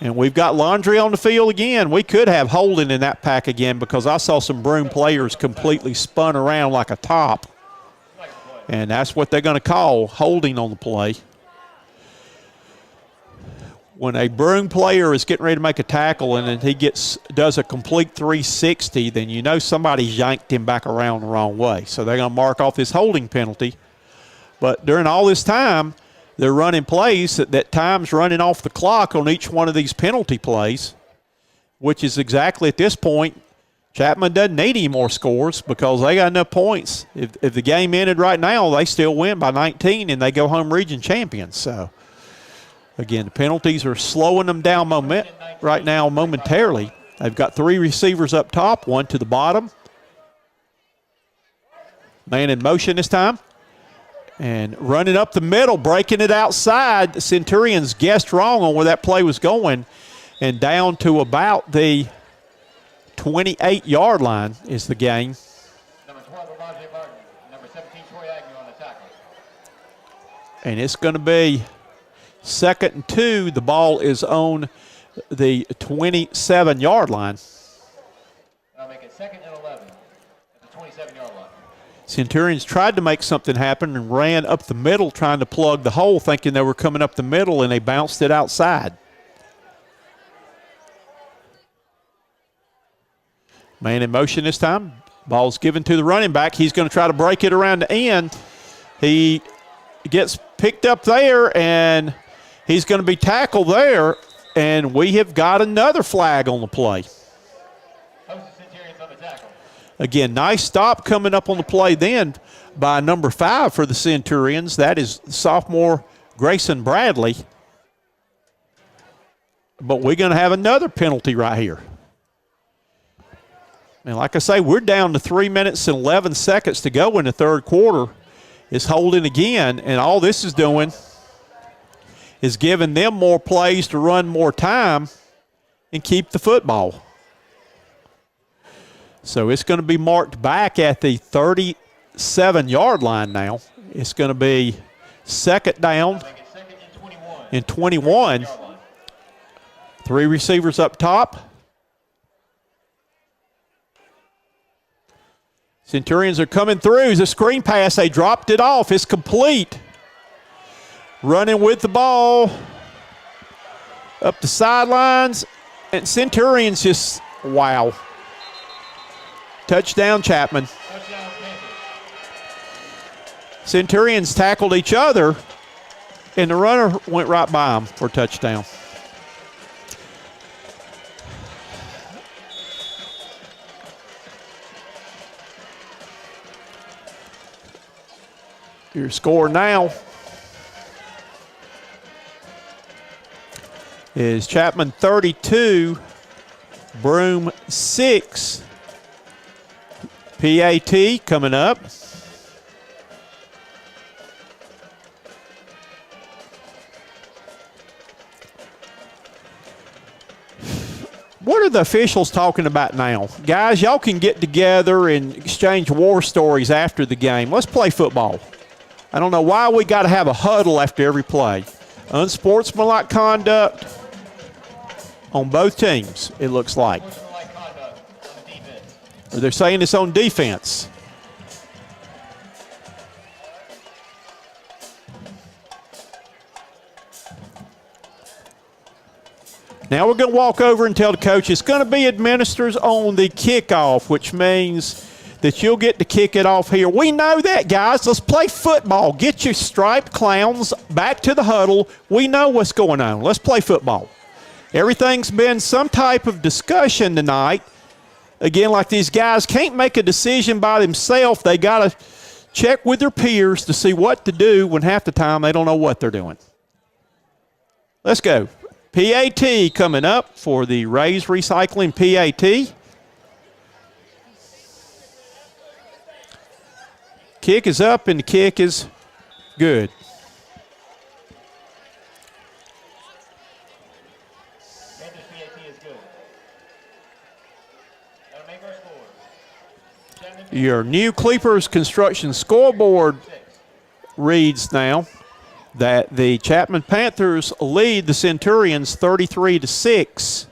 And we've got Laundry on the field again. We could have holding in that pack again because I saw some Broome players completely spun around like a top. And that's what they're going to call holding on the play. When a Broome player is getting ready to make a tackle and then he does a complete 360, then you know somebody's yanked him back around the wrong way. So they're going to mark off this holding penalty. But during all this time, they're running plays that time's running off the clock on each one of these penalty plays, which is exactly at this point, Chapman doesn't need any more scores because they got enough points. If the game ended right now, they still win by 19 and they go home region champions. So, again, the penalties are slowing them down right now momentarily. They've got 3 receivers up top, 1 to the bottom. Man in motion this time. And running up the middle, breaking it outside. The Centurions guessed wrong on where that play was going. And down to about the 28-yard line is the gain. Number 12, Elijah Martin. Number 17, Troy Agnew on the tackle. And it's going to be 2nd and 2. The ball is on the 27-yard line. I'll make it 2nd and 11 at the 27-yard line. Centurions tried to make something happen and ran up the middle trying to plug the hole, thinking they were coming up the middle, and they bounced it outside. Man in motion this time. Ball's given to the running back. He's going to try to break it around the end. He gets picked up there, and he's going to be tackled there, and we have got another flag on the play. Again, nice stop coming up on the play then by number 5 for the Centurions. That is sophomore Grayson Bradley. But we're going to have another penalty right here. And like I say, we're down to 3 minutes and 11 seconds to go in the third quarter. It's holding again, and all this is doing is giving them more plays to run more time and keep the football. So it's going to be marked back at the 37-yard line now. It's going to be 2nd down and 21. 3 receivers up top. Centurions are coming through. It's a screen pass. They dropped it off. It's complete. Running with the ball up the sidelines. And Centurions just, wow. Touchdown, Chapman. Centurions tackled each other, and the runner went right by them for a touchdown. Your score now is Chapman 32, Broome 6. PAT coming up. What are the officials talking about now? Guys, y'all can get together and exchange war stories after the game. Let's play football. I don't know why we got to have a huddle after every play. Unsportsmanlike conduct on both teams, it looks like. They're saying it's on defense. Now we're going to walk over and tell the coach it's going to be administers on the kickoff, which means that you'll get to kick it off here. We know that, guys. Let's play football. Get your striped clowns back to the huddle. We know what's going on. Let's play football. Everything's been some type of discussion tonight. Again, like these guys can't make a decision by themselves. They got to check with their peers to see what to do when half the time they don't know what they're doing. Let's go. PAT coming up for the Rays Recycling PAT. Kick is up and the kick is good. Panthers PAT is good. That'll make our score. Chapman Your new Cleapers Construction scoreboard reads now that the Chapman Panthers lead the Centurions 33-6.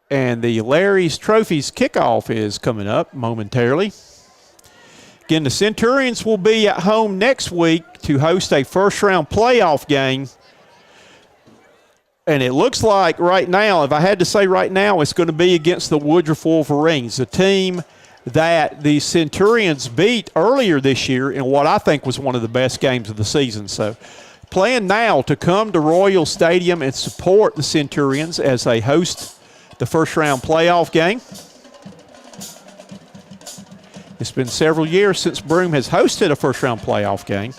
And the Larry's Trophies kickoff is coming up momentarily. Again, the Centurions will be at home next week to host a first-round playoff game. And it looks like right now, if I had to say right now, it's going to be against the Woodruff Wolverines, a team that the Centurions beat earlier this year in what I think was one of the best games of the season. So plan now to come to Royal Stadium and support the Centurions as they host the first-round playoff game. It's been several years since Broome has hosted a first-round playoff game.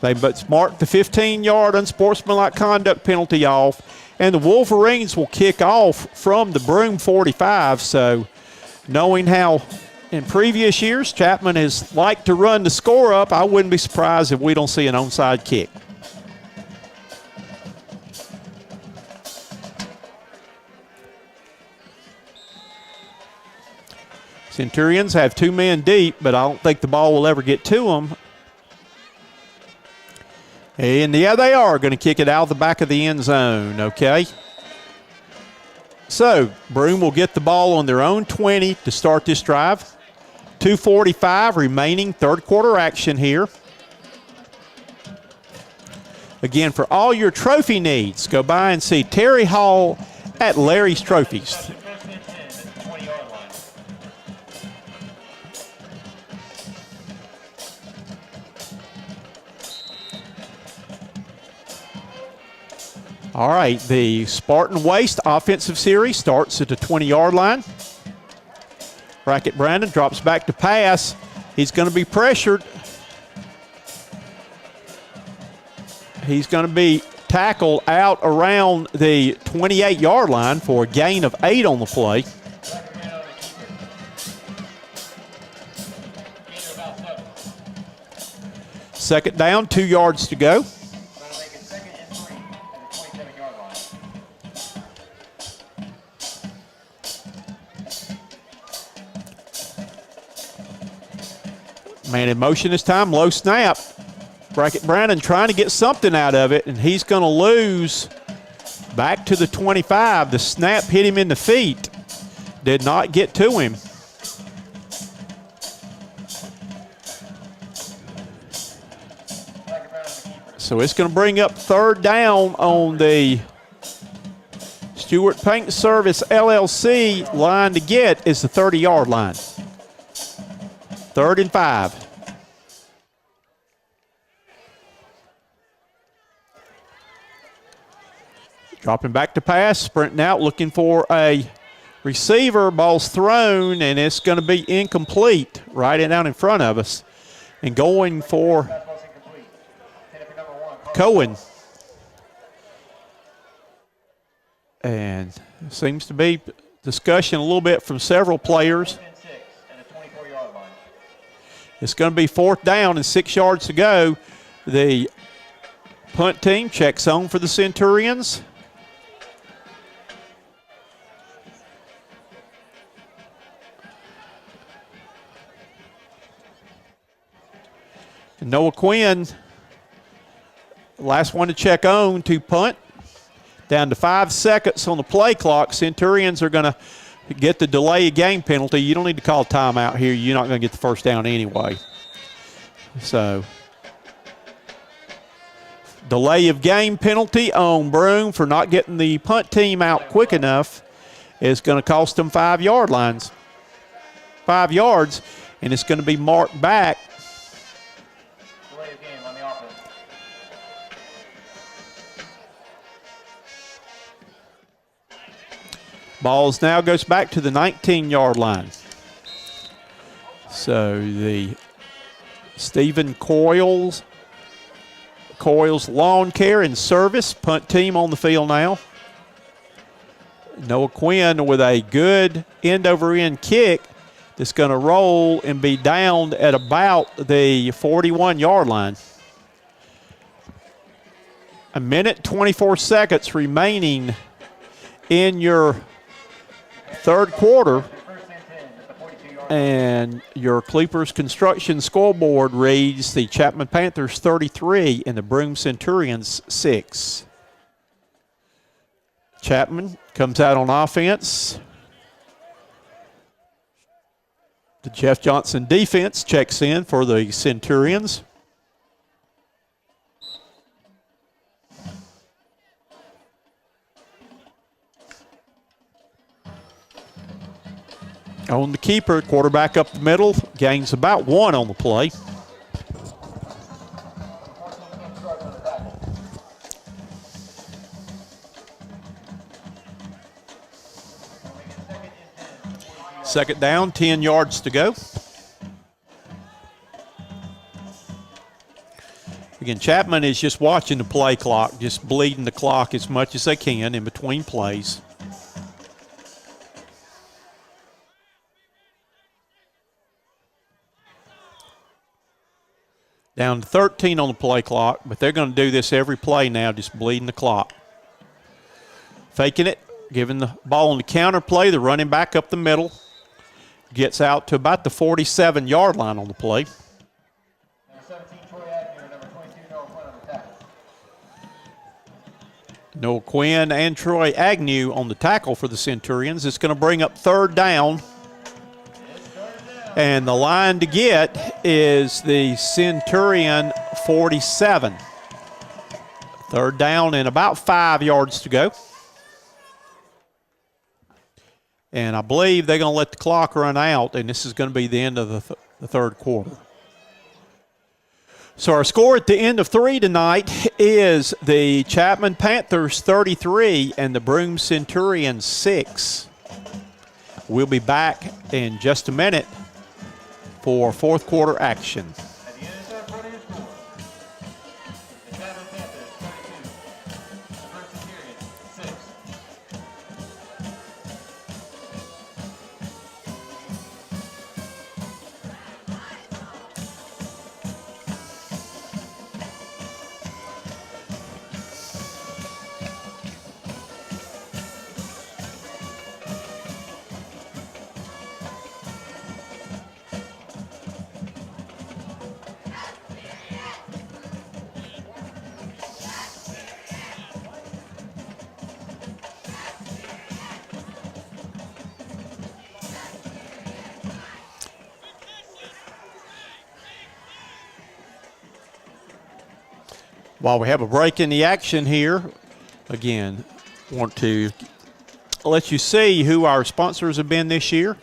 They marked the 15-yard unsportsmanlike conduct penalty off, and the Wolverines will kick off from the Broome 45. So knowing how in previous years Chapman has liked to run the score up, I wouldn't be surprised if we don't see an onside kick. Centurions have 2 men deep, but I don't think the ball will ever get to them. And yeah, they are going to kick it out of the back of the end zone, okay? So Broome will get the ball on their own 20 to start this drive. 2:45 remaining, third quarter action here. Again, for all your trophy needs, go by and see Terry Hall at Larry's Trophies. first and 10 at the 20-yard line. All right, the Spartan Waste offensive series starts at the 20-yard line. Brackett Brandon drops back to pass. He's going to be pressured. He's going to be tackled out around the 28-yard line for a gain of 8 on the play. Second down, 2 yards to go. Trying to make it second and 3 at the 27-yard line. Man in motion this time, low snap. Brackett Brandon trying to get something out of it, and he's going to lose back to the 25. The snap hit him in the feet. Did not get to him. So it's going to bring up third down on the Stewart Paint Service LLC line to get is the 30-yard line. 3rd and 5. Dropping back to pass, sprinting out, looking for a receiver. Ball's thrown, and it's going to be incomplete right down in front of us. And going for Fastball's incomplete. Tennessee number 1. Cohen. And seems to be discussion a little bit from several players. 10 and 6 at the 24-yard line. It's going to be 4th down and 6 yards to go. The punt team checks on for the Centurions. And Noah Quinn, last one to check on to punt. Down to 5 seconds on the play clock. Centurions are going to get the delay of game penalty. You don't need to call timeout here. You're not going to get the first down anyway. So, delay of game penalty on Broome for not getting the punt team out quick enough is going to cost them 5-yard lines. 5 yards, and it's going to be marked back. Delay of game on the offense. Balls now goes back to the 19-yard line. So the Stephen Coyles Lawn Care and Service punt team on the field now. Noah Quinn with a good end-over-end kick that's going to roll and be downed at about the 41-yard line. A minute, 24 seconds remaining in your third quarter. And your Cleepers Construction scoreboard reads the Chapman Panthers 33 and the Broome Centurions 6. Chapman comes out on offense. The Jeff Johnson defense checks in for the Centurions. On the keeper, quarterback up the middle, gains about 1 on the play. Second down, 10 yards to go. Again, Chapman is just watching the play clock, just bleeding the clock as much as they can in between plays. Down to 13 on the play clock, but they're going to do this every play now, just bleeding the clock. Faking it, giving the ball on the counter play, the running back up the middle. Gets out to about the 47-yard line on the play. Number 17, Troy Agnew, number 22, Noah Quinn on the tackle. Noah Quinn and Troy Agnew on the tackle for the Centurions. It's going to bring up third down. And the line to get is the Centurion 47. Third down and about 5 yards to go. And I believe they're going to let the clock run out, and this is going to be the end of the third quarter. So our score at the end of 3 tonight is the Chapman Panthers 33 and the Broome Centurions 6. We'll be back in just a minute for fourth quarter action. At the end of the third quarter, your score. The Chapman Panthers 32, the Broome Centurions 6. While we have a break in the action here, again, want to let you see who our sponsors have been this year.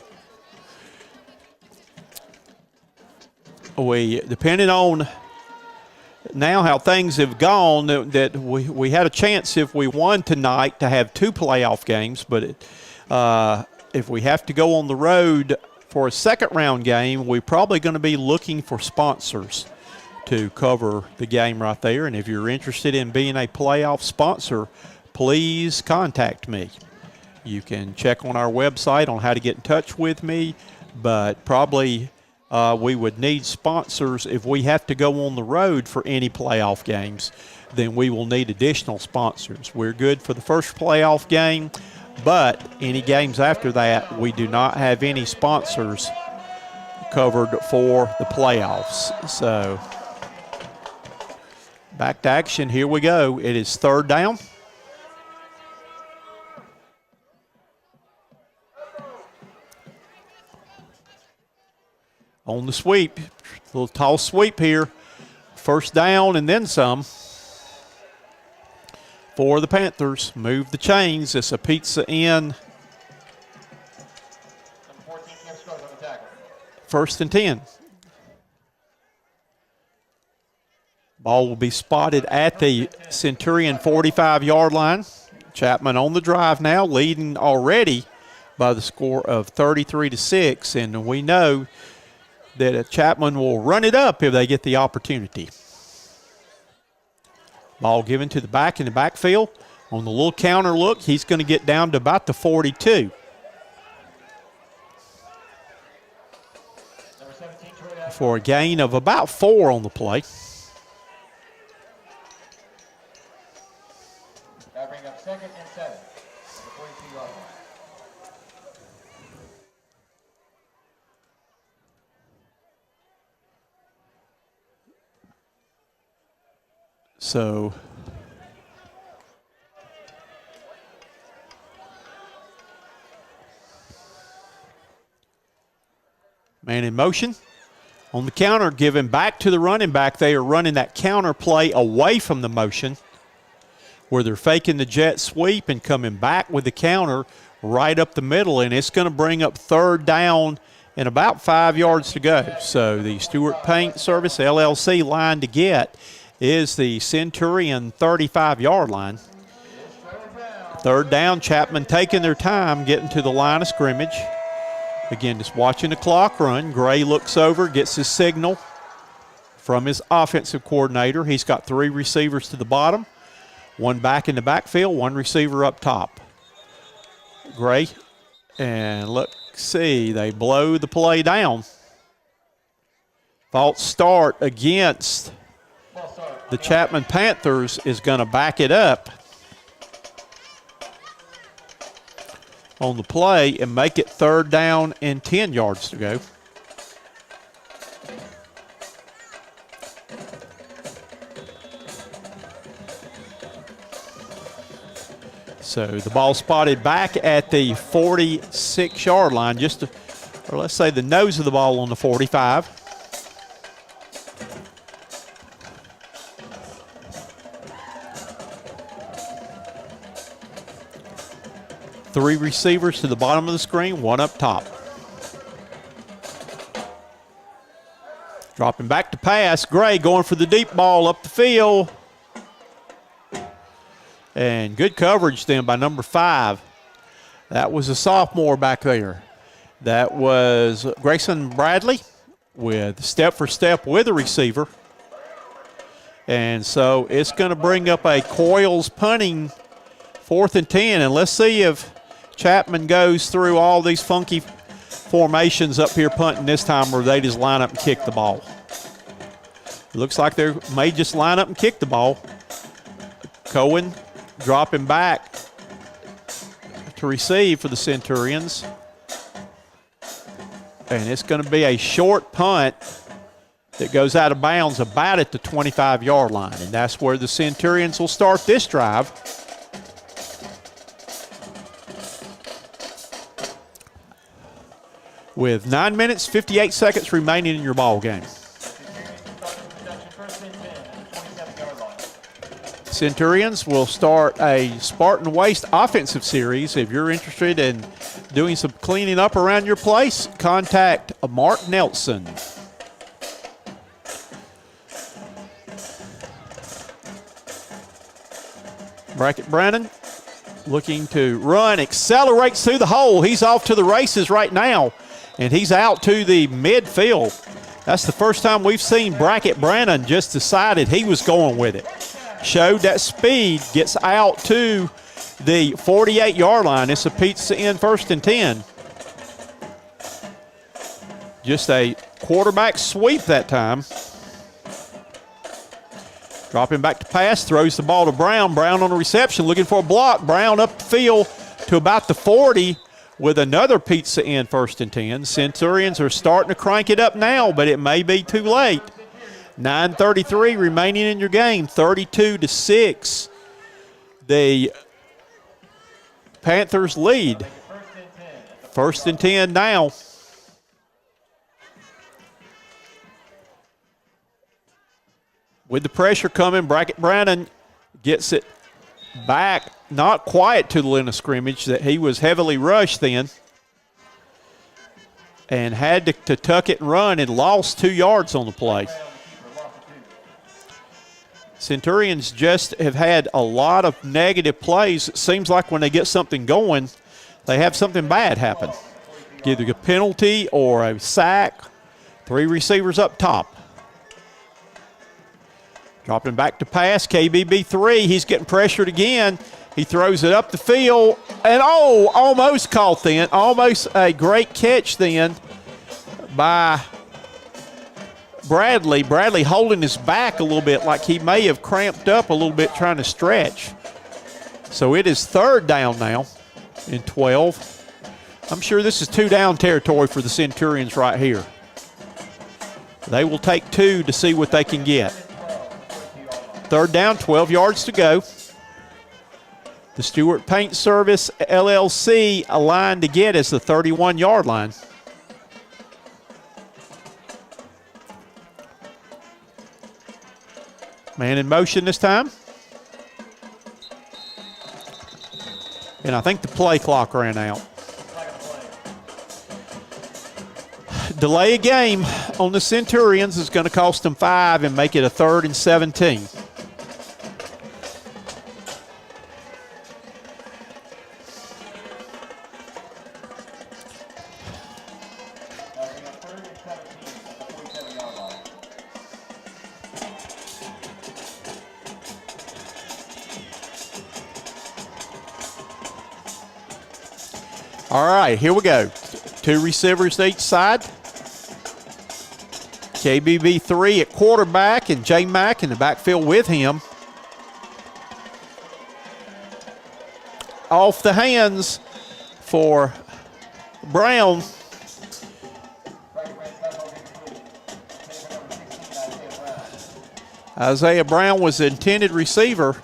Depending on now how things have gone, that we had a chance if we won tonight to have 2 playoff games, but if we have to go on the road for a second round game, we're probably going to be looking for sponsors to cover the game right there. And if you're interested in being a playoff sponsor, please contact me. You can check on our website on how to get in touch with me, but probably we would need sponsors if we have to go on the road for any playoff games. Then we will need additional sponsors. We're good for the first playoff game, but any games after that, we do not have any sponsors covered for the playoffs. So back to action. Here we go. It is third down. On the sweep. A little tall sweep here. First down and then some for the Panthers. Move the chains. It's a pizza in. Number 14, Cam Scruggs on the tackle. First and 10. Ball will be spotted at the Centurion 45-yard line. Chapman on the drive now, leading already by the score of 33-6, and we know that Chapman will run it up if they get the opportunity. Ball given to the back in the backfield. On the little counter look, he's going to get down to about the 42. For a gain of about 4 on the play. That'll bring up 2nd and 7. The 42-yard line. So man in motion. On the counter, given back to the running back. They are running that counter play away from the motion where they're faking the jet sweep and coming back with the counter right up the middle, and it's going to bring up 3rd down and about 5 yards to go. So the Stewart Paint Service LLC line to get is the Centurion 35-yard line. 3rd down, Chapman taking their time getting to the line of scrimmage. Again, just watching the clock run. Gray looks over, gets his signal from his offensive coordinator. He's got 3 receivers to the bottom, 1 back in the backfield, 1 receiver up top. Gray, and let's see, they blow the play down. False start against the Chapman Panthers is going to back it up on the play and make it 3rd down and 10 yards to go. So the ball spotted back at the 46-yard line, or let's say the nose of the ball on the 45. Three receivers to the bottom of the screen, 1 up top. Dropping back to pass. Gray going for the deep ball up the field. And good coverage then by number 5. That was a sophomore back there. That was Grayson Bradley with step for step with a receiver. And so it's going to bring up a Coils punting 4th and 10. And let's see if Chapman goes through all these funky formations up here punting this time, or they just line up and kick the ball. It looks like they may just line up and kick the ball. Cohen dropping back to receive for the Centurions. And it's going to be a short punt that goes out of bounds about at the 25-yard line. And that's where the Centurions will start this drive. With 9 minutes, 58 seconds remaining in your ball game. Centurions will start a Spartan Waste offensive series. If you're interested in doing some cleaning up around your place, contact Mark Nelson. Brackett Brannon looking to run, accelerates through the hole. He's off to the races right now, and he's out to the midfield. That's the first time we've seen Brackett Brannon just decided he was going with it. Showed that speed, gets out to the 48-yard line. It's a pizza in 1st and 10. Just a quarterback sweep that time. Dropping back to pass, throws the ball to Brown. Brown on a reception, looking for a block. Brown up the field to about the 40 with another pizza in 1st and 10. Centurions are starting to crank it up now, but it may be too late. 9:33 remaining in your game, 32-6. The Panthers lead. 1st and 10 now. With the pressure coming, Brackett Brannon gets it back, not quite to the line of scrimmage, that he was heavily rushed then, and had to tuck it and run and lost 2 yards on the play. Centurions just have had a lot of negative plays. It seems like when they get something going, they have something bad happen. Either a penalty or a sack. 3 receivers up top. Dropping back to pass, KBB 3. He's getting pressured again. He throws it up the field, and almost caught then. Almost a great catch then by Bradley. Bradley holding his back a little bit, like he may have cramped up a little bit trying to stretch. So it is 3rd down now in 12. I'm sure this is 2 down territory for the Centurions right here. They will take 2 to see what they can get. 3rd down, 12 yards to go. The Stewart Paint Service LLC line to get is the 31-yard line. Man in motion this time. And I think the play clock ran out. Delay a game on the Centurions is going to cost them 5 and make it a 3rd and 17. All right, here we go. 2 receivers each side. KBB 3 at quarterback and J Mack in the backfield with him. Off the hands for Brown. Isaiah Brown was the intended receiver.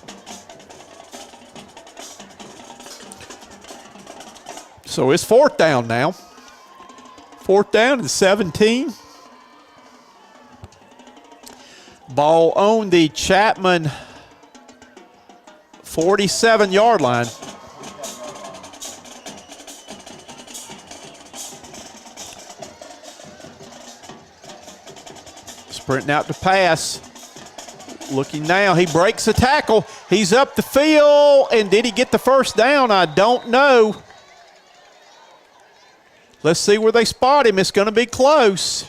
So it's 4th down now. 4th down and 17. Ball on the Chapman 47-yard line. Sprinting out to pass. Looking now, he breaks the tackle. He's up the field, and did he get the 1st down? I don't know. Let's see where they spot him. It's going to be close.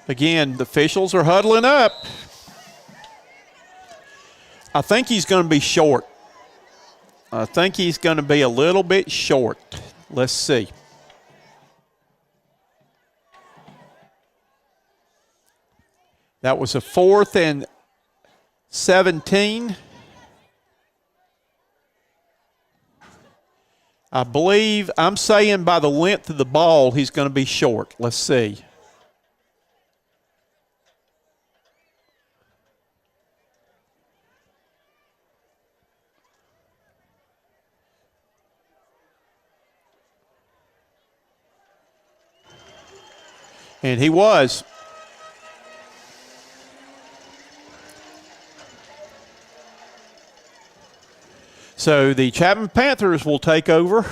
Again, the officials are huddling up. I think he's going to be short. I think he's going to be a little bit short. Let's see. That was a 4th and 17. I believe, I'm saying by the length of the ball, he's going to be short. Let's see. And he was. So the Chapman Panthers will take over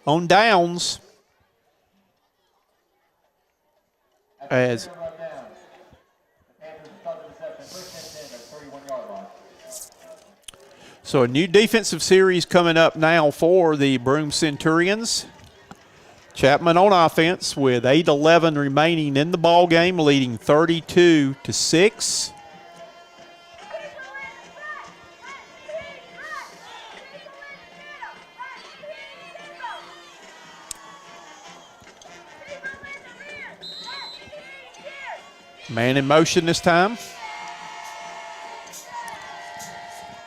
on downs as so a new defensive series coming up now for the Broome Centurions. Chapman on offense with 8:11 remaining in the ball game, leading 32-6. Man in motion this time.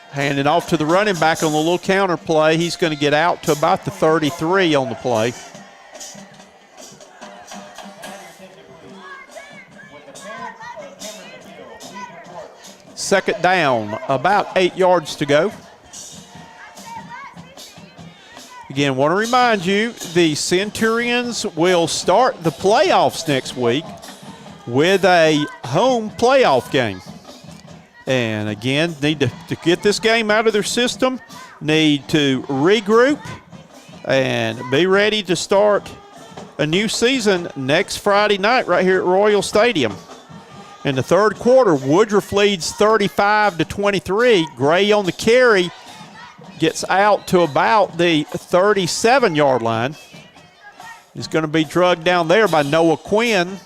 Handing off to the running back on the little counter play. He's going to get out to about the 33 on the play. Second down, about 8 yards to go. Again, want to remind you, the Centurions will start the playoffs next week with a home playoff game. And again, need to get this game out of their system, need to regroup, and be ready to start a new season next Friday night right here at Royal Stadium. In the third quarter, Woodruff leads 35-23. Gray on the carry gets out to about the 37-yard line. He's going to be drugged down there by Noah Quinn.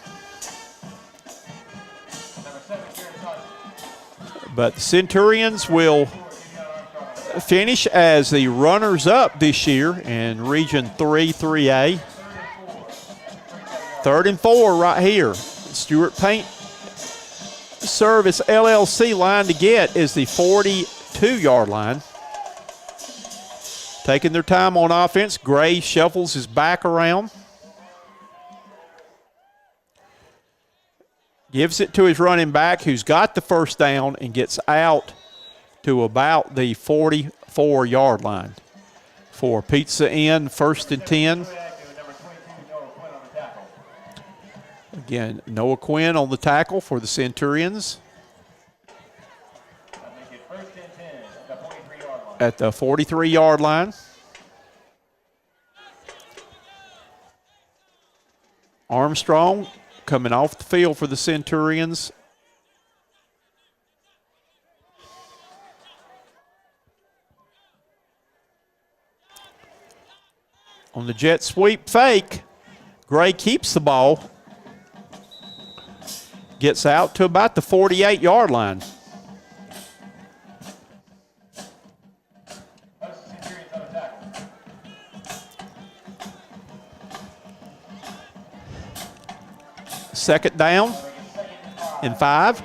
But the Centurions will finish as the runners-up this year in Region 3A. 3rd and 4 right here. Stewart Paint Service LLC line to get is the 42-yard line. Taking their time on offense. Gray shuffles his back around. Gives it to his running back who's got the first down and gets out to about the 44-yard line. For Pizza Inn, 1st and 10. Again, Noah Quinn on the tackle for the Centurions. At the 43-yard line. Armstrong coming off the field for the Centurions. On the jet sweep fake, Gray keeps the ball. Gets out to about the 48-yard line. Second down and 5.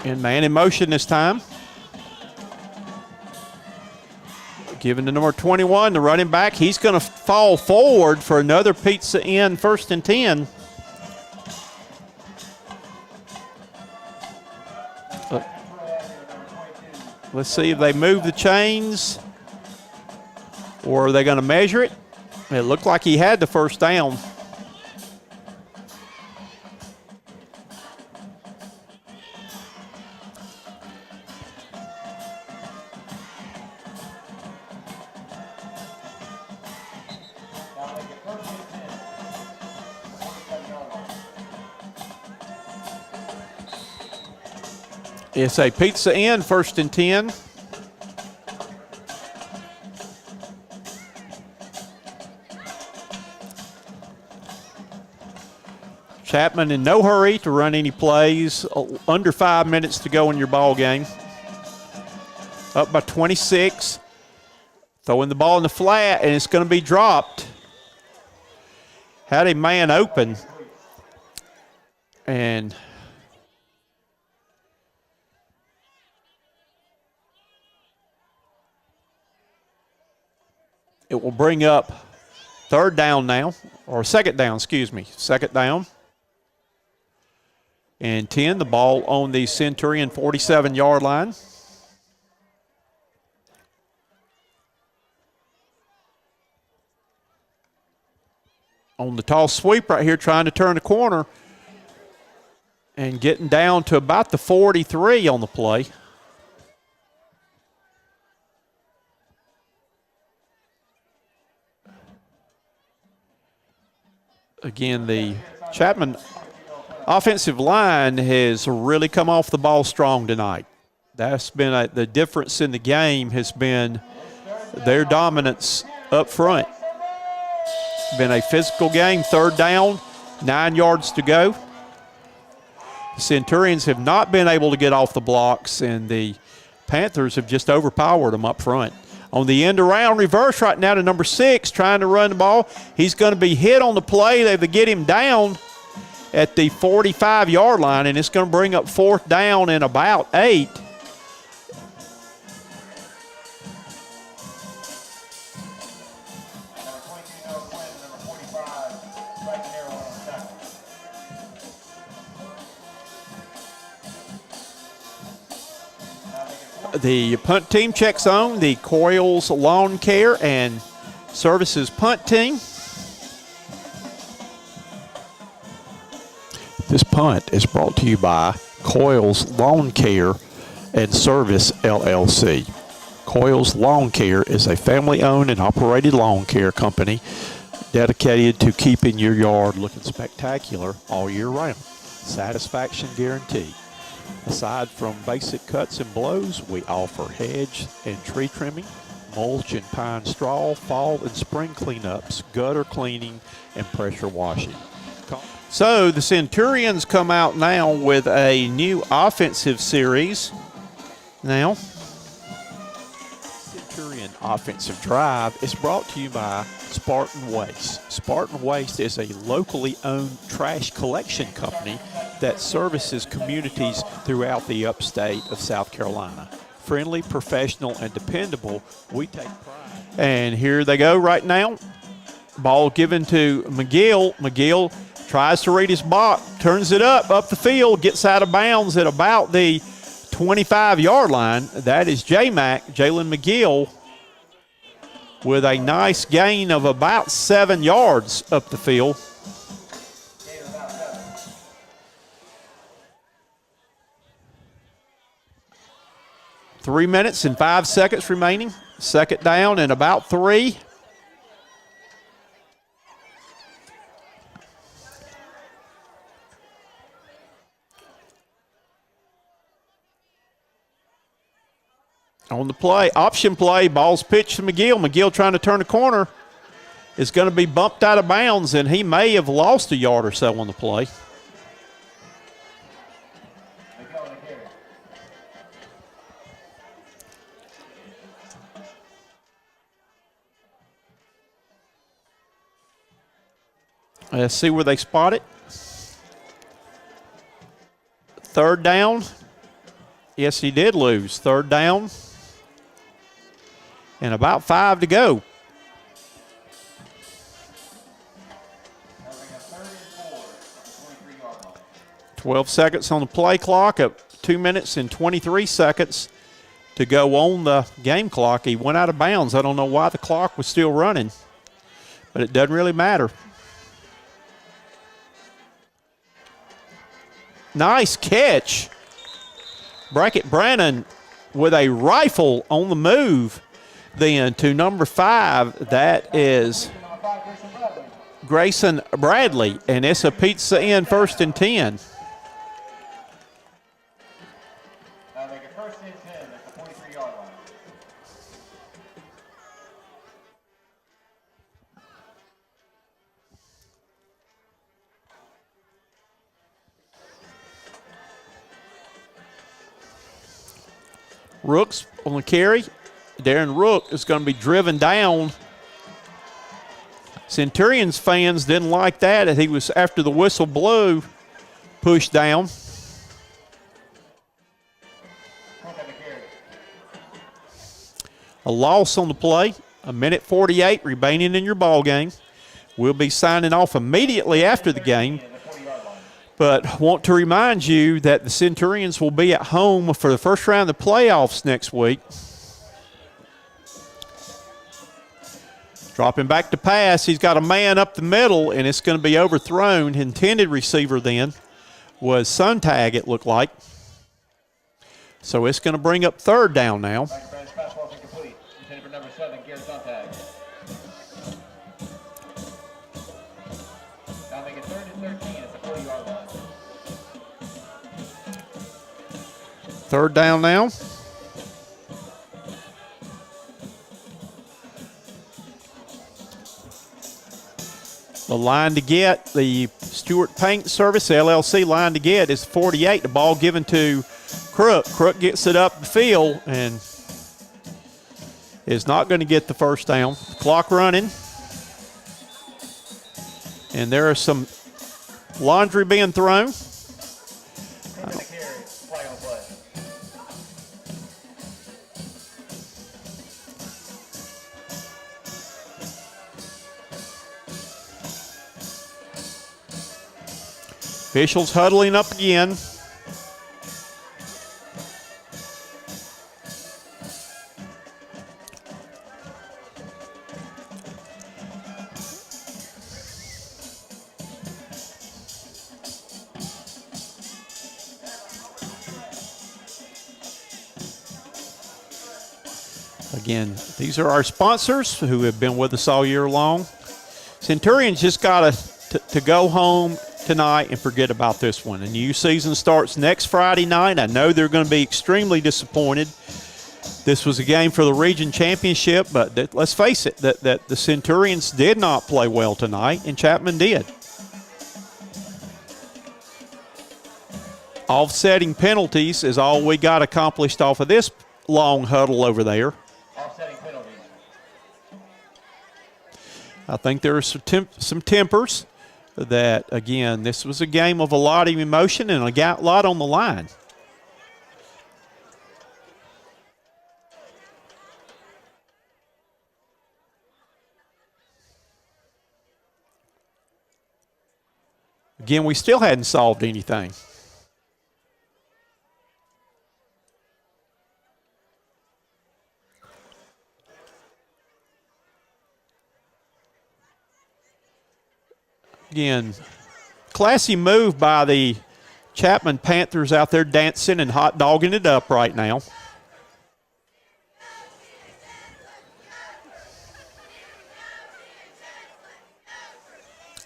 And man in motion this time. Given to number 21, the running back. He's going to fall forward for another Pizza Inn 1st and 10. Let's see if they move the chains or are they going to measure it? It looked like he had the first down. It's a Pizza Inn 1st and 10. Chapman in no hurry to run any plays. Under 5 minutes to go in your ball game. Up by 26. Throwing the ball in the flat, and it's going to be dropped. Had a man open. And it will bring up third down now, or second down, excuse me. Second down. And 10, the ball on the Centurion 47-yard line. On the tall sweep right here, trying to turn the corner and getting down to about the 43 on the play. Again, the Chapman offensive line has really come off the ball strong tonight. That's been the difference in the game has been their dominance up front. Been a physical game. Third down, 9 yards to go. The Centurions have not been able to get off the blocks, and the Panthers have just overpowered them up front. On the end around reverse right now to number 6, trying to run the ball. He's going to be hit on the play. They get him down at the 45-yard line, and it's going to bring up fourth down and about 8. The punt team checks on the Coils Lawn Care and Services punt team. This punt is brought to you by Coyle's Lawn Care and Service LLC. Coyle's Lawn Care is a family-owned and operated lawn care company dedicated to keeping your yard looking spectacular all year round. Satisfaction guaranteed. Aside from basic cuts and blows, we offer hedge and tree trimming, mulch and pine straw, fall and spring cleanups, gutter cleaning, and pressure washing. So the Centurions come out now with a new offensive series. Now, Centurion Offensive Drive is brought to you by Spartan Waste. Spartan Waste is a locally owned trash collection company that services communities throughout the upstate of South Carolina. Friendly, professional, and dependable, we take pride. And here they go right now. Ball given to McGill. McGill tries to read his block, turns it up the field, gets out of bounds at about the 25-yard line. That is Jalen McGill, with a nice gain of about 7 yards up the field. 3 minutes and 5 seconds remaining. Second down and about 3. On the play, option play, ball's pitched to McGill. McGill trying to turn the corner is going to be bumped out of bounds, and he may have lost a yard or so on the play. Let's see where they spot it. Third down. Yes, he did lose. Third down. And about 5 to go. 12 seconds on the play clock, at 2 minutes and 23 seconds to go on the game clock. He went out of bounds. I don't know why the clock was still running, but it doesn't really matter. Nice catch. Brackett Brannon with a rifle on the move then to number 5. That is Grayson Bradley, and it's a pizza in 1st and 10. Now make it 1st and 10 at the 43-yard line. Rooks on the carry. Darren Rook is going to be driven down. Centurions fans didn't like that. He was, after the whistle blew, pushed down. A loss on the play. 1:48 remaining in your ball game. We'll be signing off immediately after the game. But want to remind you that the Centurions will be at home for the first round of the playoffs next week. Dropping back to pass. He's got a man up the middle, and it's going to be overthrown. Intended receiver then was Suntag, it looked like. So it's going to bring up third down now. Third down now. The line to get, the Stewart Paint Service, LLC line to get is 48. The ball given to Crook. Crook gets it up the field and is not going to get the first down. The clock running. And there is some laundry being thrown. Officials huddling up again. Again, these are our sponsors who have been with us all year long. Centurions just got to go home tonight and forget about this one. A new season starts next Friday night. I know they're going to be extremely disappointed. This was a game for the region championship, but let's face it, that the Centurions did not play well tonight, and Chapman did. Offsetting penalties is all we got accomplished off of this long huddle over there. Offsetting penalties. I think there are some tempers that, again, this was a game of a lot of emotion and a lot on the line. Again, we still hadn't solved anything. Again, classy move by the Chapman Panthers out there dancing and hot dogging it up right now.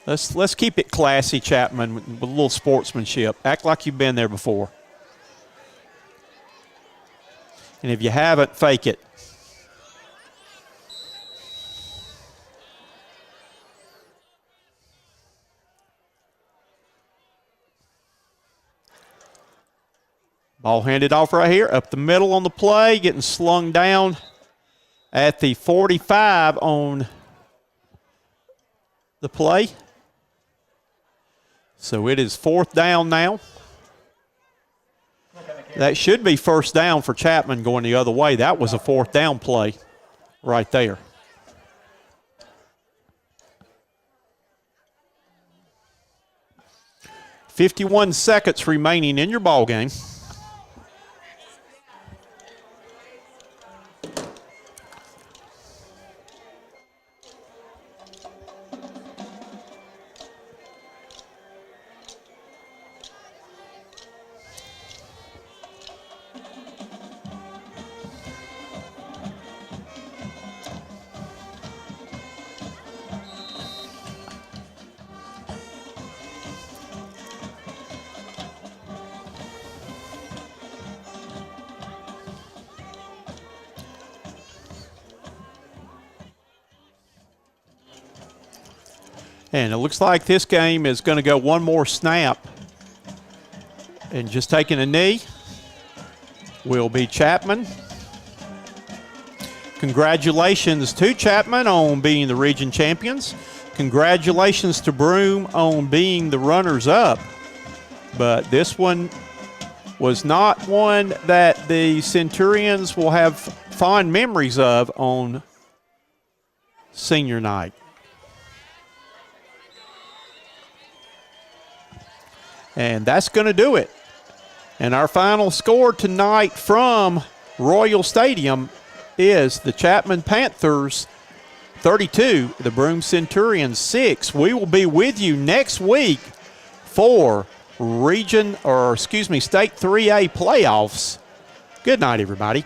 Let's keep it classy, Chapman, with a little sportsmanship. Act like you've been there before. And if you haven't, fake it. Ball handed off right here, up the middle on the play, getting slung down at the 45 on the play. So it is 4th down now. That should be 1st down for Chapman going the other way. That was a 4th down play right there. .51 seconds remaining in your ball game. And it looks like this game is going to go one more snap. And just taking a knee will be Chapman. Congratulations to Chapman on being the region champions. Congratulations to Broome on being the runners-up. But this one was not one that the Centurions will have fond memories of on senior night. And that's going to do it. And our final score tonight from Royal Stadium is the Chapman Panthers 32, the Broome Centurions 6. We will be with you next week for State 3A playoffs. Good night, everybody.